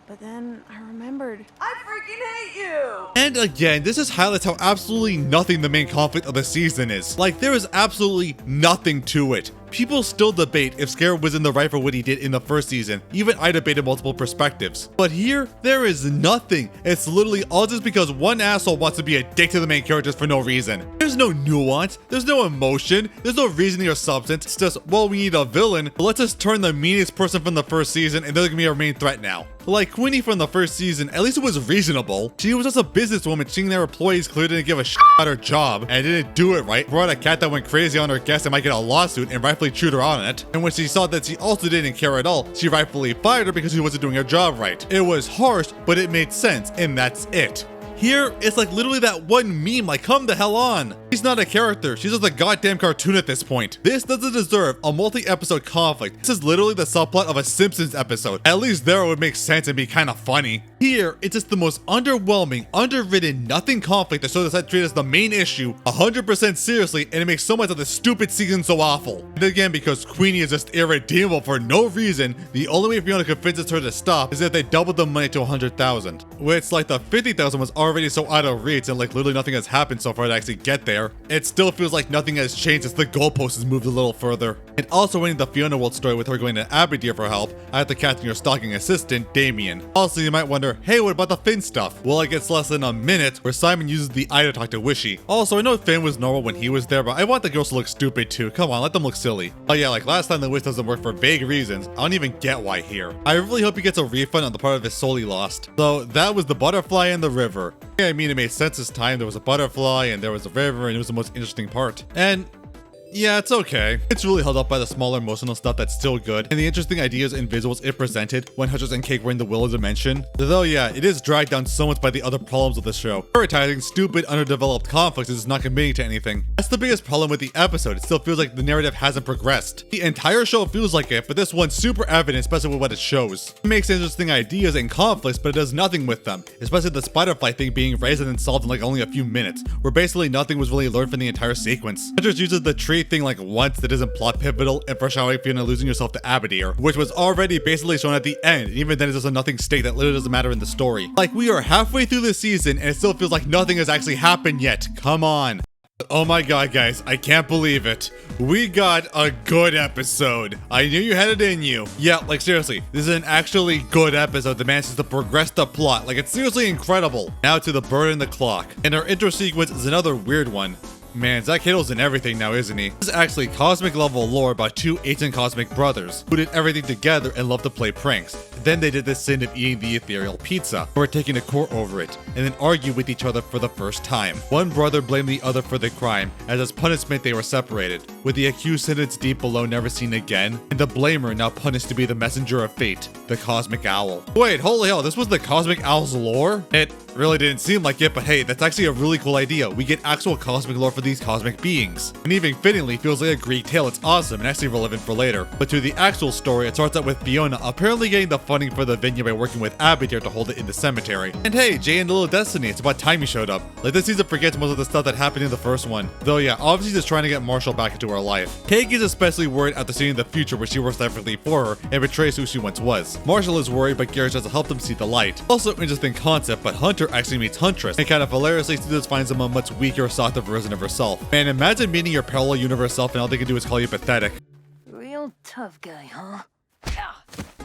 but then I remembered. I freaking hate you! And again, this just highlights how absolutely nothing the main conflict of the season is. Like, there is absolutely nothing to it. People still debate if Scarab was in the right for what he did in the first season. Even I debated multiple perspectives. But here, there is nothing. It's literally all just because one asshole wants to be a dick to the main characters for no reason. There's no nuance, there's no emotion, there's no reasoning or substance. It's just, well, we need a villain, but let's just turn the meanest person from the first season and they're gonna be our main threat now. Like Queenie from the first season, at least it was reasonable. She was just a businesswoman seeing their employees clearly didn't give a shit about her job and didn't do it right. Brought a cat that went crazy on her guest and might get a lawsuit and rightfully chewed her on it. And when she saw that she also didn't care at all, she rightfully fired her because she wasn't doing her job right. It was harsh, but it made sense, and that's it. Here, it's like literally that one meme, like, come the hell on. She's not a character, she's just a goddamn cartoon at this point. This doesn't deserve a multi-episode conflict. This is literally the subplot of a Simpsons episode. At least there it would make sense and be kind of funny. Here, it's just the most underwhelming, underwritten, nothing conflict that shows us treated as the main issue 100% seriously, and it makes so much of this stupid season so awful. And again, because Queenie is just irredeemable for no reason, the only way Fionna convinces her to stop is if they doubled the money to 100,000. Which, like, the 50,000 was already so out of reach and like literally nothing has happened so far to actually get there. It still feels like nothing has changed as the goalpost has moved a little further. And also ending the Fionna world story with her going to Abadir for help after catching her stalking assistant, Damien. Also, you might wonder, hey, what about the Finn stuff? Well, it gets less than a minute where Simon uses the eye to talk to Wishy. Also, I know Finn was normal when he was there, but I want the girls to look stupid too. Come on, let them look silly. Oh yeah, like last time the wish doesn't work for vague reasons. I don't even get why here. I really hope he gets a refund on the part of his soul he lost. So that was the butterfly in the river. Yeah, I mean, it made sense this time. There was a butterfly and there was a river, and it was the most interesting part. And yeah, it's okay. It's really held up by the smaller emotional stuff that's still good, and the interesting ideas and visuals it presented when Huntress and Cake were in the Willow Dimension. Though yeah, it is dragged down so much by the other problems of the show. Prioritizing stupid, underdeveloped conflicts is not committing to anything. That's the biggest problem with the episode. It still feels like the narrative hasn't progressed. The entire show feels like it, but this one's super evident, especially with what it shows. It makes interesting ideas and conflicts, but it does nothing with them. Especially the Spiderfly thing being raised and then solved in like only a few minutes, where basically nothing was really learned from the entire sequence. Huntress uses the tree thing like once that isn't plot pivotal and foreshadowing Fionna losing herself to Abadir, which was already basically shown at the end, and even then it's just a nothing state that literally doesn't matter in the story. Like, we are halfway through the season and it still feels like nothing has actually happened yet. Come on. Oh my god, guys, I can't believe it. We got a good episode. I knew you had it in you. Yeah, like seriously, this is an actually good episode that manages to progress the plot. Like, it's seriously incredible. Now to the bird and the clock. And our intro sequence is another weird one. Man, Zach Hiddle's in everything now, isn't he? This is actually cosmic level lore about two ancient cosmic brothers who did everything together and loved to play pranks. Then they did the sin of eating the ethereal pizza, or taking to court over it, and then argued with each other for the first time. One brother blamed the other for the crime, as punishment they were separated, with the accused sentenced deep below never seen again, and the blamer now punished to be the messenger of fate, the cosmic owl. Wait, holy hell, this was the cosmic owl's lore? It really didn't seem like it, but hey, that's actually a really cool idea. We get actual cosmic lore for these cosmic beings. And even fittingly feels like a Greek tale. It's awesome and actually relevant for later. But to the actual story, it starts out with Fionna apparently getting the funding for the venue by working with Abadir to hold it in the cemetery. And hey, Jay and Little Destiny, it's about time you showed up. Like, this season forgets most of the stuff that happened in the first one. Though yeah, obviously just trying to get Marshall back into her life. Cake is especially worried after seeing the future where she works effortlessly for her and betrays who she once was. Marshall is worried, but Garrett tries to help them see the light. Also interesting concept, but Hunter actually meets Huntress, and kind of hilariously Students finds him a much weaker, softer version of herself. Man, imagine meeting your parallel universe self and all they can do is call you pathetic. Real tough guy, huh?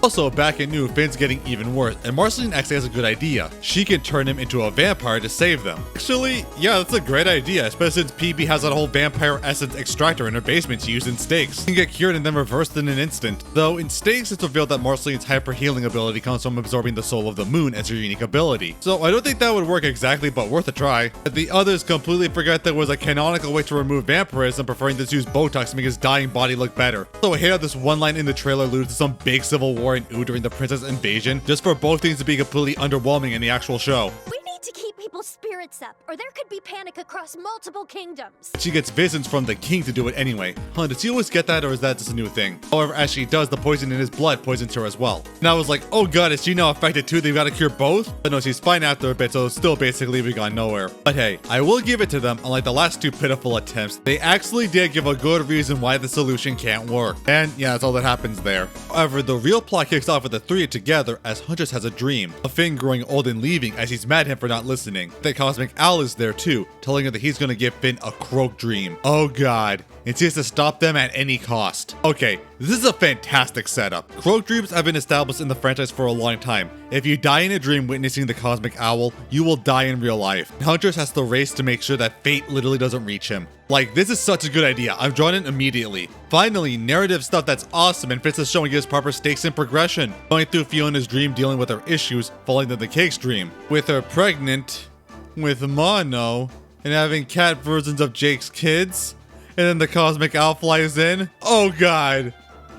Also, back in New, Finn's getting even worse, and Marceline actually has a good idea. She can turn him into a vampire to save them. Actually, yeah, that's a great idea, especially since PB has that whole vampire essence extractor in her basement she used in Stakes. She can get cured and then reversed in an instant. Though, in Stakes, it's revealed that Marceline's hyper-healing ability comes from absorbing the soul of the moon as her unique ability. So I don't think that would work exactly, but worth a try. But the others completely forgot there was a canonical way to remove vampirism, preferring to use Botox to make his dying body look better. So I hate how this one line in the trailer alludes to some big civil war in Ooh during the Princess Invasion, just for both things to be completely underwhelming in the actual show. We need to keep people's spirits up, or there could be panic across multiple kingdoms. She gets visions from the king to do it anyway. Huh, does he always get that, or is that just a new thing? However, as she does, the poison in his blood poisons her as well. And I was like, oh god, is she now affected too? They've got to cure both? But no, she's fine after a bit, so still basically we got nowhere. But hey, I will give it to them, unlike the last two pitiful attempts, they actually did give a good reason why the solution can't work. And yeah, that's all that happens there. However, the real plot kicks off with the three together as Huntress has a dream of Finn growing old and leaving as he's mad at him for not listening. The cosmic owl is there too, telling her that he's gonna give Finn a croak dream. Oh god. And she has to stop them at any cost. Okay, this is a fantastic setup. Croak dreams have been established in the franchise for a long time, If you die in a dream witnessing the cosmic owl, you will die in real life. Huntress has to race to make sure that fate literally doesn't reach him. Like, this is such a good idea. I'm drawn in immediately. Finally, narrative stuff that's awesome and fits the show and gives proper stakes and progression. Going through Fiona's dream, dealing with her issues, falling to the cake's dream. With her pregnant, with Mono, and having cat versions of Jake's kids. And then the cosmic owl flies in. Oh god.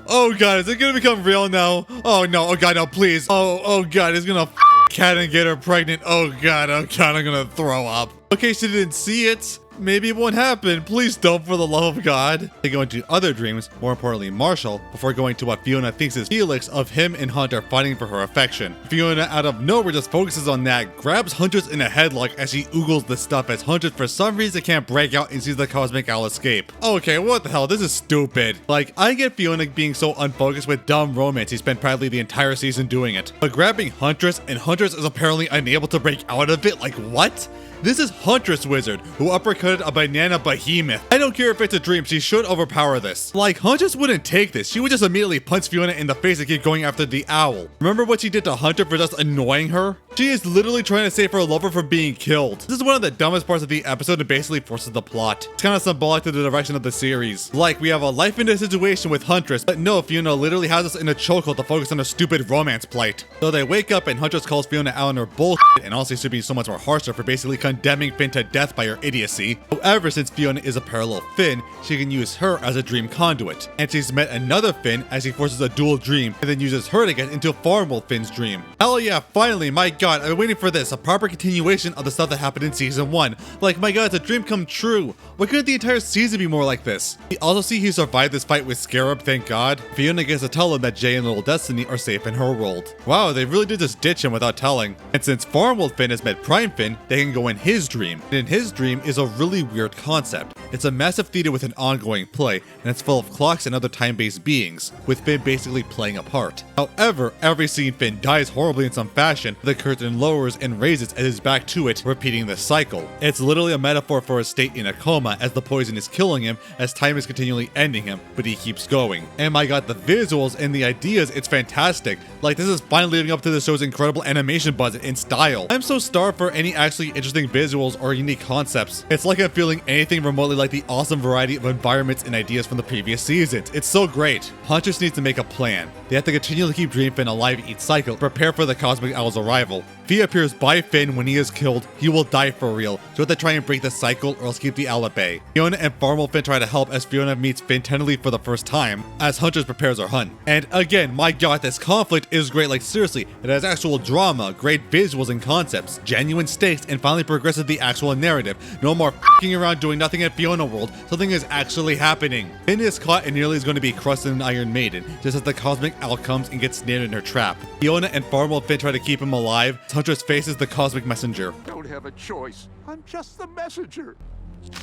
Oh god, is it gonna become real now? Oh no, oh god, no, please. Oh god, he's gonna cat and get her pregnant. Oh god, I'm gonna throw up. Okay, she didn't see it. Maybe it won't happen. Please don't, for the love of God. They go into other dreams, more importantly Marshall, before going to what Fionna thinks is Felix of him and Hunter fighting for her affection. Fionna out of nowhere just focuses on that, grabs Huntress in a headlock as she oogles the stuff as Huntress for some reason can't break out and sees the cosmic owl escape. Okay, what the hell? This is stupid. Like, I get Fionna being so unfocused with dumb romance, he spent practically the entire season doing it. But grabbing Huntress and Huntress is apparently unable to break out of it? Like, what? This is Huntress Wizard, who uppercutted a banana behemoth. I don't care if it's a dream, she should overpower this. Like, Huntress wouldn't take this. She would just immediately punch Fionna in the face and keep going after the owl. Remember what she did to Hunter for just annoying her? She is literally trying to save her lover from being killed. This is one of the dumbest parts of the episode and basically forces the plot. It's kind of symbolic to the direction of the series. Like, we have a life and death situation with Huntress, but no, Fionna literally has us in a chokehold to focus on a stupid romance plight. So they wake up and Huntress calls Fionna out on her bullshit and also should be so much more harsher for basically condemning Finn to death by her idiocy. However, since Fionna is a parallel Finn, she can use her as a dream conduit. And she's met another Finn as he forces a dual dream and then uses her to get into Farmwell Finn's dream. Hell yeah, finally, my god, I've been waiting for this, a proper continuation of the stuff that happened in season 1. Like, my god, it's a dream come true. Why couldn't the entire season be more like this? We also see he survived this fight with Scarab, thank god. Fionna gets to tell him that Jay and Little Destiny are safe in her world. Wow, they really did just ditch him without telling. And since Farmwell Finn has met Prime Finn, they can go in his dream. And in his dream is a really weird concept. It's a massive theater with an ongoing play, and it's full of clocks and other time-based beings, with Finn basically playing a part. However, every scene Finn dies horribly in some fashion, the curtain lowers and raises and is back to it, repeating the cycle. It's literally a metaphor for a state in a coma as the poison is killing him, as time is continually ending him, but he keeps going. And my god, the visuals and the ideas, it's fantastic. Like, this is finally living up to the show's incredible animation budget and style. I'm so starved for any actually interesting visuals or unique concepts. It's like I'm feeling anything remotely like the awesome variety of environments and ideas from the previous seasons. It's so great. Huntress needs to make a plan. They have to continually keep Dream Finn alive each cycle, prepare for the Cosmic Owl's arrival. If he appears by Finn when he is killed, he will die for real, so they have to try and break the cycle or else keep the owl at bay. Fionna and Farmwell Finn try to help as Fionna meets Finn tentatively for the first time, as Huntress prepares her hunt. And again, my god, this conflict is great, like seriously, it has actual drama, great visuals and concepts, genuine stakes, and finally progresses the actual narrative. No more f***ing around doing nothing at Fionna World, something is actually happening. Finn is caught and nearly is going to be crushed in an Iron Maiden, just as the Cosmic Owl comes and gets snared in her trap. Fionna and Farmwell Finn try to keep him alive. Huntress faces the Cosmic Messenger. Don't have a choice. I'm just the messenger.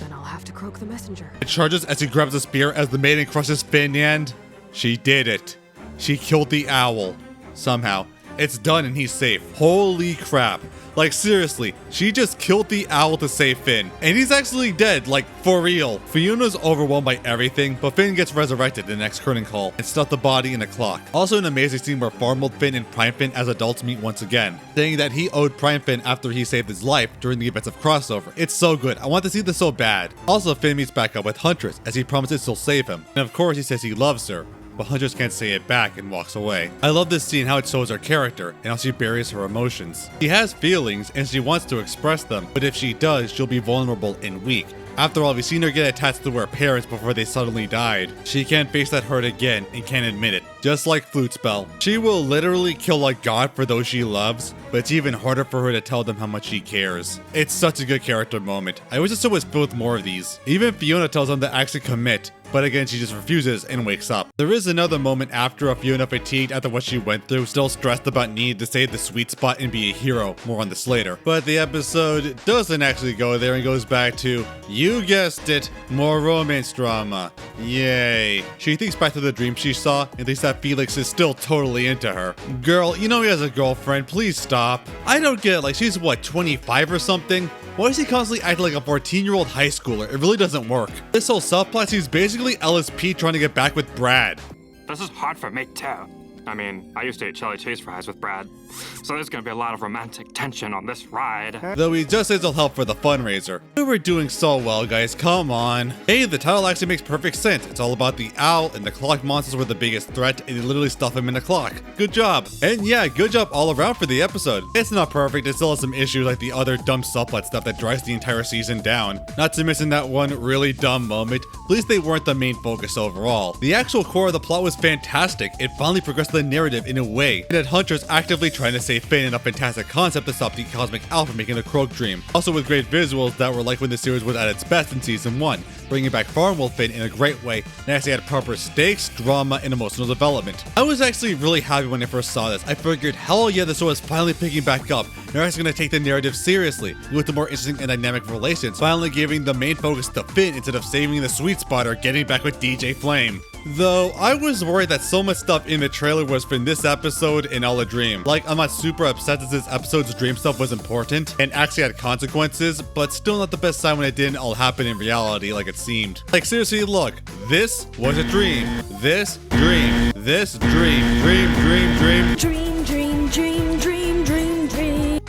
Then I'll have to croak the messenger. It charges as he grabs a spear as the maiden crushes Finn and... she did it. She killed the owl. Somehow. It's done and he's safe. Holy crap. Like seriously, she just killed the owl to save Finn. And he's actually dead, like for real. Fiona's overwhelmed by everything, but Finn gets resurrected in the next curtain call and stuffed the body in a clock. Also an amazing scene where Farmwell Finn and Prime Finn as adults meet once again, saying that he owed Prime Finn after he saved his life during the events of Crossover. It's so good. I want to see this so bad. Also, Finn meets back up with Huntress as he promises he'll save him. And of course he says he loves her, but Huntress can't say it back and walks away. I love this scene, how it shows her character and how she buries her emotions. She has feelings and she wants to express them, but if she does, she'll be vulnerable and weak. After all, we've seen her get attached to her parents before they suddenly died. She can't face that hurt again and can't admit it. Just like Flute Spell, she will literally kill a god for those she loves, but it's even harder for her to tell them how much she cares. It's such a good character moment. I wish the show was filled with more of these. Even Fionna tells them to actually commit, but again she just refuses and wakes up. There is another moment after Fionna, fatigued after what she went through, still stressed about needing to save the sweet spot and be a hero. More on this later. But the episode doesn't actually go there and goes back to, you guessed it, more romance drama. Yay. She thinks back to the dream she saw and thinks that Felix is still totally into her. Girl, you know he has a girlfriend, please stop. I don't get it, like she's what, 25 or something? Why does he constantly act like a 14-year-old high schooler? It really doesn't work. This whole subplot, he's basically LSP trying to get back with Brad. This is hard for me too. I mean, I used to eat chili cheese fries with Brad, so there's gonna be a lot of romantic tension on this ride. Though he just needs a little help for the fundraiser. We were doing so well, guys, come on. Hey, the title actually makes perfect sense. It's all about the owl, and the clock monsters were the biggest threat, and they literally stuff him in the clock. Good job. And yeah, good job all around for the episode. It's not perfect, it still has some issues like the other dumb subplot stuff that drives the entire season down. Not to mention that one really dumb moment. At least they weren't the main focus overall. The actual core of the plot was fantastic. It finally progressed the narrative in a way. It had hunters actively trying to save Finn, and a fantastic concept to stop the Cosmic Owl from making a croak dream. Also with great visuals that were like when the series was at its best in season 1, bringing back Farm Wolf Finn in a great way, and actually had proper stakes, drama, and emotional development. I was actually really happy when I first saw this. I figured, hell yeah, the show is finally picking back up. They're actually going to take the narrative seriously, with the more interesting and dynamic relations, finally giving the main focus to Finn instead of saving the sweet spot or getting back with DJ Flame. Though, I was worried that so much stuff in the trailer was from this episode and all a dream. Like, I'm not super upset that this episode's dream stuff was important and actually had consequences, but still not the best sign when it didn't all happen in reality like it seemed. Like, seriously, look, this was a dream. This dream. This dream. Dream.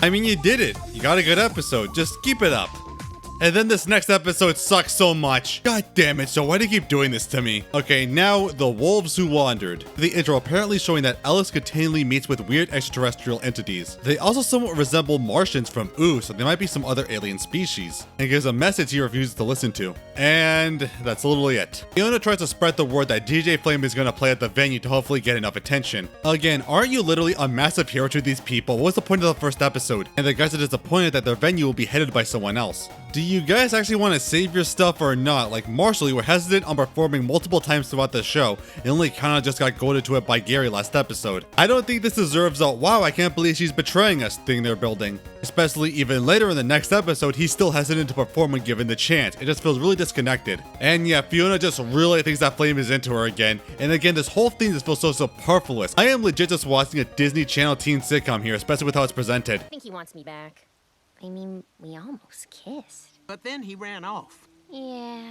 I mean, you did it. You got a good episode. Just keep it up. And then this next episode sucks so much. God damn it, so why do you keep doing this to me? Okay, now The Wolves Who Wandered. The intro apparently showing that Ellis continually meets with weird extraterrestrial entities. They also somewhat resemble Martians from Ooh, so there might be some other alien species. And gives a message he refuses to listen to. And that's literally it. Fionna tries to spread the word that DJ Flame is going to play at the venue to hopefully get enough attention. Again, aren't you literally a massive hero to these people? What was the point of the first episode? And the guys are disappointed that their venue will be headed by someone else. Do you guys actually want to save your stuff or not? Like Marshall, you were hesitant on performing multiple times throughout the show, and only kinda just got goaded to it by Gary last episode. I don't think this deserves a "wow, I can't believe she's betraying us" thing they're building. Especially even later in the next episode, he's still hesitant to perform when given the chance. It just feels really disconnected. And yeah, Fionna just really thinks that Flame is into her again. And again, this whole thing just feels so superfluous. I am legit just watching a Disney Channel teen sitcom here, especially with how it's presented. I think he wants me back. I mean, we almost kissed. But then he ran off. Yeah.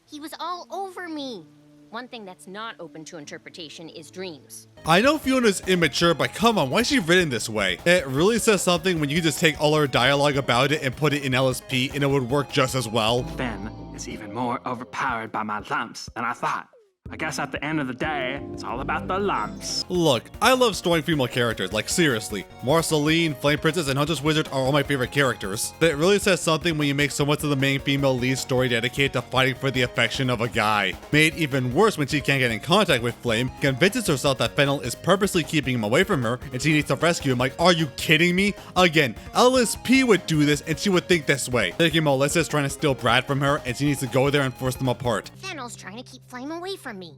He was all over me. One thing that's not open to interpretation is dreams. I know Fiona's immature, but come on, why is she written this way? It really says something when you just take all her dialogue about it and put it in LSP and it would work just as well. Ben is even more overpowered by my lumps than I thought. I guess at the end of the day, it's all about the lumps. Look, I love strong female characters, like seriously. Marceline, Flame Princess, and Hunter's Wizard are all my favorite characters. But it really says something when you make so much of the main female lead story dedicated to fighting for the affection of a guy. Made even worse when she can't get in contact with Flame, convinces herself that Fennel is purposely keeping him away from her, and she needs to rescue him. Like, are you kidding me? Again, LSP would do this, and she would think this way. Thinking Melissa's trying to steal Brad from her, and she needs to go there and force them apart. Fennel's trying to keep Flame away from me.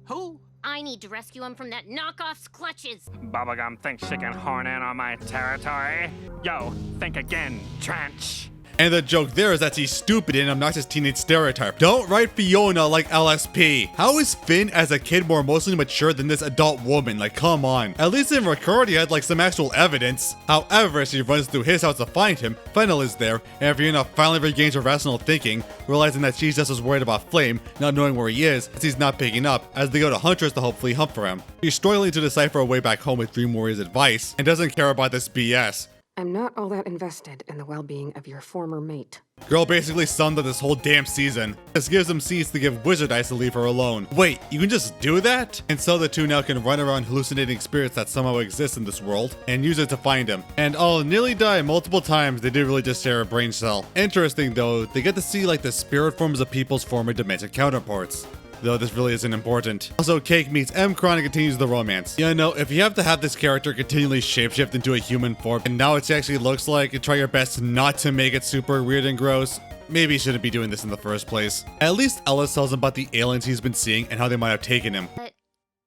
Who? I need to rescue him from that knockoff's clutches. Bubblegum thinks she can horn in on my territory. Yo, think again, Trench. And the joke there is that she's stupid and obnoxious teenage stereotype. Don't write Fionna like LSP. How is Finn as a kid more emotionally mature than this adult woman? Like, come on. At least in Ricard he had like some actual evidence. However, as she runs through his house to find him, Fennel is there, and Fionna finally regains her rational thinking, realizing that she's just as worried about Flame, not knowing where he is, as he's not picking up, as they go to Huntress to hopefully hunt for him. She's struggling to decipher her way back home with Dream Warrior's advice, and doesn't care about this BS. I'm not all that invested in the well-being of your former mate. Girl basically summed up this whole damn season. This gives them seeds to give Wizard Eyes to leave her alone. Wait, you can just do that? And so the two now can run around hallucinating spirits that somehow exist in this world, and use it to find him. And all nearly die multiple times, they did really just share a brain cell. Interesting though, they get to see like the spirit forms of people's former dimension counterparts. Though this really isn't important. Also, Cake meets M-Cron and continues the romance. You know, if you have to have this character continually shapeshift into a human form, and now it actually looks like, and try your best not to make it super weird and gross, maybe you shouldn't be doing this in the first place. At least Ellis tells him about the aliens he's been seeing and how they might have taken him. But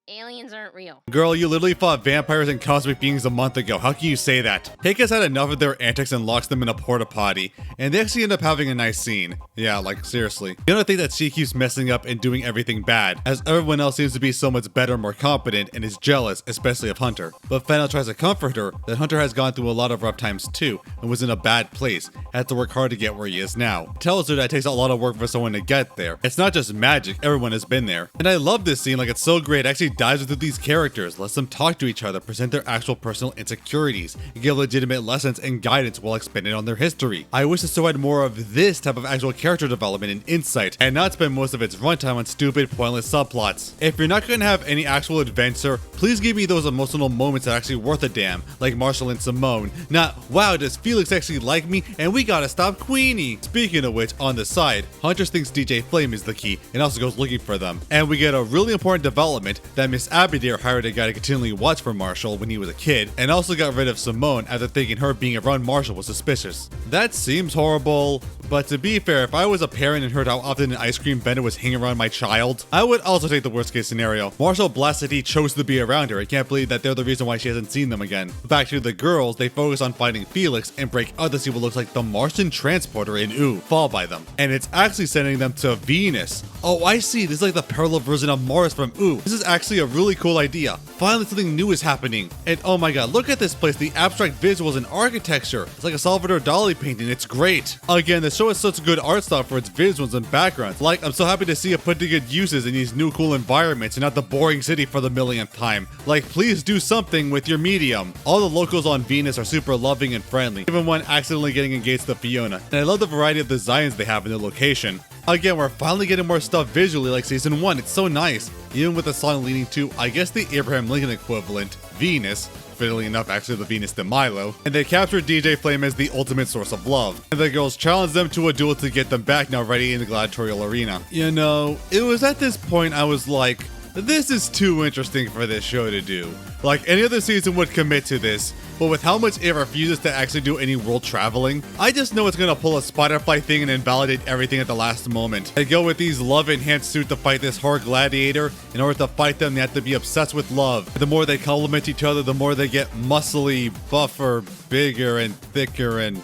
aliens aren't real. Girl, you literally fought vampires and cosmic beings a month ago. How can you say that? Cake has had enough of their antics and locks them in a porta potty, and they actually end up having a nice scene. Yeah, like seriously. You don't think that she keeps messing up and doing everything bad, as everyone else seems to be so much better, more competent, and is jealous, especially of Hunter. But Fennel tries to comfort her that Hunter has gone through a lot of rough times too, and was in a bad place, had to work hard to get where he is now. Tells her that it takes a lot of work for someone to get there. It's not just magic, everyone has been there. And I love this scene, like it's so great, it actually dives into these characters, lets them talk to each other, present their actual personal insecurities, and give legitimate lessons and guidance while expanding on their history. I wish the show had more of this type of actual character development and insight, and not spend most of its runtime on stupid, pointless subplots. If you're not going to have any actual adventure, please give me those emotional moments that are actually worth a damn, like Marshall and Simone. Not, wow, does Felix actually like me, and we gotta stop Queenie. Speaking of which, on the side, Huntress thinks DJ Flame is the key, and also goes looking for them. And we get a really important development that Miss Aberdare hired a guy to continually watch for Marshall when he was a kid, and also got rid of Simone after thinking her being around Marshall was suspicious. That seems horrible, but to be fair, if I was a parent and heard how often an ice cream vendor was hanging around my child, I would also take the worst case scenario. Marshall blasted he chose to be around her. I can't believe that they're the reason why she hasn't seen them again. Back to the girls, they focus on finding Felix and break out to see what looks like the Martian transporter in Ooh, fall by them. And it's actually sending them to Venus. Oh, I see, this is like the parallel version of Mars from Ooh. This is actually a really cool idea. Finally something new is happening. And oh my god, look at this place, the abstract visuals and architecture. It's like a Salvador Dali painting, it's great. Again, the show has such good art style for its visuals and backgrounds. Like, I'm so happy to see it put to good uses in these new cool environments and not the boring city for the millionth time. Like, please do something with your medium. All the locals on Venus are super loving and friendly, even when accidentally getting engaged to Fionna. And I love the variety of designs they have in the location. Again, we're finally getting more stuff visually like season 1, it's so nice. Even with the song leading to, I guess, the Abraham Lincoln equivalent, Venus. Fittingly enough, actually the Venus de Milo, and they captured DJ Flame as the ultimate source of love. And the girls challenged them to a duel to get them back now ready in the gladiatorial arena. You know, it was at this point I was like, this is too interesting for this show to do. Like, any other season would commit to this, but with how much it refuses to actually do any world traveling, I just know it's gonna pull a Spider-Fly thing and invalidate everything at the last moment. They go with these love-enhanced suit to fight this horror gladiator. In order to fight them, they have to be obsessed with love. The more they complement each other, the more they get muscly, buffer, bigger, and thicker, and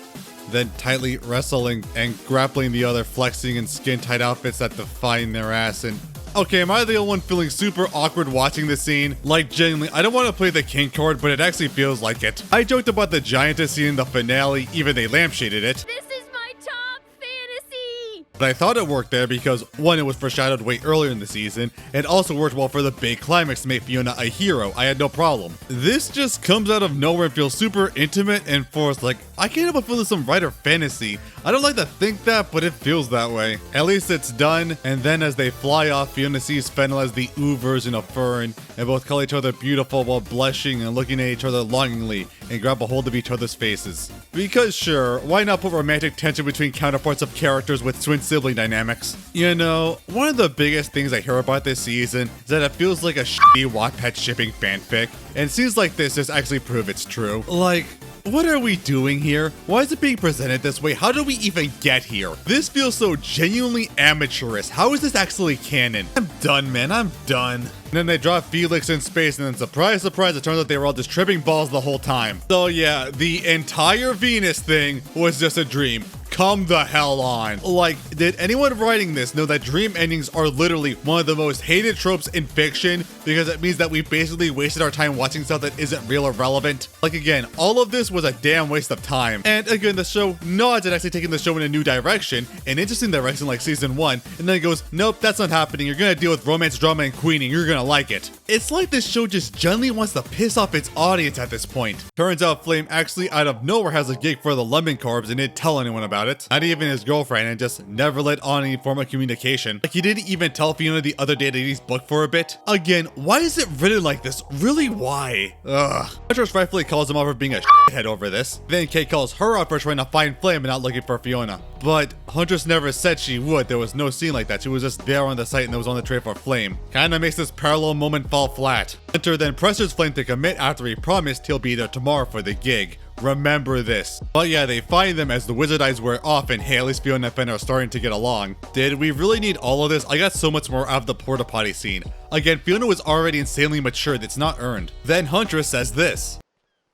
then tightly wrestling and grappling the other, flexing in skin-tight outfits that define their ass. And okay, am I the only one feeling super awkward watching this scene? Like, genuinely, I don't want to play the king card, but it actually feels like it. I joked about the giantess scene in the finale, even they lampshaded it. This is my top fantasy! But I thought it worked there because, one, it was foreshadowed way earlier in the season, and also worked well for the big climax to make Fionna a hero. I had no problem. This just comes out of nowhere and feels super intimate and forced. Like, I can't help but feel there's some writer fantasy. I don't like to think that, but it feels that way. At least it's done, and then as they fly off, Fionna sees Fennel as the Ooh version of Fern, and both call each other beautiful while blushing and looking at each other longingly, and grab a hold of each other's faces. Because sure, why not put romantic tension between counterparts of characters with twin sibling dynamics? You know, one of the biggest things I hear about this season is that it feels like a shitty Wattpad shipping fanfic, and scenes like this just actually prove it's true. Like, what are we doing here? Why is it being presented this way? How did we even get here? This feels so genuinely amateurish. How is this actually canon? I'm done, man. I'm done. And then they drop Felix in space, and then surprise, surprise, it turns out they were all just tripping balls the whole time. So yeah, the entire Venus thing was just a dream. Come the hell on. Like, did anyone writing this know that dream endings are literally one of the most hated tropes in fiction because it means that we basically wasted our time watching stuff that isn't real or relevant? Like, again, all of this was a damn waste of time. And again, the show nods at actually taking the show in a new direction, an interesting direction like season 1, and then it goes, nope, that's not happening. You're gonna deal with romance, drama, and queening. You're gonna like it. It's like this show just genuinely wants to piss off its audience at this point. Turns out Flame actually out of nowhere has a gig for the Lemon Corps and didn't tell anyone about it. Not even his girlfriend, and just never let on any form of communication. Like, he didn't even tell Fionna the other day that he's booked for a bit. Again, why is it written like this? Really, why? Ugh. Huntress rightfully calls him out for being a shithead over this. Then Kate calls her out for trying to find Flame and not looking for Fionna. But Huntress never said she would. There was no scene like that. She was just there on the site and was on the tray for Flame. Kinda makes this parallel moment fall flat. Hunter then pressures Flame to commit after he promised he'll be there tomorrow for the gig. Remember this. But yeah, they find them as the wizard eyes wear off and hey, at least Fionna and Fenn are starting to get along. Did we really need all of this? I got so much more out of the porta potty scene. Again, Fionna was already insanely matured, it's not earned. Then Huntress says this.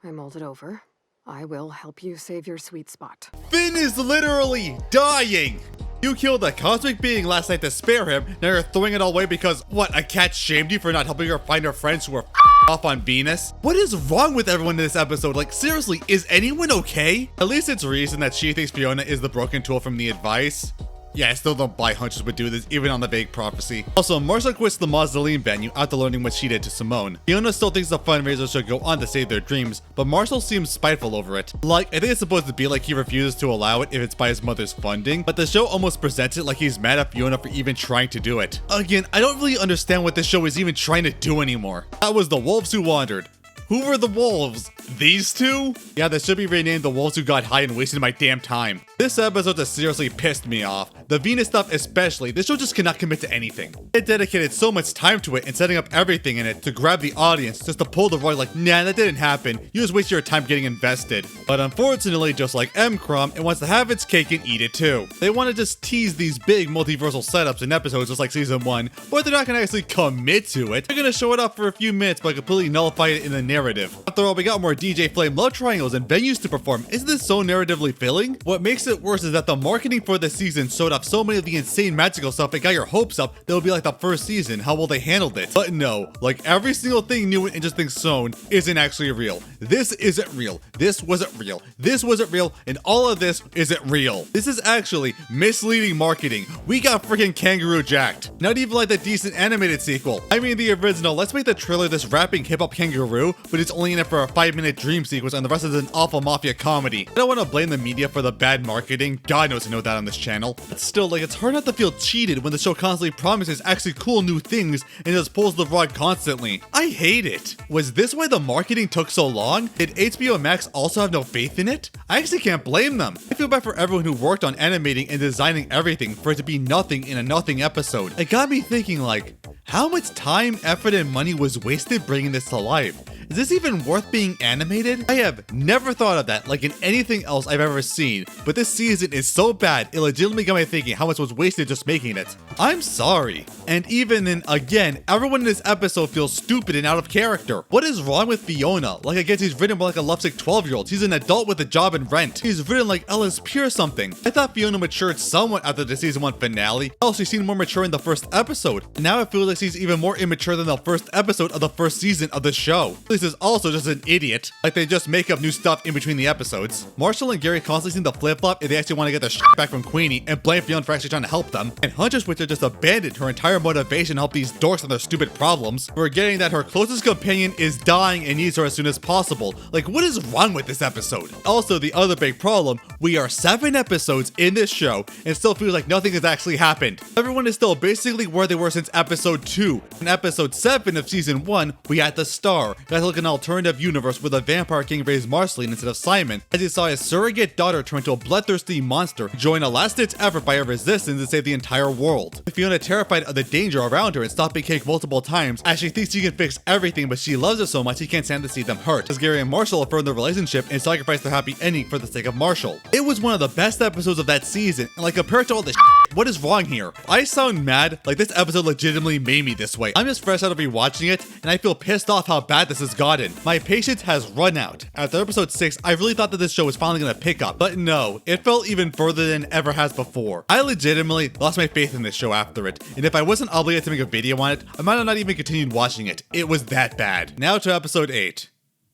I mulled it over. I will help you save your sweet spot. Finn is literally dying! You killed a cosmic being last night to spare him, now you're throwing it all away because, what, a cat shamed you for not helping her find her friends who were off on Venus? What is wrong with everyone in this episode? Like, seriously, is anyone okay? At least it's reason that she thinks Fionna is the broken tool from the advice. Yeah, I still don't buy Huntress would do this, even on the vague prophecy. Also, Marshall quits the mausoleum venue after learning what she did to Simone. Fionna still thinks the fundraiser should go on to save their dreams, but Marshall seems spiteful over it. Like, I think it's supposed to be like he refuses to allow it if it's by his mother's funding, but the show almost presents it like he's mad at Fionna for even trying to do it. Again, I don't really understand what this show is even trying to do anymore. That was The Wolves Who Wandered. Who were the wolves? These two? Yeah, they should be renamed The Wolves Who Got High and Wasted My Damn Time. This episode just seriously pissed me off. The Venus stuff especially, this show just cannot commit to anything. It dedicated so much time to it and setting up everything in it to grab the audience just to pull the rug like, nah, that didn't happen. You just wasted your time getting invested. But unfortunately, just like M-Crumb, it wants to have its cake and eat it too. They want to just tease these big multiversal setups in episodes just like season 1, but they're not going to actually commit to it. They're going to show it off for a few minutes but completely nullify it in the narrative. After all, we got more DJ Flame love triangles and venues to perform. Isn't this so narratively filling? What makes it worse is that the marketing for this season showed off so many of the insane magical stuff that got your hopes up that would be like the first season, how well they handled it. But no, like every single thing new and interesting shown isn't actually real. This isn't real. This wasn't real. This wasn't real. And all of this isn't real. This is actually misleading marketing. We got freaking Kangaroo jacked. Not even like the decent animated sequel. I mean the original, let's make the trailer this rapping hip-hop kangaroo, but it's only in it for a 5-minute dream sequence and the rest is an awful mafia comedy. I don't want to blame the media for the bad marketing. God knows I know that on this channel. But still, like, it's hard not to feel cheated when the show constantly promises actually cool new things and just pulls the rug constantly. I hate it. Was this why the marketing took so long? Did HBO Max also have no faith in it? I actually can't blame them. I feel bad for everyone who worked on animating and designing everything for it to be nothing in a nothing episode. It got me thinking, like, how much time, effort, and money was wasted bringing this to life? Is this even worth being animated? I have never thought of that like in anything else I've ever seen, but this season is so bad, it legitimately got me thinking how much was wasted just making it. I'm sorry. And even then, again, everyone in this episode feels stupid and out of character. What is wrong with Fionna? Like, I guess he's written more like a lovesick 12-year-old. He's an adult with a job and rent. He's written like Ellis Pure something. I thought Fionna matured somewhat after the season 1 finale. Hell, she seemed more mature in the first episode. And now it feels like she's even more immature than the first episode of the first season of the show. This is also just an idiot. Like, they just make up new stuff in between the episodes. Marshall and Gary constantly seem to flip-flop if they actually want to get their shit back from Queenie and blame Fionna for actually trying to help them. And Huntress Witcher just abandoned her entire motivation to help these dorks with their stupid problems, forgetting that her closest companion is dying and needs her as soon as possible. Like, what is wrong with this episode? Also, the other big problem, we are 7 episodes in this show and still feels like nothing has actually happened. Everyone is still basically where they were since episode 2. In episode 7 of season 1, we had the Star, got to look at an alternative universe where the Vampire King raised Marceline instead of Simon, as he saw his surrogate daughter turn into a bloodthirsty monster, join a last-ditch effort by a resistance to save the entire world. Fionna terrified of the danger around her and stopped Big Cake multiple times as she thinks she can fix everything, but she loves it so much he can't stand to see them hurt, as Gary and Marshall affirm their relationship and sacrifice their happy ending for the sake of Marshall. It was one of the best episodes of that season, and like compared to all this what is wrong here? I sound mad, like this episode legitimately made me this way. I'm just fresh out of rewatching it, and I feel pissed off how bad this has gotten. My patience has run out. After episode 6, I really thought that this show was finally gonna pick up, but no, it fell even further than it ever has before. I legitimately lost my faith in this show after it, and if I wasn't obligated to make a video on it, I might have not even continued watching it. It was that bad. Now to episode 8.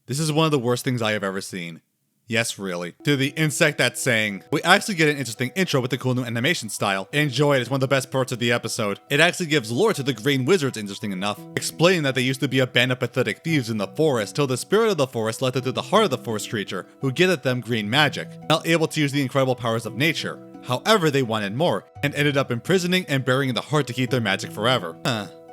This is one of the worst things I have ever seen. Yes, really. To the insect that's saying, we actually get an interesting intro with the cool new animation style. Enjoy it, it's one of the best parts of the episode. It actually gives lore to the Green Wizards interesting enough, explaining that they used to be a band of pathetic thieves in the forest till the spirit of the forest led them to the heart of the forest creature, who gave them green magic, not able to use the incredible powers of nature. However, they wanted more, and ended up imprisoning and burying the heart to keep their magic forever.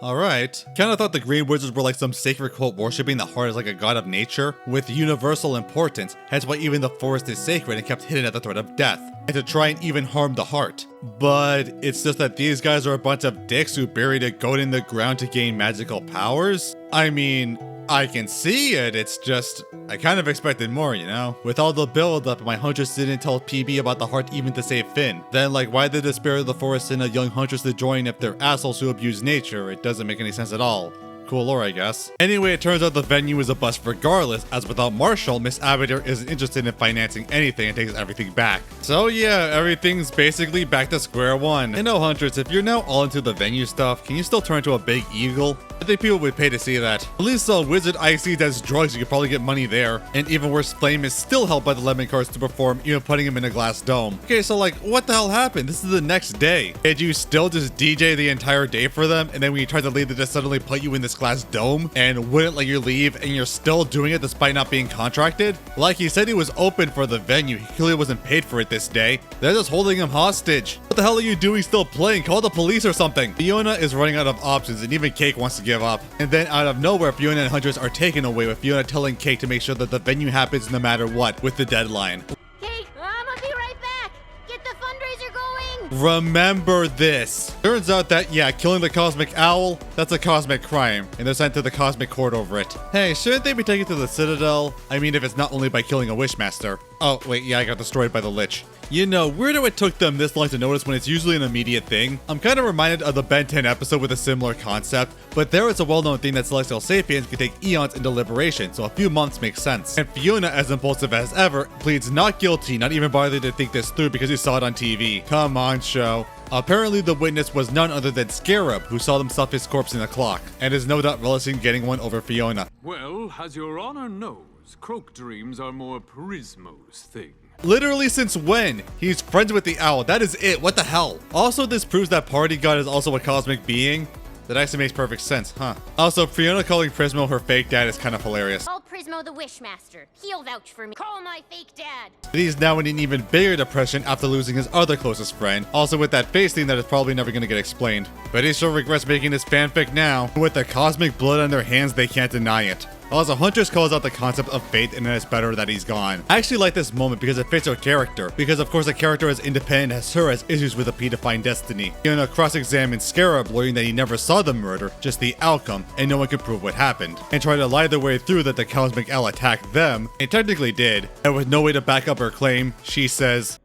Alright. Kinda thought the Green Wizards were like some sacred cult worshipping the heart as like a god of nature, with universal importance, hence why even the forest is sacred and kept hidden at the threat of death, and to try and even harm the heart. But it's just that these guys are a bunch of dicks who buried a goat in the ground to gain magical powers? I mean, I can see it, it's just, I kind of expected more, you know? With all the build up, my Huntress didn't tell PB about the heart even to save Finn. Then like, why did the spirit of the forest send a young Huntress to join if they're assholes who abuse nature? It doesn't make any sense at all. Cool lore, I guess. Anyway, it turns out the venue is a bust regardless, as without Marshall, Miss Aberdare isn't interested in financing anything and takes everything back. So yeah, everything's basically back to square one. And no, Huntress, if you're now all into the venue stuff, can you still turn into a big eagle? I think people would pay to see that. At least Wizard IC does drugs, you could probably get money there. And even worse, Flame is still helped by the lemon cards to perform, even putting him in a glass dome. Okay, so like, what the hell happened? This is the next day. Did you still just DJ the entire day for them? And then when you tried to leave, they just suddenly put you in this glass dome and wouldn't let you leave, and you're still doing it despite not being contracted? Like he said, he was open for the venue. He clearly wasn't paid for it this day. They're just holding him hostage. What the hell are you doing still playing? Call the police or something. Fionna is running out of options, and even Cake wants to give up. And then out of nowhere, Fionna and Huntress are taken away, with Fionna telling Cake to make sure that the venue happens no matter what, with the deadline. Cake, I'm gonna be right back. Get the fundraiser going. Remember this. Turns out that, yeah, killing the Cosmic Owl, that's a cosmic crime, and they're sent to the Cosmic Court over it. Hey, shouldn't they be taken to the Citadel? I mean, if it's not only by killing a Wishmaster. Oh, wait, yeah, I got destroyed by the Lich. You know, weird how it took them this long to notice when it's usually an immediate thing. I'm kind of reminded of the Ben 10 episode with a similar concept, but there it's a well-known thing that Celestial Sapiens can take eons in deliberation, so a few months makes sense. And Fionna, as impulsive as ever, pleads not guilty, not even bothering to think this through because he saw it on TV. Come on, show. Apparently the witness was none other than Scarab, who saw them stuff his corpse in a clock, and is no doubt relishing getting one over Fionna. Well, as your honor knows, croak dreams are more Prismo's thing. Literally since when? He's friends with the owl, that is it, what the hell? Also, this proves that Party God is also a cosmic being. That actually makes perfect sense, huh? Also, Fionna calling Prismo her fake dad is kind of hilarious. Call Prismo the Wishmaster. He'll vouch for me. Call my fake dad. He's now in an even bigger depression after losing his other closest friend, also with that face thing that is probably never gonna get explained. But he sure regrets making this fanfic now. With the cosmic blood on their hands, they can't deny it. Also, Huntress calls out the concept of fate, and it's better that he's gone. I actually like this moment because it fits her character, because of course a character as independent as her has issues with a predefined destiny. Fionna cross-examines Scarab, learning that he never saw the murder, just the outcome, and no one could prove what happened, and try to lie their way through that the Cosmic Owl attacked them, and technically did, and with no way to back up her claim, she says,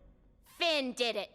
Finn did it.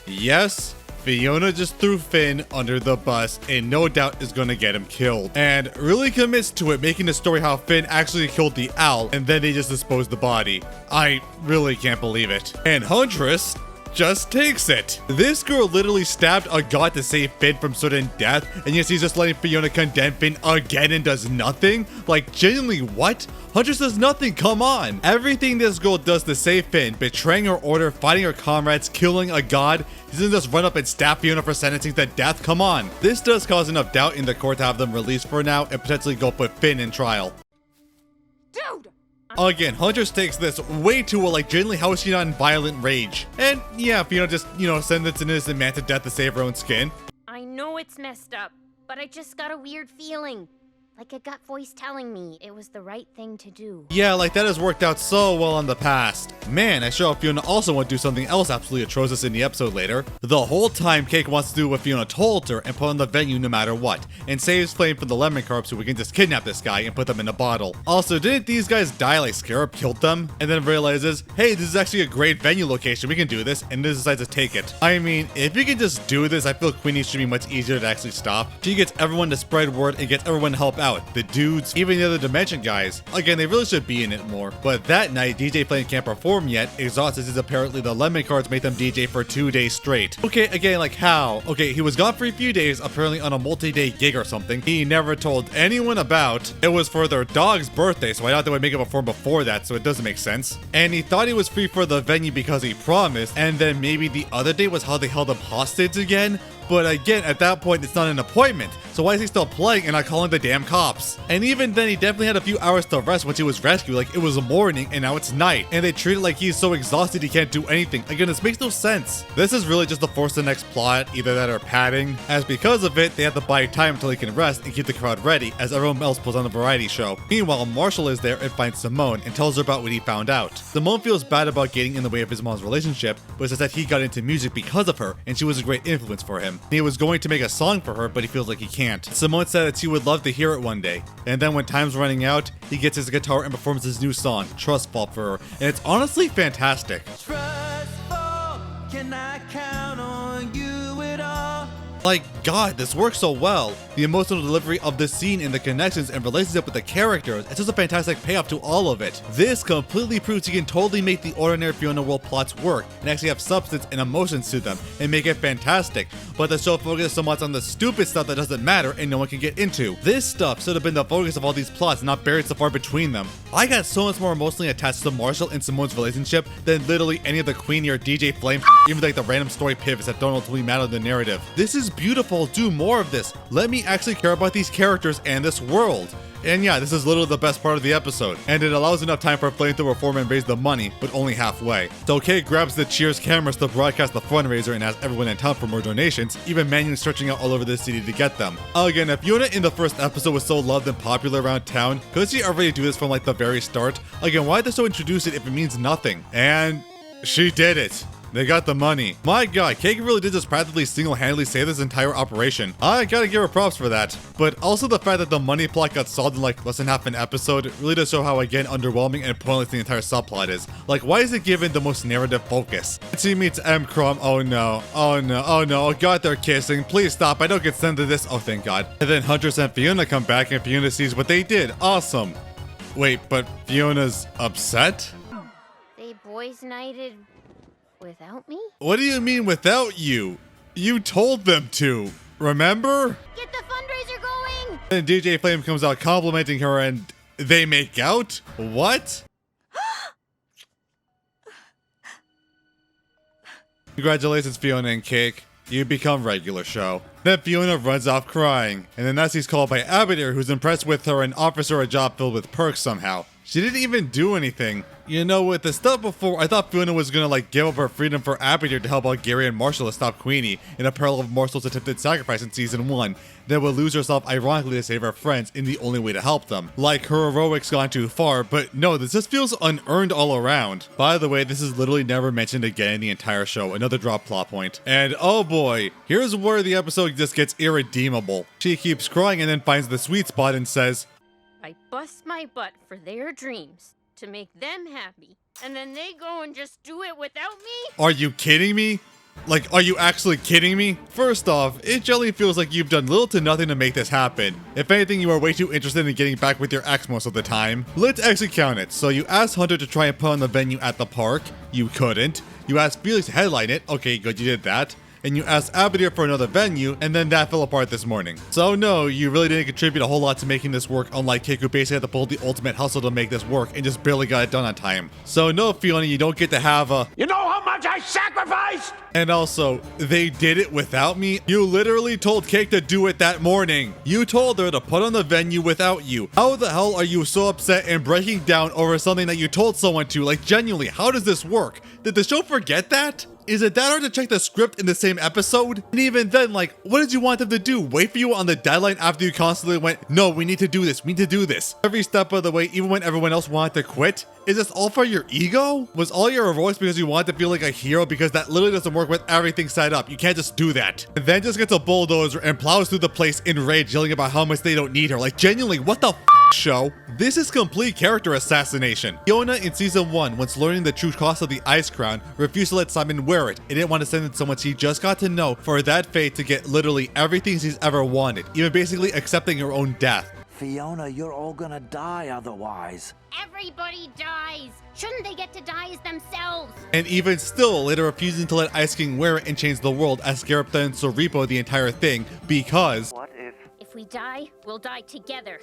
Yes, Fionna just threw Finn under the bus and no doubt is gonna get him killed. And really commits to it, making the story how Finn actually killed the owl and then they just disposed the body. I really can't believe it. And Huntress just takes it. This girl literally stabbed a god to save Finn from certain death, and yet she's just letting Fionna condemn Finn again and does nothing? Like, genuinely, what? Huntress does nothing, come on! Everything this girl does to save Finn, betraying her order, fighting her comrades, killing a god, she doesn't just run up and stab Fionna for sentencing to death, come on! This does cause enough doubt in the court to have them released for now and potentially go put Finn in trial. Dude! Again, Huntress takes this way too well, like genuinely how is she not in violent rage? And yeah, Fionna just, sentenced an innocent man to death to save her own skin. I know it's messed up, but I just got a weird feeling. Like a gut voice telling me it was the right thing to do. Yeah, like that has worked out so well in the past. Man, I sure hope Fionna also won't do something else absolutely atrocious in the episode later. The whole time, Cake wants to do what Fionna told her and put on the venue no matter what, and saves Flame from the lemon carp so we can just kidnap this guy and put them in a bottle. Also, didn't these guys die like Scarab killed them? And then realizes, hey, this is actually a great venue location, we can do this, and then decides to take it. I mean, if you can just do this, I feel Queenie should be much easier to actually stop. She gets everyone to spread word and gets everyone to help out. The dudes, even the other Dimension guys. Again, they really should be in it more. But that night, DJ Flame can't perform yet, exhausted as apparently the lemon cards made them DJ for 2 days straight. Okay, again, like how? Okay, he was gone for a few days, apparently on a multi-day gig or something. He never told anyone about. It was for their dog's birthday, so I thought they would make him perform before that, so it doesn't make sense. And he thought he was free for the venue because he promised, and then maybe the other day was how they held him hostage again? But again, at that point, it's not an appointment. So why is he still playing and not calling the damn cops? And even then, he definitely had a few hours to rest once he was rescued. Like, it was morning and now it's night. And they treat it like he's so exhausted he can't do anything. Again, this makes no sense. This is really just to force the next plot, either that or padding. As because of it, they have to buy time until he can rest and keep the crowd ready as everyone else pulls on the variety show. Meanwhile, Marshall is there and finds Simone and tells her about what he found out. Simone feels bad about getting in the way of his mom's relationship, but says that he got into music because of her and she was a great influence for him. He was going to make a song for her, but he feels like he can't. Simone said that she would love to hear it one day. And then when time's running out, he gets his guitar and performs his new song, Trust Fall, for her. And it's honestly fantastic. Trust fall, can I count on you at all? Like, God, this works so well. The emotional delivery of the scene and the connections and relationship with the characters, it's just a fantastic payoff to all of it. This completely proves you can totally make the ordinary Fionna world plots work and actually have substance and emotions to them and make it fantastic. But the show focuses so much on the stupid stuff that doesn't matter and no one can get into. This stuff should have been the focus of all these plots, not buried so far between them. I got so much more emotionally attached to Marshall and Simone's relationship than literally any of the Queenie or DJ Flame, even like the random story pivots that don't ultimately matter in the narrative. This is beautiful, do more of this. Let me actually care about these characters and this world. And yeah, this is literally the best part of the episode, and it allows enough time for Flame to reform and raise the money, but only halfway. So Kay grabs the Cheers cameras to broadcast the fundraiser and asks everyone in town for more donations, even manually searching out all over the city to get them. Again, if Fionna in the first episode was so loved and popular around town, could she already do this from like the very start? Again, why did the show introduce it if it means nothing? And she did it. They got the money. My God, Kay really did just practically single-handedly save this entire operation. I gotta give her props for that. But also the fact that the money plot got solved in like less than half an episode really does show how, again, underwhelming and pointless the entire subplot is. Like, why is it given the most narrative focus? She meets M. Crumb. Oh no, oh no, oh no, oh God, they're kissing. Please stop, I don't consent to this. Oh, thank God. And then Huntress and Fionna come back and Fionna sees what they did. Awesome. Wait, but Fiona's upset? They boys nighted without me? What do you mean without you? You told them to, remember? Get the fundraiser going! Then DJ Flame comes out complimenting her and they make out? What? Congratulations, Fionna and Cake. You become regular show. Then Fionna runs off crying, and then Nessie's called by Abadir, who's impressed with her and offers her a job filled with perks somehow. She didn't even do anything. You know, with the stuff before, I thought Fionna was gonna like give up her freedom for Abadir to help out Gary and Marshall to stop Queenie in a parallel of Marshall's attempted sacrifice in season 1, then would lose herself ironically to save her friends in the only way to help them. Like her heroics gone too far, but no, this just feels unearned all around. By the way, this is literally never mentioned again in the entire show, another drop plot point. And oh boy, here's where the episode just gets irredeemable. She keeps crying and then finds the sweet spot and says, I bust my butt for their dreams to make them happy, and then they go and just do it without me? Are you kidding me? Like, are you actually kidding me? First off, it generally feels like you've done little to nothing to make this happen. If anything, you are way too interested in getting back with your ex most of the time. Let's actually count it. So you asked Hunter to try and put on the venue at the park. You couldn't. You asked Felix to headline it. Okay, good, you did that. And you asked Abadir for another venue, and then that fell apart this morning. So no, you really didn't contribute a whole lot to making this work, unlike Kik, who basically had to pull the ultimate hustle to make this work and just barely got it done on time. So no, Fionna, you don't get to have a... You know how much I sacrificed? And also, they did it without me? You literally told Cake to do it that morning. You told her to put on the venue without you. How the hell are you so upset and breaking down over something that you told someone to? Like, genuinely, how does this work? Did the show forget that? Is it that hard to check the script in the same episode? And even then, like, what did you want them to do? Wait for you on the deadline after you constantly went, no, we need to do this, we need to do this. Every step of the way, even when everyone else wanted to quit? Is this all for your ego? Was all your heroics because you wanted to feel like a hero? Because that literally doesn't work with everything set up. You can't just do that. And then just gets a bulldozer and plows through the place in rage, yelling about how much they don't need her. Like, genuinely, what the show? This is complete character assassination. Fionna in season 1, once learning the true cost of the ice crown, refused to let Simon wear it. He didn't want to send it to someone she just got to know for that fate to get literally everything she's ever wanted, even basically accepting her own death. Fionna, you're all gonna die otherwise. Everybody dies! Shouldn't they get to die as themselves? And even still, later refusing to let Ice King wear it and change the world, as Scarapta and Sorripo the entire thing, because... What if... If we die, we'll die together.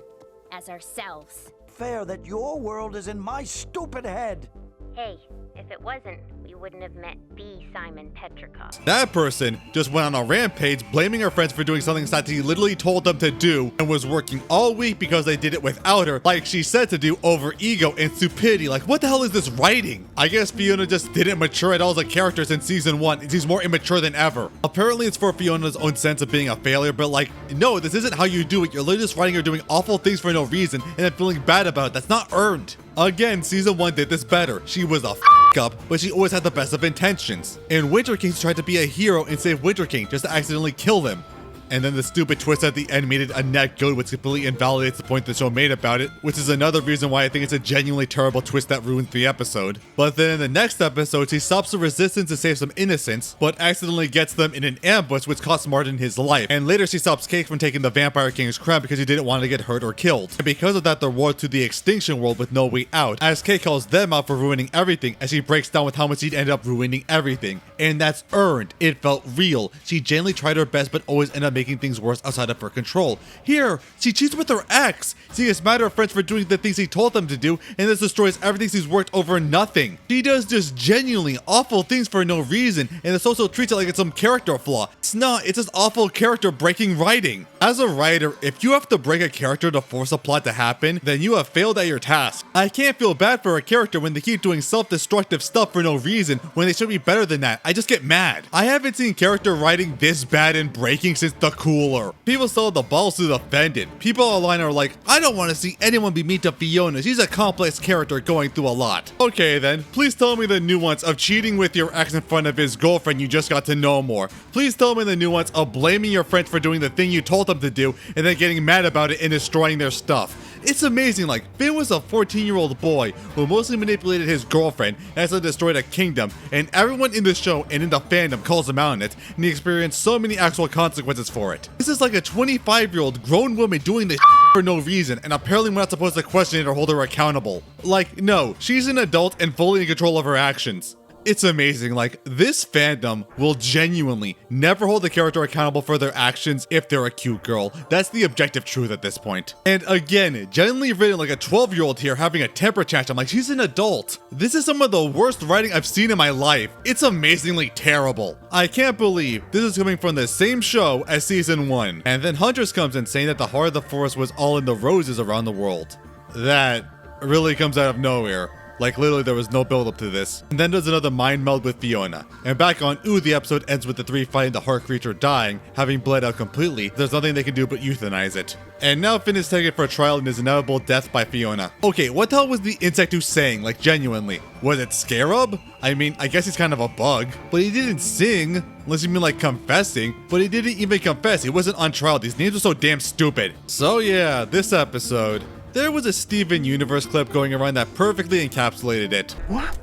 As ourselves. Fair that your world is in my stupid head. Hey, if it wasn't, we wouldn't have met B. Simon Petrikov. That person just went on a rampage blaming her friends for doing something that he literally told them to do and was working all week because they did it without her, like she said to do, over ego and stupidity. Like, what the hell is this writing? I guess Fionna just didn't mature at all as a character since season 1, and she's more immature than ever. Apparently it's for Fiona's own sense of being a failure, but like, no, this isn't how you do it. You're literally just writing her doing awful things for no reason and then feeling bad about it. That's not earned. Again, season 1 did this better. She was a up, but she always had the best of intentions. And Winter King tried to be a hero and save Winter King just to accidentally kill him. And then the stupid twist at the end made it a net good, which completely invalidates the point the show made about it, which is another reason why I think it's a genuinely terrible twist that ruins the episode. But then in the next episode, he stops the resistance to save some innocents, but accidentally gets them in an ambush which costs Martin his life. And later she stops Cake from taking the Vampire King's crown because he didn't want to get hurt or killed. And because of that, they're warped to the extinction world with no way out, as Cake calls them out for ruining everything, as she breaks down with how much he'd ended up ruining everything. And that's earned. It felt real. She genuinely tried her best but always ended up making things worse outside of her control. Here, she cheats with her ex. She gets mad at her friends for doing the things he told them to do, and this destroys everything she's worked over nothing. She does just genuinely awful things for no reason, and this also treats it like it's some character flaw. It's not, it's just awful character breaking writing. As a writer, if you have to break a character to force a plot to happen, then you have failed at your task. I can't feel bad for a character when they keep doing self-destructive stuff for no reason when they should be better than that. I just get mad. I haven't seen character writing this bad and breaking since The Cooler. People still have the balls to defend it. People online are like, I don't want to see anyone be mean to Fionna. She's a complex character going through a lot. Okay then, please tell me the nuance of cheating with your ex in front of his girlfriend you just got to know more. Please tell me the nuance of blaming your friends for doing the thing you told them to do and then getting mad about it and destroying their stuff. It's amazing, like, Finn was a 14-year-old boy who mostly manipulated his girlfriend and has destroyed a kingdom, and everyone in the show and in the fandom calls him out on it, and he experienced so many actual consequences for it. This is like a 25-year-old grown woman doing this for no reason, and apparently we're not supposed to question it or hold her accountable. Like, no, she's an adult and fully in control of her actions. It's amazing, like, this fandom will genuinely never hold the character accountable for their actions if they're a cute girl. That's the objective truth at this point. And again, genuinely written like a 12-year-old here having a temper tantrum, like she's an adult. This is some of the worst writing I've seen in my life. It's amazingly terrible. I can't believe this is coming from the same show as season 1. And then Huntress comes in saying that the heart of the forest was all in the roses around the world. That really comes out of nowhere. Like, literally, there was no build-up to this. And then there's another mind meld with Fionna. And back on Ooh, the episode ends with the three fighting the heart creature dying, having bled out completely. There's nothing they can do but euthanize it. And now Finn is taken for a trial in his inevitable death by Fionna. Okay, what the hell was the insect who sang? Like, genuinely. Was it Scarab? I mean, I guess he's kind of a bug. But he didn't sing. Unless you mean like confessing. But he didn't even confess. He wasn't on trial. These names are so damn stupid. So yeah, this episode. There was a Steven Universe clip going around that perfectly encapsulated it. What?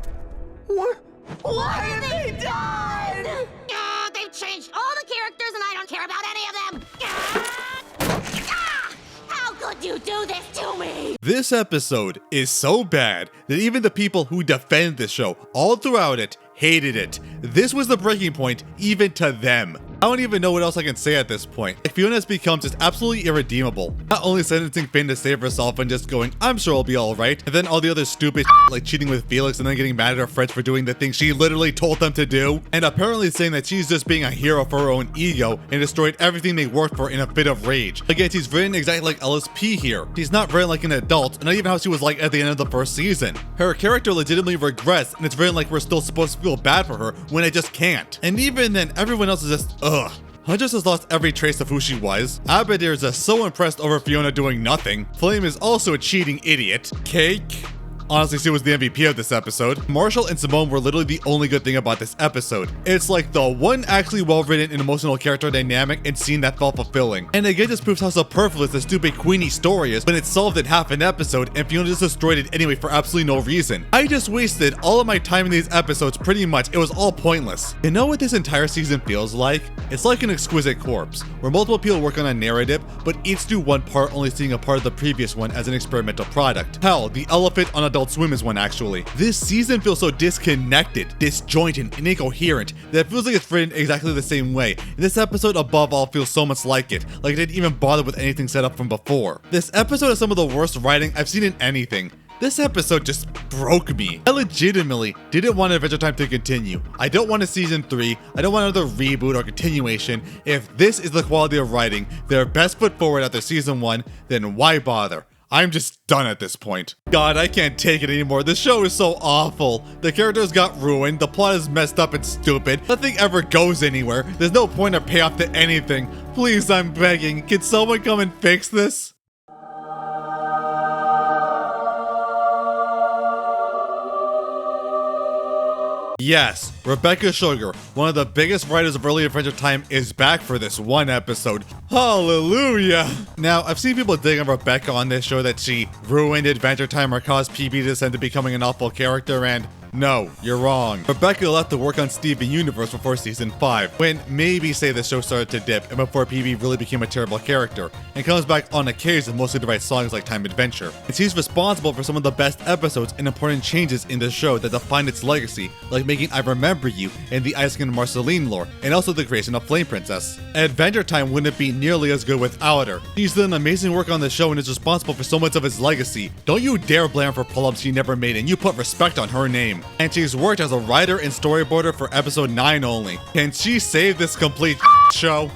What have they done? They've changed all the characters and I don't care about any of them. How could you do this to me? This episode is so bad that even the people who defend this show all throughout it hated it. This was the breaking point even to them. I don't even know what else I can say at this point. Like, Fionna has become just absolutely irredeemable. Not only sentencing Finn to save herself and just going, I'm sure I'll be alright, and then all the other stupid like cheating with Felix and then getting mad at her friends for doing the thing she literally told them to do, and apparently saying that she's just being a hero for her own ego and destroyed everything they worked for in a fit of rage. Again, she's written exactly like LSP here. She's not written like an adult, and not even how she was like at the end of the first season. Her character legitimately regrets, and it's written like we're still supposed to feel bad for her when I just can't. And even then, everyone else is just, ugh. Huntress has lost every trace of who she was. Abadir is just so impressed over Fionna doing nothing. Flame is also a cheating idiot. Cake? Honestly, she was the MVP of this episode. Marshall and Simone were literally the only good thing about this episode. It's like the one actually well-written and emotional character dynamic and scene that felt fulfilling. And again, this proves how superfluous the stupid Queenie story is when it's solved in half an episode and Fionna just destroyed it anyway for absolutely no reason. I just wasted all of my time in these episodes pretty much. It was all pointless. You know what this entire season feels like? It's like an exquisite corpse, where multiple people work on a narrative, but each do one part, only seeing a part of the previous one as an experimental product. Hell, the elephant on Adult Swim is one actually. This season feels so disconnected, disjointed, and incoherent that it feels like it's written exactly the same way. And this episode above all feels so much like it, like it didn't even bother with anything set up from before. This episode has some of the worst writing I've seen in anything. This episode just broke me. I legitimately didn't want Adventure Time to continue. I don't want a season 3. I don't want another reboot or continuation. If this is the quality of writing, their best foot forward after season 1, then why bother? I'm just done at this point. God, I can't take it anymore. This show is so awful. The characters got ruined, the plot is messed up and stupid, nothing ever goes anywhere, there's no point or payoff to anything. Please, I'm begging, can someone come and fix this? Yes, Rebecca Sugar, one of the biggest writers of early Adventure Time, is back for this one episode. Hallelujah! Now, I've seen people dig on Rebecca on this show that she ruined Adventure Time or caused PB to descend to becoming an awful character, and no, you're wrong. Rebecca left to work on Steven Universe before season 5, when maybe say the show started to dip and before PB really became a terrible character, and comes back on occasion mostly to write songs like Time Adventure. And she's responsible for some of the best episodes and important changes in the show that define its legacy, like making I Remember You and the Isaac and Marceline lore, and also the creation of Flame Princess. Adventure Time wouldn't be nearly as good without her. She's done amazing work on the show and is responsible for so much of its legacy. Don't you dare blame her for pull-ups she never made, and you put respect on her name. And she's worked as a writer and storyboarder for episode 9 only. Can she save this complete show?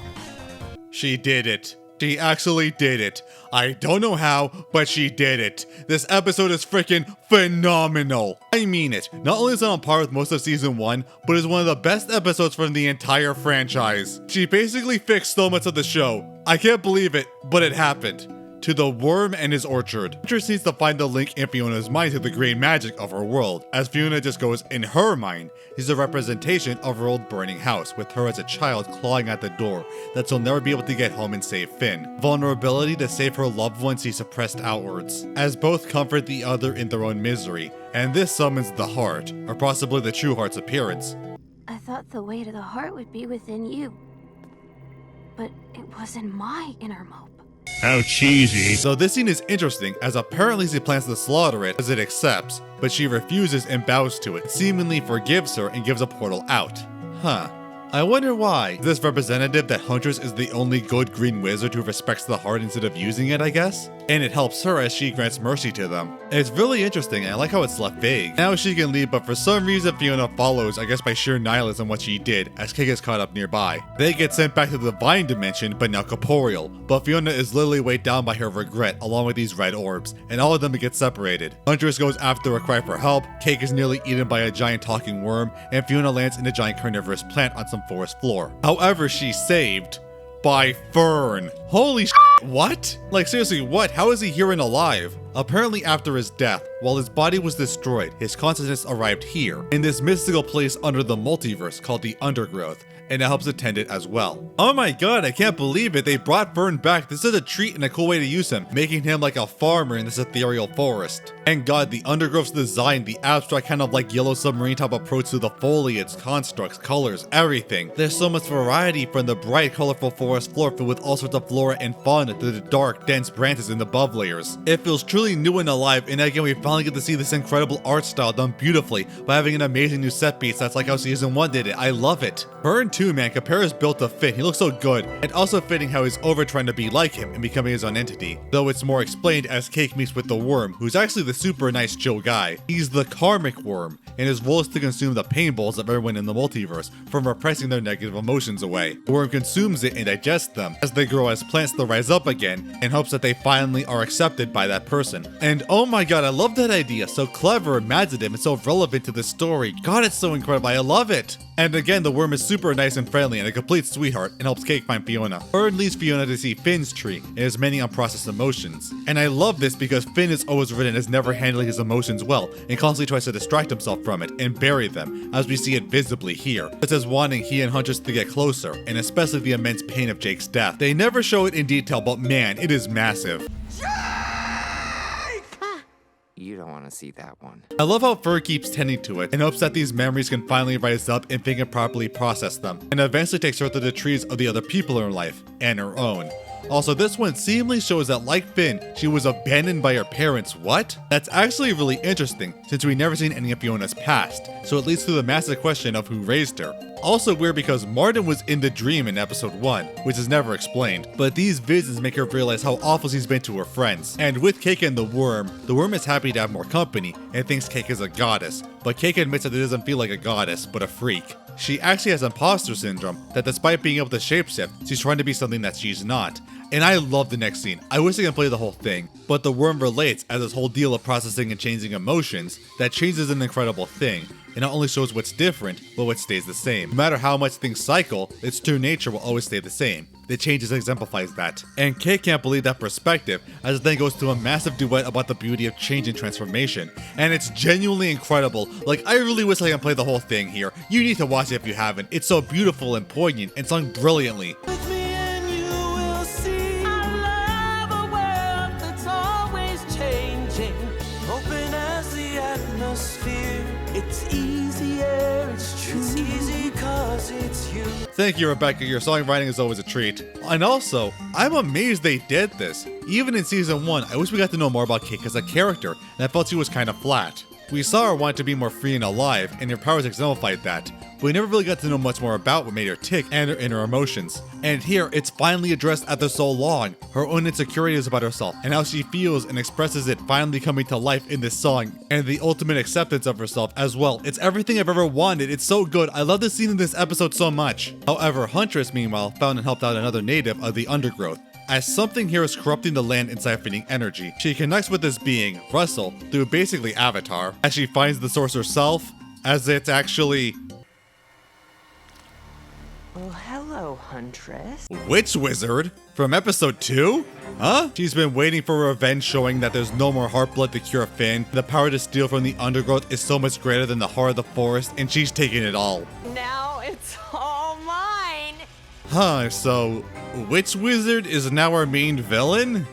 She did it. She actually did it. I don't know how, but she did it. This episode is freaking phenomenal. I mean it. Not only is it on par with most of season 1, but is one of the best episodes from the entire franchise. She basically fixed so much of the show. I can't believe it, but it happened. To the worm and his orchard. Huntress needs to find the link in Fiona's mind to the great magic of her world. As Fionna just goes, in her mind, she's a representation of her old burning house, with her as a child clawing at the door that she'll never be able to get home and save Finn. Vulnerability to save her loved ones she suppressed outwards, as both comfort the other in their own misery. And this summons the heart, or possibly the true heart's appearance. I thought the way to the heart would be within you. But it was in my inner mope. How cheesy. So this scene is interesting, as apparently she plans to slaughter it as it accepts, but she refuses and bows to it, seemingly forgives her and gives a portal out. Huh. I wonder why. Is this representative that Huntress is the only good green wizard who respects the heart instead of using it, I guess? And it helps her as she grants mercy to them. It's really interesting, and I like how it's left vague. Now she can leave, but for some reason Fionna follows, I guess by sheer nihilism, what she did, as Kay gets caught up nearby. They get sent back to the Divine Dimension, but now corporeal. But Fionna is literally weighed down by her regret, along with these red orbs, and all of them get separated. Huntress goes after a cry for help, Cake is nearly eaten by a giant talking worm, and Fionna lands in a giant carnivorous plant on some forest floor. However, she's saved by Fern. Holy shit, what? Like seriously, what? How is he here and alive? Apparently after his death, while his body was destroyed, his consciousness arrived here, in this mystical place under the multiverse called the Undergrowth, and it helps attend it as well. Oh my god, I can't believe it, they brought Fern back. This is a treat and a cool way to use him, making him like a farmer in this ethereal forest. And god, the Undergrowth's design, the abstract kind of like yellow submarine type approach to the foliage, constructs, colors, everything. There's so much variety from the bright, colorful forest floor filled with all sorts of flora and fauna to the dark, dense branches in the above layers. It feels truly new and alive, and again, we finally get to see this incredible art style done beautifully by having an amazing new set piece that's like how season 1 did it. I love it. Fern too, man, compare his build to Finn, he looks so good, and also fitting how he's over trying to be like him and becoming his own entity. Though it's more explained as Cake meets with the worm, who's actually the super nice chill guy. He's the karmic worm, and his role is to consume the pain balls of everyone in the multiverse from repressing their negative emotions away. The worm consumes it and digests them. As they grow as plants, they'll rise up again in hopes that they finally are accepted by that person. And oh my god, I love that idea. So clever, imaginative, and so relevant to the story. God, it's so incredible. I love it. And again, the worm is super nice and friendly and a complete sweetheart and helps Cake find Fionna. Fern leads Fionna to see Finn's tree and his many unprocessed emotions. And I love this because Finn is always written as never handling his emotions well and constantly tries to distract himself from it and bury them, as we see it visibly here, such as wanting he and Huntress to get closer, and especially the immense pain of Jake's death. They never show it in detail, but man, it is massive. You don't want to see that one. I love how Fern keeps tending to it and hopes that these memories can finally rise up and Finn can properly process them, and eventually takes her to the trees of the other people in her life, and her own. Also, this one seemingly shows that, like Finn, she was abandoned by her parents. What? That's actually really interesting, since we've never seen any of Fiona's past, so it leads to the massive question of who raised her. Also weird because Martin was in the dream in episode 1, which is never explained, but these visions make her realize how awful she's been to her friends. And with Cake and the worm is happy to have more company and thinks Cake is a goddess, but Cake admits that it doesn't feel like a goddess, but a freak. She actually has imposter syndrome, that despite being able to shapeshift, she's trying to be something that she's not. And I love the next scene. I wish I could play the whole thing, but the worm relates as this whole deal of processing and changing emotions, that change is an incredible thing, It not only shows what's different, but what stays the same. No matter how much things cycle, its true nature will always stay the same. The changes exemplifies that. And Kate can't believe that perspective, as it then goes to a massive duet about the beauty of change and transformation. And it's genuinely incredible. Like, I really wish I can play the whole thing here. You need to watch it if you haven't. It's so beautiful and poignant and sung brilliantly. It's easier, it's true. It's easy 'cause it's you. Thank you, Rebecca. Your songwriting is always a treat. And also, I'm amazed they did this. Even in season 1, I wish we got to know more about Kate as a character, and I felt she was kind of flat. We saw her want to be more free and alive, and her powers exemplified that, but we never really got to know much more about what made her tick and her inner emotions. And here, it's finally addressed after so long, her own insecurities about herself, and how she feels and expresses it finally coming to life in this song, and the ultimate acceptance of herself as well. It's everything I've ever wanted. It's so good. I love this scene in this episode so much. However, Huntress, meanwhile, found and helped out another native of the undergrowth. As something here is corrupting the land and siphoning energy, she connects with this being, Russell, through basically Avatar, as she finds the source herself, as it's actually... Well, hello, Huntress. Witch Wizard? From episode 2? Huh? She's been waiting for revenge, showing that there's no more Heartblood to cure Finn. The power to steal from the undergrowth is so much greater than the heart of the forest, and she's taking it all. Now it's all mine. Huh, so Witch Wizard is now our main villain?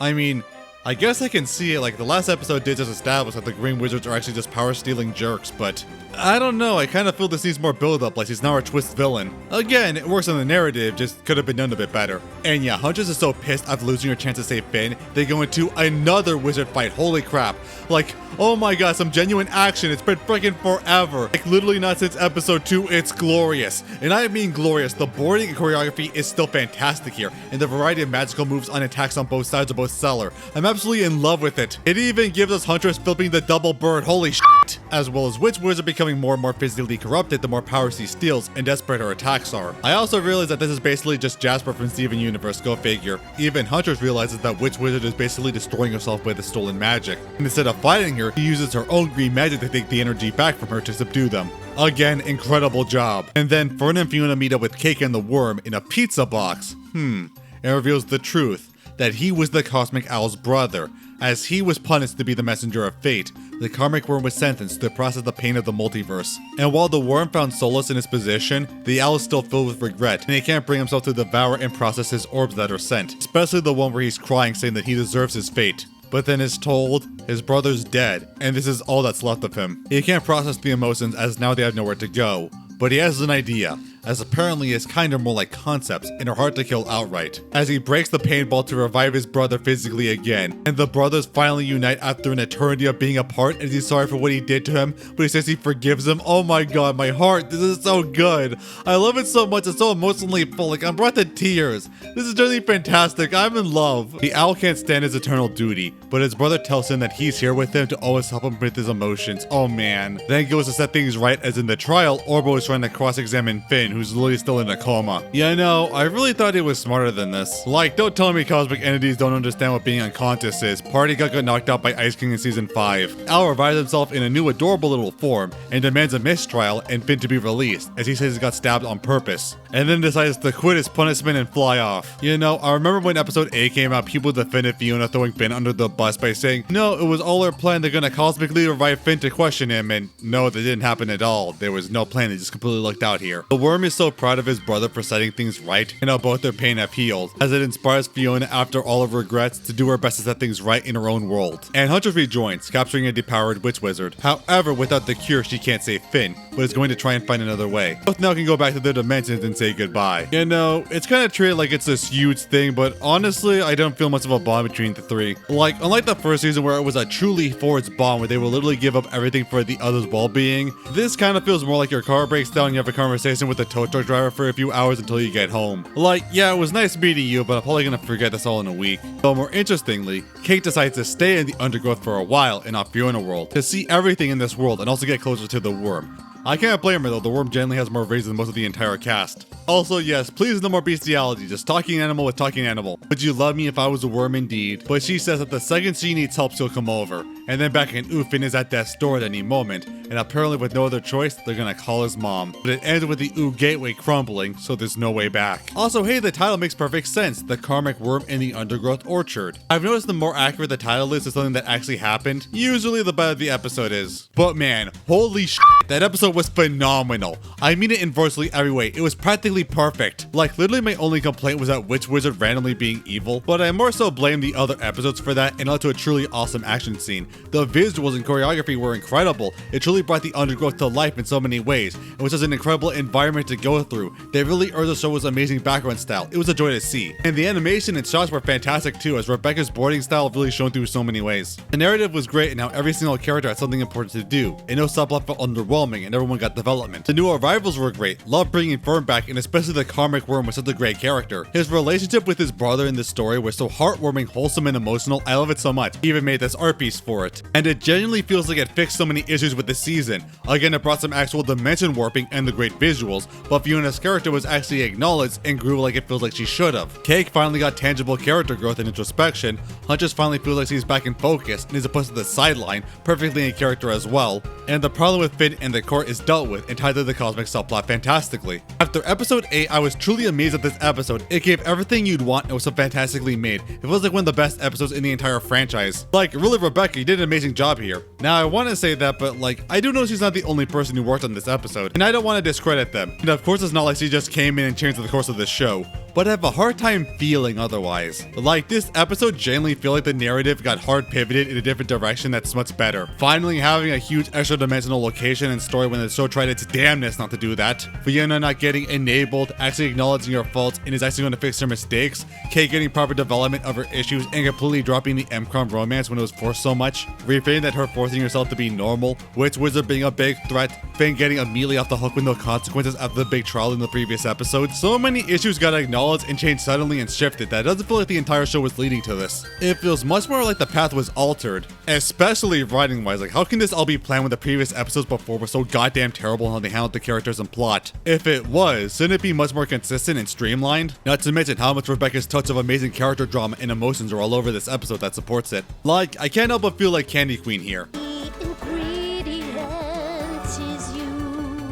I mean, I guess I can see it. Like, the last episode did just establish that the Green Wizards are actually just power-stealing jerks, but I don't know, I kind of feel this needs more build-up, like she's now our twist villain. Again, it works on the narrative, just could have been done a bit better. And yeah, Huntress is so pissed after losing her chance to save Finn, they go into another wizard fight, holy crap. Like, oh my god, some genuine action, it's been freaking forever. Like, literally not since episode 2, it's glorious. And I mean glorious, the boarding and choreography is still fantastic here, and the variety of magical moves and attacks on both sides are both stellar. I'm absolutely in love with it. It even gives us Huntress flipping the double bird, holy shit! As well as Witch Wizard becoming more and more physically corrupted the more power she steals and desperate her attacks are. I also realized that this is basically just Jasper from Steven Universe, go figure. Even Huntress realizes that Witch Wizard is basically destroying herself by the stolen magic. And instead of fighting her, he uses her own green magic to take the energy back from her to subdue them. Again, incredible job. And then Fionna and Fionna meet up with Cake and the Worm in a pizza box. It reveals the truth, that he was the Cosmic Owl's brother. As he was punished to be the messenger of fate, the Karmic Worm was sentenced to process the pain of the multiverse. And while the Worm found solace in his position, the Owl is still filled with regret, and he can't bring himself to devour and process his orbs that are sent, especially the one where he's crying saying that he deserves his fate. But then is told his brother's dead, and this is all that's left of him. He can't process the emotions as now they have nowhere to go. But he has an idea, as apparently it's kinda more like concepts and are hard to kill outright, as he breaks the paintball to revive his brother physically again, and the brothers finally unite after an eternity of being apart, and he's sorry for what he did to him, but he says he forgives him. Oh my god, my heart, this is so good. I love it so much, it's so emotionally full, like I'm brought to tears. This is really fantastic, I'm in love. The Owl can't stand his eternal duty, but his brother tells him that he's here with him to always help him with his emotions. Oh man. Then he goes to set things right, as in the trial, Orbo is trying to cross-examine Finn, who's literally still in a coma. Yeah, no, I really thought he was smarter than this. Like, don't tell me cosmic entities don't understand what being unconscious is. Party got knocked out by Ice King in season 5. Owl revives himself in a new adorable little form and demands a mistrial and Finn to be released, as he says he got stabbed on purpose, and then decides to quit his punishment and fly off. You know, I remember when episode 8 came out, people defended Fionna throwing Finn under the bus by saying, no, it was all her plan, they're gonna cosmically revive Finn to question him, and no, that didn't happen at all. There was no plan, they just completely lucked out here. The Worm is so proud of his brother for setting things right, and how both their pain have healed, as it inspires Fionna after all of her regrets to do her best to set things right in her own world. And Huntress rejoins, capturing a depowered Witch Wizard. However, without the cure, she can't save Finn, but is going to try and find another way. Both now can go back to their dimensions and say goodbye. You know, it's kind of treated like it's this huge thing, but honestly, I don't feel much of a bond between the three. Like, unlike the first season where it was a truly forged bond where they will literally give up everything for the other's well-being, this kind of feels more like your car breaks down and you have a conversation with the tow truck driver for a few hours until you get home. Like, yeah, it was nice meeting you, but I'm probably gonna forget this all in a week. But more interestingly, Kate decides to stay in the undergrowth for a while in Fionna world to see everything in this world and also get closer to the Worm. I can't blame her though, the Worm generally has more rage than most of the entire cast. Also, yes, please no more bestiality, just talking animal with talking animal. Would you love me if I was a worm indeed? But she says that the second she needs help, she'll come over. And then back in Finn is at death's door at any moment, and apparently with no other choice, they're gonna call his mom. But it ends with the gateway crumbling, so there's no way back. Also, hey, the title makes perfect sense, the karmic worm in the undergrowth orchard. I've noticed the more accurate the title is to something that actually happened, usually the better the episode is. But man, holy shit, that episode was phenomenal. I mean it in virtually every way, it was practically perfect. Like, literally my only complaint was that Witch Wizard randomly being evil, but I more so blame the other episodes for that and led to a truly awesome action scene. The visuals and choreography were incredible. It truly brought the undergrowth to life in so many ways. It was just an incredible environment to go through. They really earned the show's amazing background style. It was a joy to see. And the animation and shots were fantastic too, as Rebecca's boarding style really shone through so many ways. The narrative was great and how every single character had something important to do, and no subplot felt underwhelming and everyone got development. The new arrivals were great. Loved bringing Fern back, and especially the karmic worm was such a great character. His relationship with his brother in this story was so heartwarming, wholesome, and emotional. I love it so much. He even made this art piece for it. And it genuinely feels like it fixed so many issues with the season. Again, it brought some actual dimension warping and the great visuals, but Fiona's character was actually acknowledged and grew like it feels like she should have. Cake finally got tangible character growth and introspection. Huntress finally feels like she's back in focus and is opposed to the sideline, perfectly in character as well. And the problem with Finn and the court is dealt with and tied to the cosmic subplot fantastically. After episode 8, I was truly amazed at this episode. It gave everything you'd want and was so fantastically made. It was like one of the best episodes in the entire franchise. Like, really, Rebecca, you did an amazing job here. Now, I want to say that, but like, I do know she's not the only person who worked on this episode, and I don't want to discredit them. And of course, it's not like she just came in and changed the course of the show, but I have a hard time feeling otherwise. Like, this episode genuinely feel like the narrative got hard pivoted in a different direction that's much better. Finally having a huge extra dimensional location and story when the show tried its damnness not to do that. Fionna not getting enabled, actually acknowledging her faults and is actually going to fix her mistakes. Kate getting proper development of her issues and completely dropping the M-Crom romance when it was forced so much. Refrain that her forcing herself to be normal. Witch Wizard being a big threat. Finn getting immediately off the hook with no consequences after the big trial in the previous episode. So many issues got acknowledged and changed suddenly and shifted that it doesn't feel like the entire show was leading to this. It feels much more like the path was altered, especially writing wise. Like, how can this all be planned when the previous episodes before were so goddamn terrible in how they handled the characters and plot? If it was, shouldn't it be much more consistent and streamlined? Not to mention how much Rebecca's touch of amazing character drama and emotions are all over this episode that supports it. Like, I can't help but feel like Candy Queen here.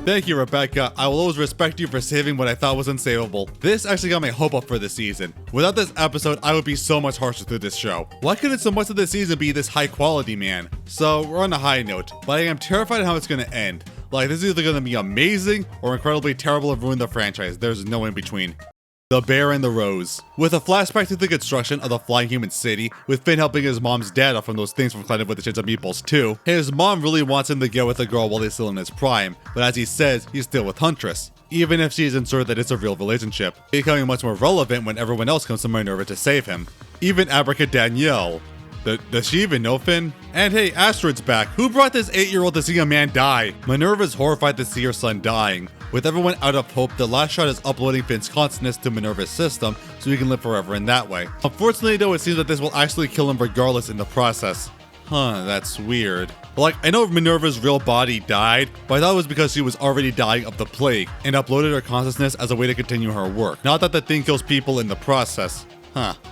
Thank you, Rebecca. I will always respect you for saving what I thought was unsavable. This actually got my hope up for this season. Without this episode, I would be so much harsher through this show. Why couldn't so much of this season be this high quality, man? So, we're on a high note, but I am terrified of how it's gonna end. Like, this is either gonna be amazing or incredibly terrible and ruin the franchise. There's no in between. The Bear and the Rose. With a flashback to the construction of the Flying Human City, with Finn helping his mom's dad off from those things from Planet with the Chance of Meatballs 2, his mom really wants him to get with the girl while he's still in his prime, but as he says, he's still with Huntress, even if she isn't sure that it's a real relationship, becoming much more relevant when everyone else comes to Minerva to save him. Even Abracadanielle. Does she even know Finn? And hey, Astrid's back. Who brought this 8-year-old to see a man die? Minerva's horrified to see her son dying. With everyone out of hope, the last shot is uploading Finn's consciousness to Minerva's system so he can live forever in that way. Unfortunately though, it seems that this will actually kill him regardless in the process. That's weird. Like, I know Minerva's real body died, but I thought it was because she was already dying of the plague and uploaded her consciousness as a way to continue her work. Not that the thing kills people in the process.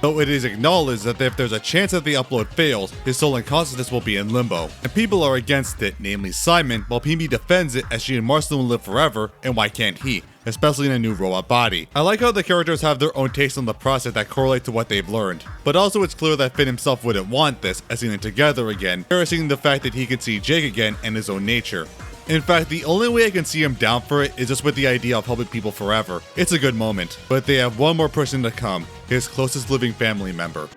Though it is acknowledged that if there's a chance that the upload fails, his soul and consciousness will be in limbo. And people are against it, namely Simon, while PB defends it as she and Marston will live forever, and why can't he? Especially in a new robot body. I like how the characters have their own taste on the process that correlate to what they've learned. But also it's clear that Finn himself wouldn't want this, as seeing them together again, cherishing the fact that he could see Jake again and his own nature. In fact, the only way I can see him down for it is just with the idea of helping people forever. It's a good moment. But they have one more person to come, his closest living family member.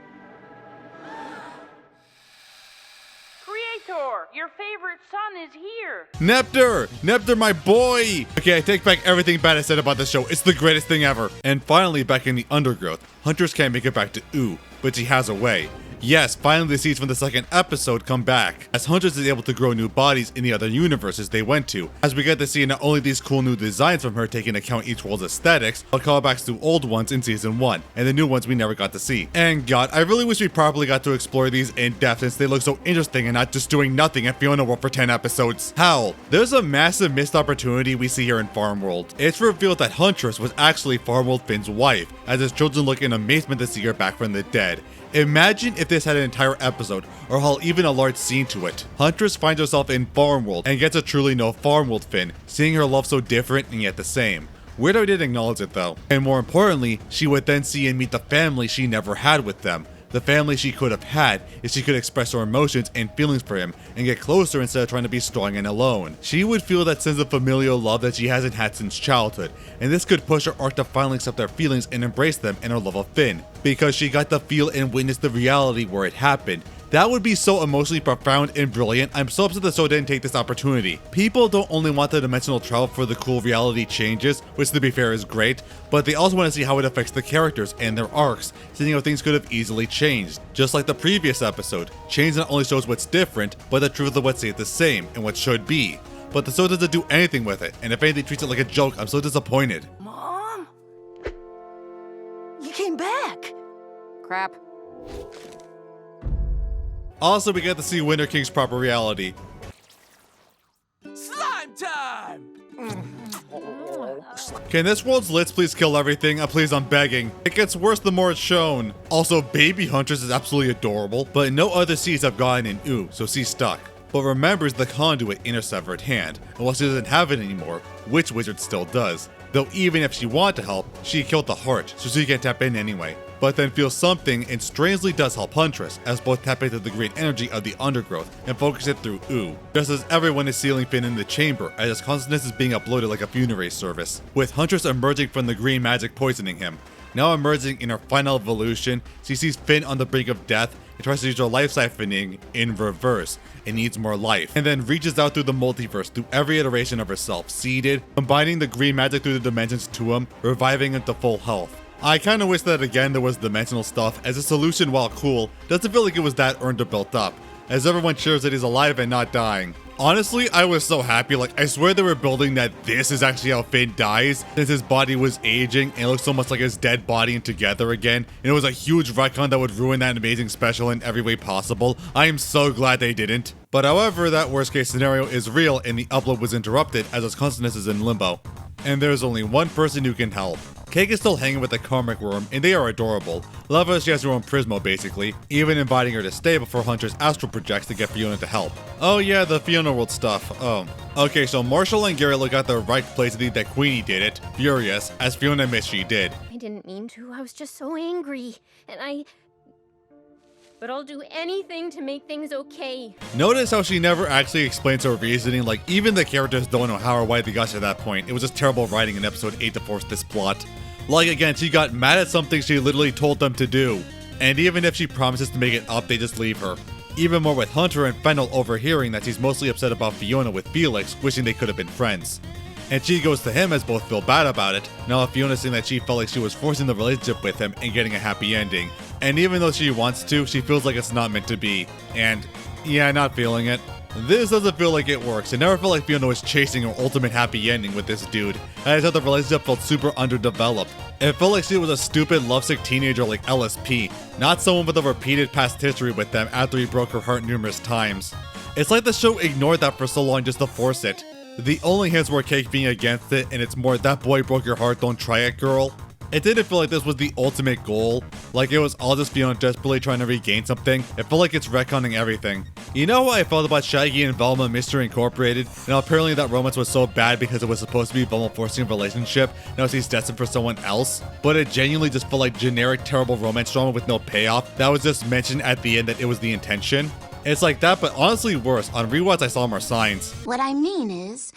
Creator, your favorite son is here. Nepter, my boy! Okay, I take back everything bad I said about the show. It's the greatest thing ever. And finally, back in the undergrowth, Huntress can't make it back to Ooh, but she has a way. Yes, finally the seeds from the second episode come back, as Huntress is able to grow new bodies in the other universes they went to, as we get to see not only these cool new designs from her taking account each world's aesthetics, but callbacks to old ones in season 1, and the new ones we never got to see. And god, I really wish we properly got to explore these in depth since they look so interesting and not just doing nothing at Fionna World for 10 episodes. Howl, there's a massive missed opportunity we see here in Farm World. It's revealed that Huntress was actually Farm World Finn's wife, as his children look in amazement to see her back from the dead. Imagine if this had an entire episode, or hell, even a large scene to it. Huntress finds herself in Farmworld and gets to truly know Farmworld Finn, seeing her love so different and yet the same. Weirdo didn't acknowledge it though. And more importantly, she would then see and meet the family she never had with them. The family she could have had if she could express her emotions and feelings for him and get closer instead of trying to be strong and alone. She would feel that sense of familial love that she hasn't had since childhood, and this could push her arc to finally accept their feelings and embrace them in her love of Finn, because she got to feel and witness the reality where it happened. That would be so emotionally profound and brilliant. I'm so upset the show didn't take this opportunity. People don't only want the dimensional travel for the cool reality changes, which to be fair is great, but they also want to see how it affects the characters and their arcs, seeing how things could have easily changed. Just like the previous episode, change not only shows what's different, but the truth of what stays the same and what should be. But the show doesn't do anything with it, and if anything treats it like a joke, I'm so disappointed. Mom? You came back! Crap. Also, we get to see Winter King's proper reality. Slime time! Can this world's Lits please kill everything? Please, I'm begging. It gets worse the more it's shown. Also, Baby Huntress is absolutely adorable, but no other seeds have gotten in Ooh, so she's stuck. But remembers the conduit in her severed hand, and while she doesn't have it anymore, Witch Wizard still does. Though even if she wanted to help, she killed the heart, so she can't tap in anyway. But then feels something and strangely does help Huntress, as both tap into the green energy of the undergrowth and focus it through Ooh, just as everyone is sealing Finn in the chamber as his consciousness is being uploaded like a funerary service, with Huntress emerging from the green magic poisoning him. Now emerging in her final evolution, she sees Finn on the brink of death and tries to use her life siphoning in reverse and needs more life, and then reaches out through the multiverse through every iteration of herself, seeded, combining the green magic through the dimensions to him, reviving him to full health. I kinda wish that again there was dimensional stuff, as a solution, while cool, doesn't feel like it was that earned or built up, as everyone cheers that he's alive and not dying. Honestly, I was so happy, like I swear they were building that this is actually how Finn dies, since his body was aging and it looks so much like his dead body and together again, and it was a huge retcon that would ruin that amazing special in every way possible. I am so glad they didn't. But however, that worst case scenario is real and the upload was interrupted as his consciousness is in limbo. And there's only one person who can help. Cake is still hanging with the Karmic Worm, and they are adorable. Love her, she has her own Prismo basically, even inviting her to stay before Huntress astral projects to get Fionna to help. Oh yeah, the Fionna world stuff. Oh. Okay, so Marshall and Garrett look at the right place to think that Queenie did it, furious, as Fionna admits she did. I didn't mean to, I was just so angry, but I'll do anything to make things okay. Notice how she never actually explains her reasoning, like even the characters don't know how or why they got to that point. It was just terrible writing in episode 8 to force this plot. Like again, she got mad at something she literally told them to do. And even if she promises to make it up, they just leave her. Even more with Hunter and Fennel overhearing that she's mostly upset about Fionna with Felix, wishing they could have been friends. And she goes to him as both feel bad about it. Now Fionna saying that she felt like she was forcing the relationship with him and getting a happy ending. And even though she wants to, she feels like it's not meant to be. And yeah, not feeling it. This doesn't feel like it works. It never felt like Fionna was chasing her ultimate happy ending with this dude. I thought the relationship felt super underdeveloped. It felt like she was a stupid lovesick teenager like LSP, not someone with a repeated past history with them after he broke her heart numerous times. It's like the show ignored that for so long just to force it. The only hints were Cake being against it, and it's more that boy broke your heart, don't try it, girl. It didn't feel like this was the ultimate goal, like it was all just Fionna desperately trying to regain something. It felt like it's retconning everything. You know how I felt about Shaggy and Velma Mystery Incorporated? Now apparently that romance was so bad because it was supposed to be Velma forcing a relationship, now she's destined for someone else, but it genuinely just felt like generic terrible romance drama with no payoff that was just mentioned at the end that it was the intention. It's like that, but honestly worse. On rewatch I saw more signs. What I mean is,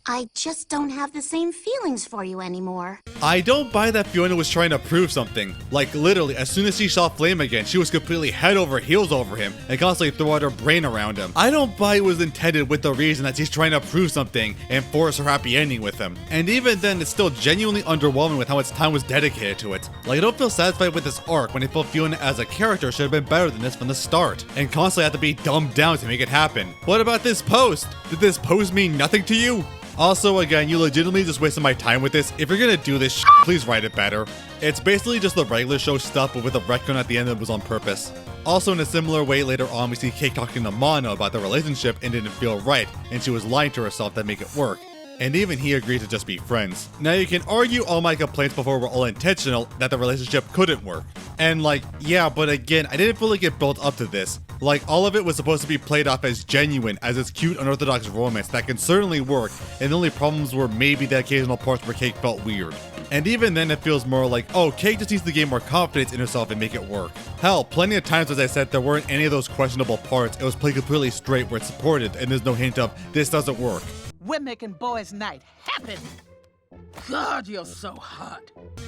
I just don't have the same feelings for you anymore. I don't buy that Fionna was trying to prove something. Like literally, as soon as she saw Flame again, she was completely head over heels over him and constantly threw out her brain around him. I don't buy it was intended with the reason that she's trying to prove something and force her happy ending with him. And even then, it's still genuinely underwhelming with how much time was dedicated to it. Like I don't feel satisfied with this arc when I feel Fionna as a character should have been better than this from the start, and constantly have to be dumbed down to make it happen. What about this post? Did this post mean nothing to you? Also, again, you legitimately just wasted my time with this. If you're gonna do this please write it better. It's basically just the regular show stuff, but with a retcon at the end that was on purpose. Also, in a similar way, later on we see Cake talking to Mana about the relationship and didn't feel right, and she was lying to herself to make it work. And even he agreed to just be friends. Now you can argue all my complaints before were all intentional that the relationship couldn't work. And like, yeah, but again, I didn't feel like it built up to this. Like, all of it was supposed to be played off as genuine, as this cute, unorthodox romance that can certainly work, and the only problems were maybe the occasional parts where Cake felt weird. And even then, it feels more like, oh, Cake just needs to gain more confidence in herself and make it work. Hell, plenty of times, as I said, there weren't any of those questionable parts. It was played completely straight where it's supported, and there's no hint of, this doesn't work. We're making boys' night happen. God, you're so hot.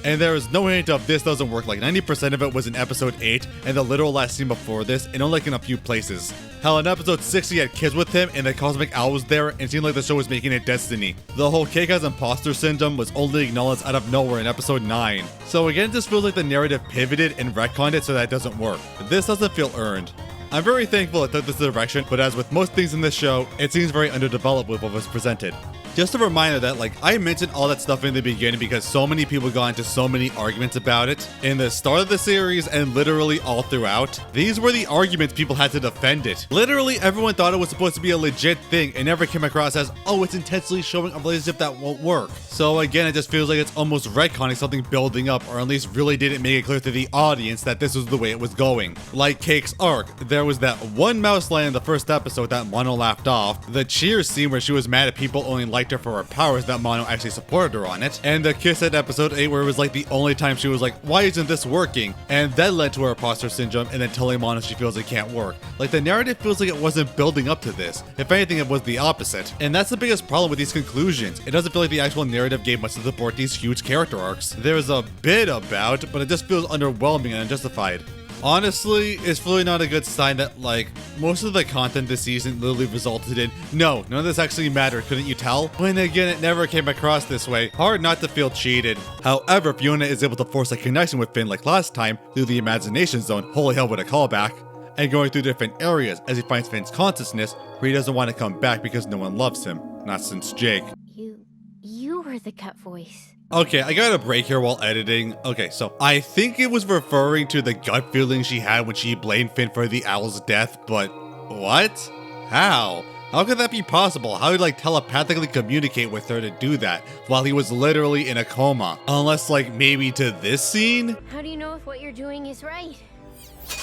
And there is no hint of this doesn't work. Like 90% of it was in episode 8 and the literal last scene before this, and only like in a few places. Hell, in episode 6 he had kids with him and the Cosmic Owl was there and it seemed like the show was making it destiny. The whole Cake has imposter syndrome was only acknowledged out of nowhere in episode 9. So again, it just feels like the narrative pivoted and retconned it so that it doesn't work. This doesn't feel earned. I'm very thankful it took this direction, but as with most things in this show, it seems very underdeveloped with what was presented. Just a reminder that, like, I mentioned all that stuff in the beginning because so many people got into so many arguments about it. In the start of the series and literally all throughout, these were the arguments people had to defend it. Literally everyone thought it was supposed to be a legit thing and never came across as, oh, it's intentionally showing a relationship that won't work. So again, it just feels like it's almost retconning something building up, or at least really didn't make it clear to the audience that this was the way it was going. Like Cake's arc, there was that one mouse line in the first episode that Mono laughed off, the Cheers scene where she was mad at people only liked her for her powers that Mono actually supported her on it, and the kiss at episode 8 where it was like the only time she was like, why isn't this working? And that led to her imposter syndrome and then telling Mono she feels it can't work. Like, the narrative feels like it wasn't building up to this. If anything, it was the opposite. And that's the biggest problem with these conclusions. It doesn't feel like the actual narrative gave much to support these huge character arcs. There's a bit about, but it just feels underwhelming and unjustified. Honestly, it's really not a good sign that, like, most of the content this season literally resulted in, no, none of this actually mattered, couldn't you tell? When again, it never came across this way. Hard not to feel cheated. However, Fionna is able to force a connection with Finn like last time through the imagination zone, holy hell, what a callback, and going through different areas as he finds Finn's consciousness where he doesn't want to come back because no one loves him. Not since Jake. You were the cut voice. Okay, I got a break here while editing. Okay, so I think it was referring to the gut feeling she had when she blamed Finn for the owl's death, but what? How? How could that be possible? How would he, like, telepathically communicate with her to do that while he was literally in a coma? Unless, like, maybe to this scene? How do you know if what you're doing is right?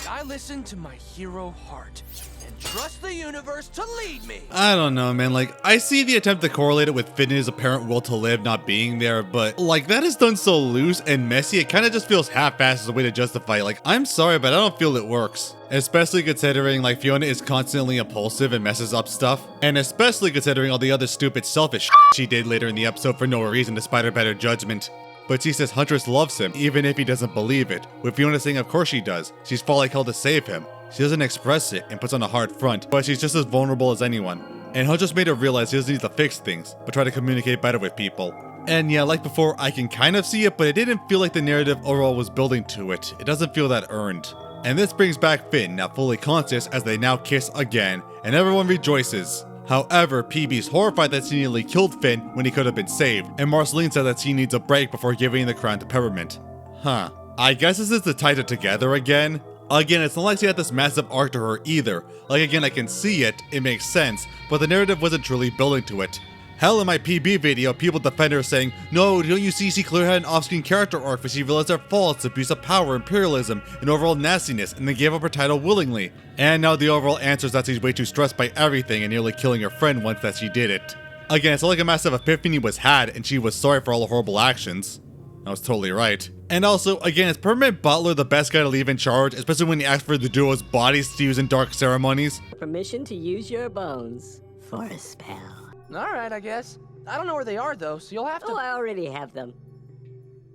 I listen to my hero heart and trust the universe to lead me. I don't know, man. Like, I see the attempt to correlate it with Finn's apparent will to live not being there, but like, that is done so loose and messy, it kind of just feels half-assed as a way to justify it. Like, I'm sorry, but I don't feel it works. Especially considering, like, Fionna is constantly impulsive and messes up stuff. And especially considering all the other stupid selfish she did later in the episode for no reason despite her better judgment. But she says Huntress loves him, even if he doesn't believe it, with Fionna saying of course she does. She's fought like hell to save him. She doesn't express it and puts on a hard front, but she's just as vulnerable as anyone. And Huntress made her realize he doesn't need to fix things, but try to communicate better with people. And yeah, like before, I can kind of see it, but it didn't feel like the narrative overall was building to it. It doesn't feel that earned. And this brings back Finn, now fully conscious, as they now kiss again, and everyone rejoices. However, PB's horrified that she nearly killed Finn when he could have been saved, and Marceline said that she needs a break before giving the crown to Peppermint. Huh. I guess this is to tie it together again. Again, it's not like she had this massive arc to her either. Like, again, I can see it, it makes sense, but the narrative wasn't truly building to it. Hell, in my PB video, people defend her saying, no, don't you see she clearly had an off-screen character arc where she realized her faults, abuse of power, imperialism, and overall nastiness, and then gave up her title willingly. And now the overall answer is that she's way too stressed by everything and nearly killing her friend once that she did it. Again, it's not like a massive epiphany was had and she was sorry for all the horrible actions. I was totally right. And also, again, is Peppermint Butler the best guy to leave in charge, especially when he asked for the duo's bodies to use in dark ceremonies? Permission to use your bones for a spell. Alright, I guess. I don't know where they are, though, so you'll have to— Oh, I already have them.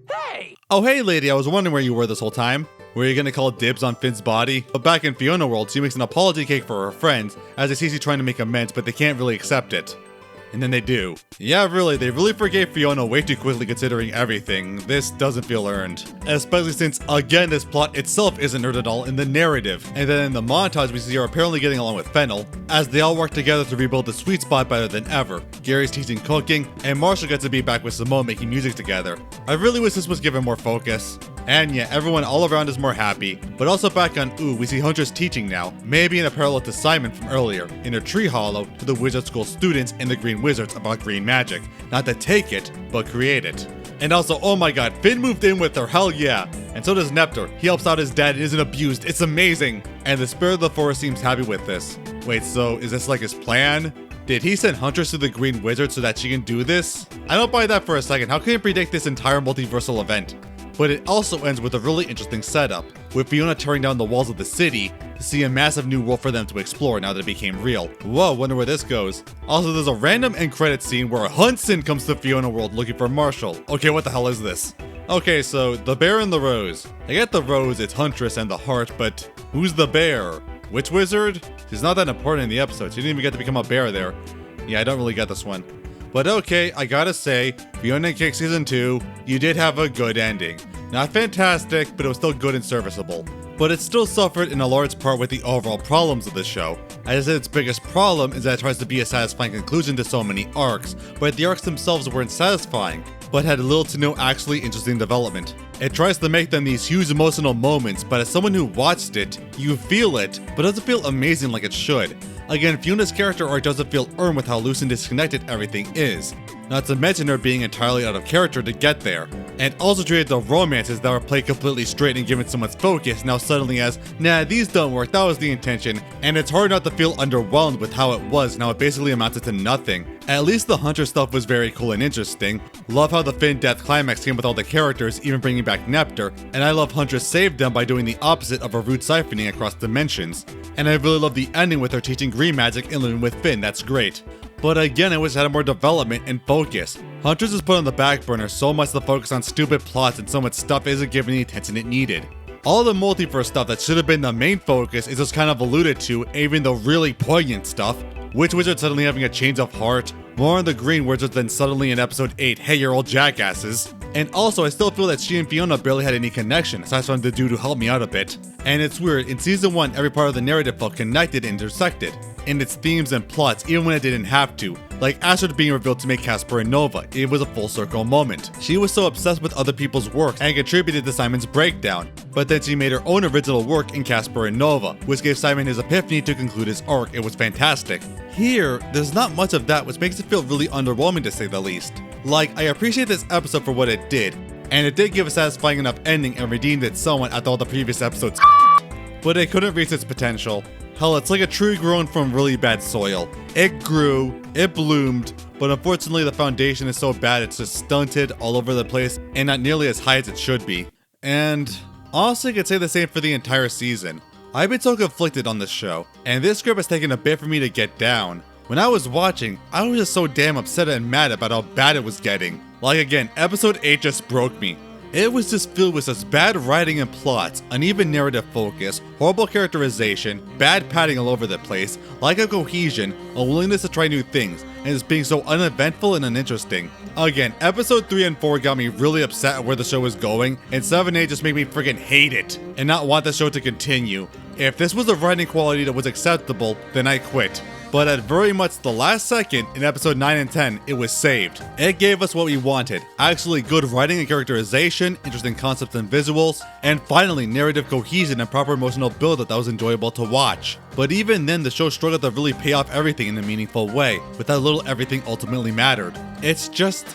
Hey! Oh, hey, lady, I was wondering where you were this whole time. Were you gonna call dibs on Finn's body? But back in Fionna world, she makes an apology cake for her friends, as they see she's trying to make amends, but they can't really accept it. And then they do. Yeah, really, they really forgave Fionna way too quickly considering everything. This doesn't feel earned. Especially since, again, this plot itself isn't earned at all in the narrative. And then in the montage, we see her apparently getting along with Fennel, as they all work together to rebuild the sweet spot better than ever. Gary's teaching cooking, and Marshall gets to be back with Simone making music together. I really wish this was given more focus. And yeah, everyone all around is more happy. But also back on Ooh, we see Huntress teaching now, maybe in a parallel to Simon from earlier, in a tree hollow to the Wizard School students and the Green Wizards about green magic. Not to take it, but create it. And also, oh my god, Finn moved in with her, hell yeah. And so does Neptune. He helps out his dad and isn't abused. It's amazing. And the Spirit of the Forest seems happy with this. Wait, so is this like his plan? Did he send Huntress to the Green Wizard so that she can do this? I don't buy that for a second. How can he predict this entire multiversal event? But it also ends with a really interesting setup, with Fionna tearing down the walls of the city to see a massive new world for them to explore now that it became real. Whoa, wonder where this goes. Also, there's a random end credit scene where Hudson comes to Fionna World looking for Marshall. Okay, what the hell is this? Okay, so the bear and the rose. I get the rose, it's Huntress and the heart, but who's the bear? Which wizard? She's not that important in the episode. She didn't even get to become a bear there. Yeah, I don't really get this one. But okay, I gotta say, Fionna and Cake Season 2, you did have a good ending. Not fantastic, but it was still good and serviceable. But it still suffered in a large part with the overall problems of the show. As I said, its biggest problem is that it tries to be a satisfying conclusion to so many arcs, but the arcs themselves weren't satisfying, but had little to no actually interesting development. It tries to make them these huge emotional moments, but as someone who watched it, you feel it, but doesn't feel amazing like it should. Again, Fiona's character arc doesn't feel earned with how loose and disconnected everything is. Not to mention her being entirely out of character to get there. And also treated the romances that were played completely straight and given so much focus now suddenly as, nah, these don't work, that was the intention. And it's hard not to feel underwhelmed with how it was, now it basically amounted to nothing. At least the Hunter stuff was very cool and interesting. Love how the Finn death climax came with all the characters, even bringing back Neptune, and I love Huntress saved them by doing the opposite of a root siphoning across dimensions. And I really love the ending with her teaching green magic and living with Finn, that's great. But again, I wish it had more development and focus. Huntress is put on the back burner so much to focus on stupid plots and so much stuff isn't given the attention it needed. All the multiverse stuff that should have been the main focus is just kind of alluded to, even the really poignant stuff. Witch Wizard suddenly having a change of heart, more on the Green Wizard than suddenly in episode 8, hey you're all jackasses. And also I still feel that she and Fionna barely had any connection, aside from the dude who helped me out a bit. And it's weird, in season 1 every part of the narrative felt connected and intersected in its themes and plots even when it didn't have to. Like Astrid being revealed to make Casper and Nova, it was a full circle moment. She was so obsessed with other people's work and contributed to Simon's breakdown, but then she made her own original work in Casper and Nova, which gave Simon his epiphany to conclude his arc. It was fantastic. Here, there's not much of that, which makes it feel really underwhelming to say the least. Like, I appreciate this episode for what it did, and it did give a satisfying enough ending and redeemed it somewhat after all the previous episodes, but it couldn't reach its potential. Hell, it's like a tree grown from really bad soil. It grew, it bloomed, but unfortunately the foundation is so bad it's just stunted all over the place and not nearly as high as it should be. And honestly, I could say the same for the entire season. I've been so conflicted on this show, and this script has taken a bit for me to get down. When I was watching, I was just so damn upset and mad about how bad it was getting. Like again, episode 8 just broke me. It was just filled with such bad writing and plots, uneven narrative focus, horrible characterization, bad padding all over the place, lack of cohesion, a willingness to try new things, and just being so uneventful and uninteresting. Again, episode 3 and 4 got me really upset at where the show was going, and 7 and 8 just made me freaking hate it, and not want the show to continue. If this was a writing quality that was acceptable, then I quit. But at very much the last second, in episode 9 and 10, it was saved. It gave us what we wanted. Actually good writing and characterization, interesting concepts and visuals, and finally narrative cohesion and proper emotional build-up that was enjoyable to watch. But even then, the show struggled to really pay off everything in a meaningful way, with how little everything ultimately mattered. It's just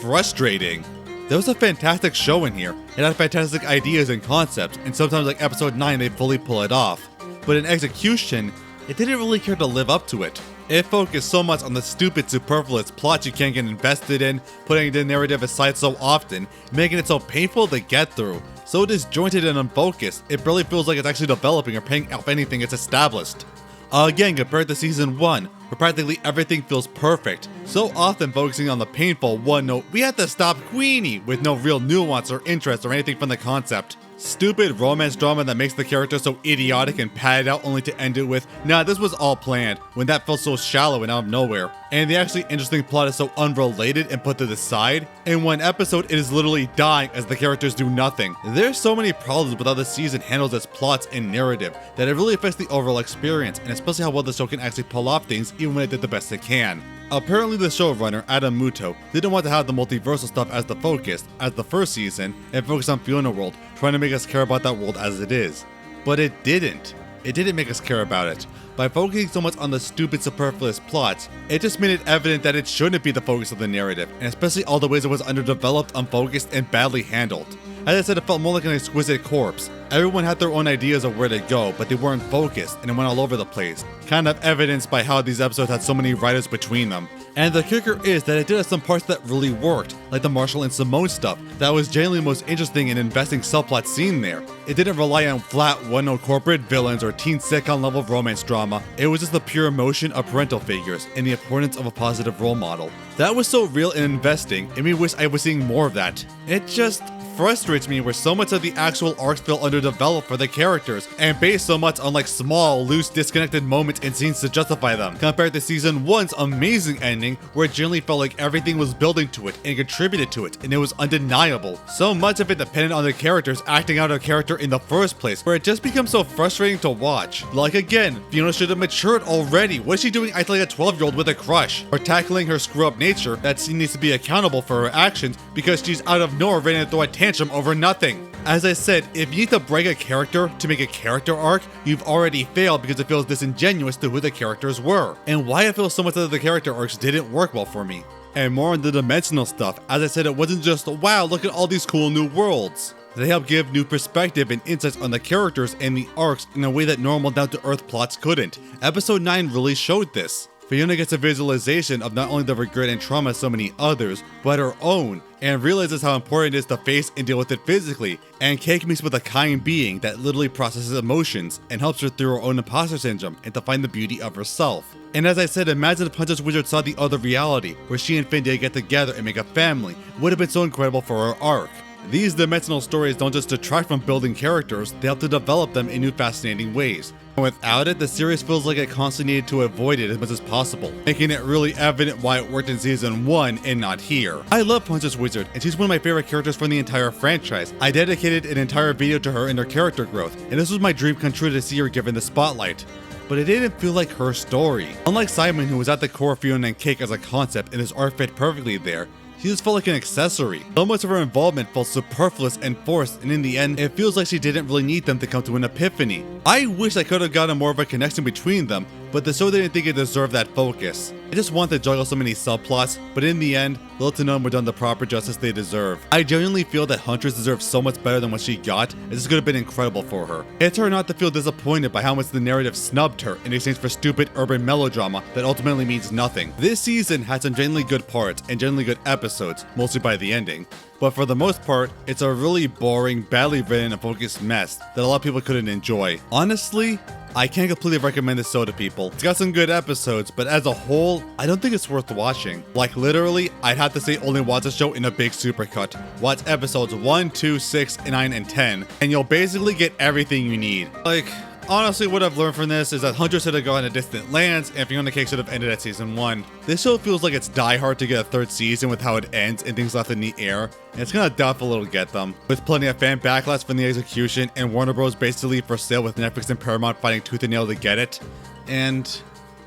frustrating. There was a fantastic show in here. It had fantastic ideas and concepts, and sometimes like episode 9 they fully pull it off. But in execution, it didn't really care to live up to it. It focused so much on the stupid, superfluous plots you can't get invested in, putting the narrative aside so often, making it so painful to get through. So disjointed and unfocused, it barely feels like it's actually developing or paying off anything it's established. Again, compared to season 1, where practically everything feels perfect, so often focusing on the painful one note, we have to stop Queenie, with no real nuance or interest or anything from the concept. Stupid romance drama that makes the character so idiotic and padded out only to end it with, nah, this was all planned, when that felt so shallow and out of nowhere. And the actually interesting plot is so unrelated and put to the side. In one episode, it is literally dying as the characters do nothing. There's so many problems with how the season handles its plots and narrative that it really affects the overall experience, and especially how well the show can actually pull off things even when it did the best it can. Apparently the showrunner, Adam Muto, didn't want to have the multiversal stuff as the focus, as the first season, and focus on Fionna World, trying to make us care about that world as it is. But it didn't. it didn't make us care about it. By focusing so much on the stupid superfluous plots, it just made it evident that it shouldn't be the focus of the narrative, and especially all the ways it was underdeveloped, unfocused, and badly handled. As I said, it felt more like an exquisite corpse. Everyone had their own ideas of where to go, but they weren't focused, and it went all over the place. Kind of evidenced by how these episodes had so many writers between them. And the kicker is that it did have some parts that really worked, like the Marshall and Simone stuff. That was genuinely the most interesting and investing subplot scene there. It didn't rely on flat, one-note corporate villains or teen sitcom level romance drama. It was just the pure emotion of parental figures and the importance of a positive role model. That was so real and investing, and we wish I was seeing more of that. It just frustrates me where so much of the actual arcs feel underdeveloped for the characters and based so much on like small, loose, disconnected moments and scenes to justify them, compared to season 1's amazing ending where it generally felt like everything was building to it and contributed to it and it was undeniable. So much of it depended on the characters acting out a character in the first place, where it just becomes so frustrating to watch. Like again, Fionna should have matured already. What is she doing acting like a 12-year-old with a crush? Or tackling her screw-up nature that she needs to be accountable for her actions because she's out of nowhere ready to throw a tantrum over nothing. As I said, if you need to break a character to make a character arc, you've already failed because it feels disingenuous to who the characters were, and why I feel so much of the character arcs didn't work well for me. And more on the dimensional stuff, as I said, it wasn't just, wow, look at all these cool new worlds. They help give new perspective and insights on the characters and the arcs in a way that normal down-to-earth plots couldn't. Episode 9 really showed this. Fionna gets a visualization of not only the regret and trauma of so many others, but her own, and realizes how important it is to face and deal with it physically. And Cake meets with a kind being that literally processes emotions and helps her through her own imposter syndrome and to find the beauty of herself. And as I said, imagine if Princess Wizard saw the other reality, where she and Finday get together and make a family. It would have been so incredible for her arc. These dimensional stories don't just detract from building characters, they help to develop them in new fascinating ways. And without it, the series feels like it constantly needed to avoid it as much as possible, making it really evident why it worked in season 1 and not here. I love Princess Wizard, and she's one of my favorite characters from the entire franchise. I dedicated an entire video to her and her character growth, and this was my dream come true to see her given the spotlight. But it didn't feel like her story. Unlike Simon, who was at the core of Fionna and Cake as a concept, and his arc fit perfectly there, she just felt like an accessory. So much of her involvement felt superfluous and forced, and in the end, it feels like she didn't really need them to come to an epiphany. I wish I could have gotten more of a connection between them, but the show didn't think it deserved that focus. I just want to juggle so many subplots, but in the end, little to none were done the proper justice they deserve. I genuinely feel that Huntress deserves so much better than what she got, and this could have been incredible for her. It's her not to feel disappointed by how much the narrative snubbed her in exchange for stupid urban melodrama that ultimately means nothing. This season had some genuinely good parts and genuinely good episodes, mostly by the ending. But for the most part, it's a really boring, badly written, and focused mess that a lot of people couldn't enjoy. Honestly, I can't completely recommend this show to people. It's got some good episodes, but as a whole, I don't think it's worth watching. Like literally, I'd have to say only watch the show in a big supercut. Watch episodes 1, 2, 6, 9, and 10, and you'll basically get everything you need. Like, honestly, what I've learned from this is that Huntress should have gone to distant lands, and Fionna Cake should have ended at season 1. This show feels like it's die hard to get a third season with how it ends and things left in the air, and it's gonna doubtful it'll get them. With plenty of fan backlash from the execution, and Warner Bros. Basically for sale with Netflix and Paramount fighting tooth and nail to get it, and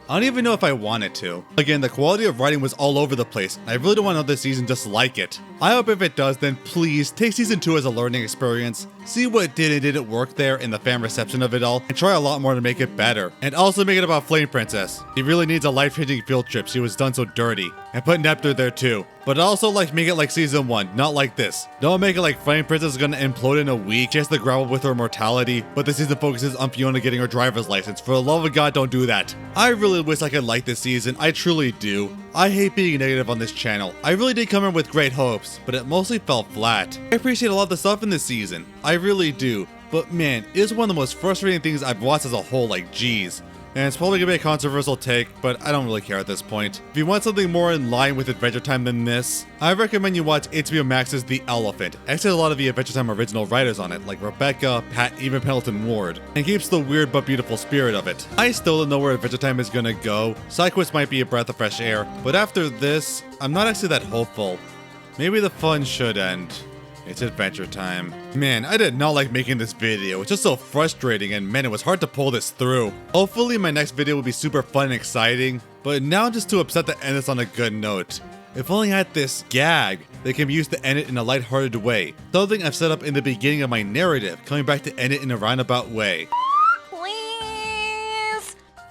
I don't even know if I wanted to. Again, the quality of writing was all over the place, and I really don't want another season just like it. I hope if it does, then please take season 2 as a learning experience, see what did and didn't work there in the fan reception of it all, and try a lot more to make it better. And also make it about Flame Princess. She really needs a life-changing field trip, she was done so dirty. And put Neptune there too. But also like make it like season 1, not like this. Don't make it like Flame Princess is gonna implode in a week, she has to grapple with her mortality, but the season focuses on Fionna getting her driver's license. For the love of God, don't do that. I really wish I could like this season, I truly do. I hate being negative on this channel. I really did come in with great hopes, but it mostly fell flat. I appreciate a lot of the stuff in this season, I really do. But man, it is one of the most frustrating things I've watched as a whole, like geez. And it's probably gonna be a controversial take, but I don't really care at this point. If you want something more in line with Adventure Time than this, I recommend you watch HBO Max's The Elephant. It actually has a lot of the Adventure Time original writers on it, like Rebecca, Pat, even Pendleton Ward, and keeps the weird but beautiful spirit of it. I still don't know where Adventure Time is gonna go. SideQuest might be a breath of fresh air, but after this, I'm not actually that hopeful. Maybe the fun should end. It's Adventure Time. Man, I did not like making this video. It's just so frustrating, and man, it was hard to pull this through. Hopefully my next video will be super fun and exciting, but now I'm just too upset to end this on a good note. If only I had this gag that can be used to end it in a lighthearted way. Something I've set up in the beginning of my narrative, coming back to end it in a roundabout way. Please.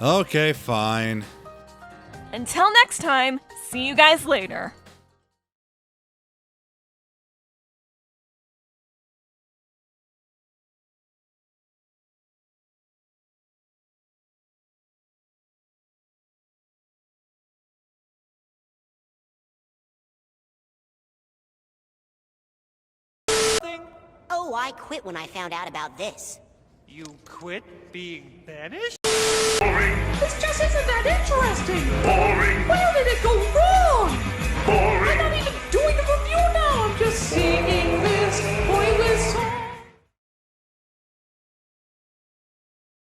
Okay, fine. Until next time, see you guys later. Oh, I quit when I found out about this. You quit being banished? This just isn't that interesting. Boring. Where did it go wrong?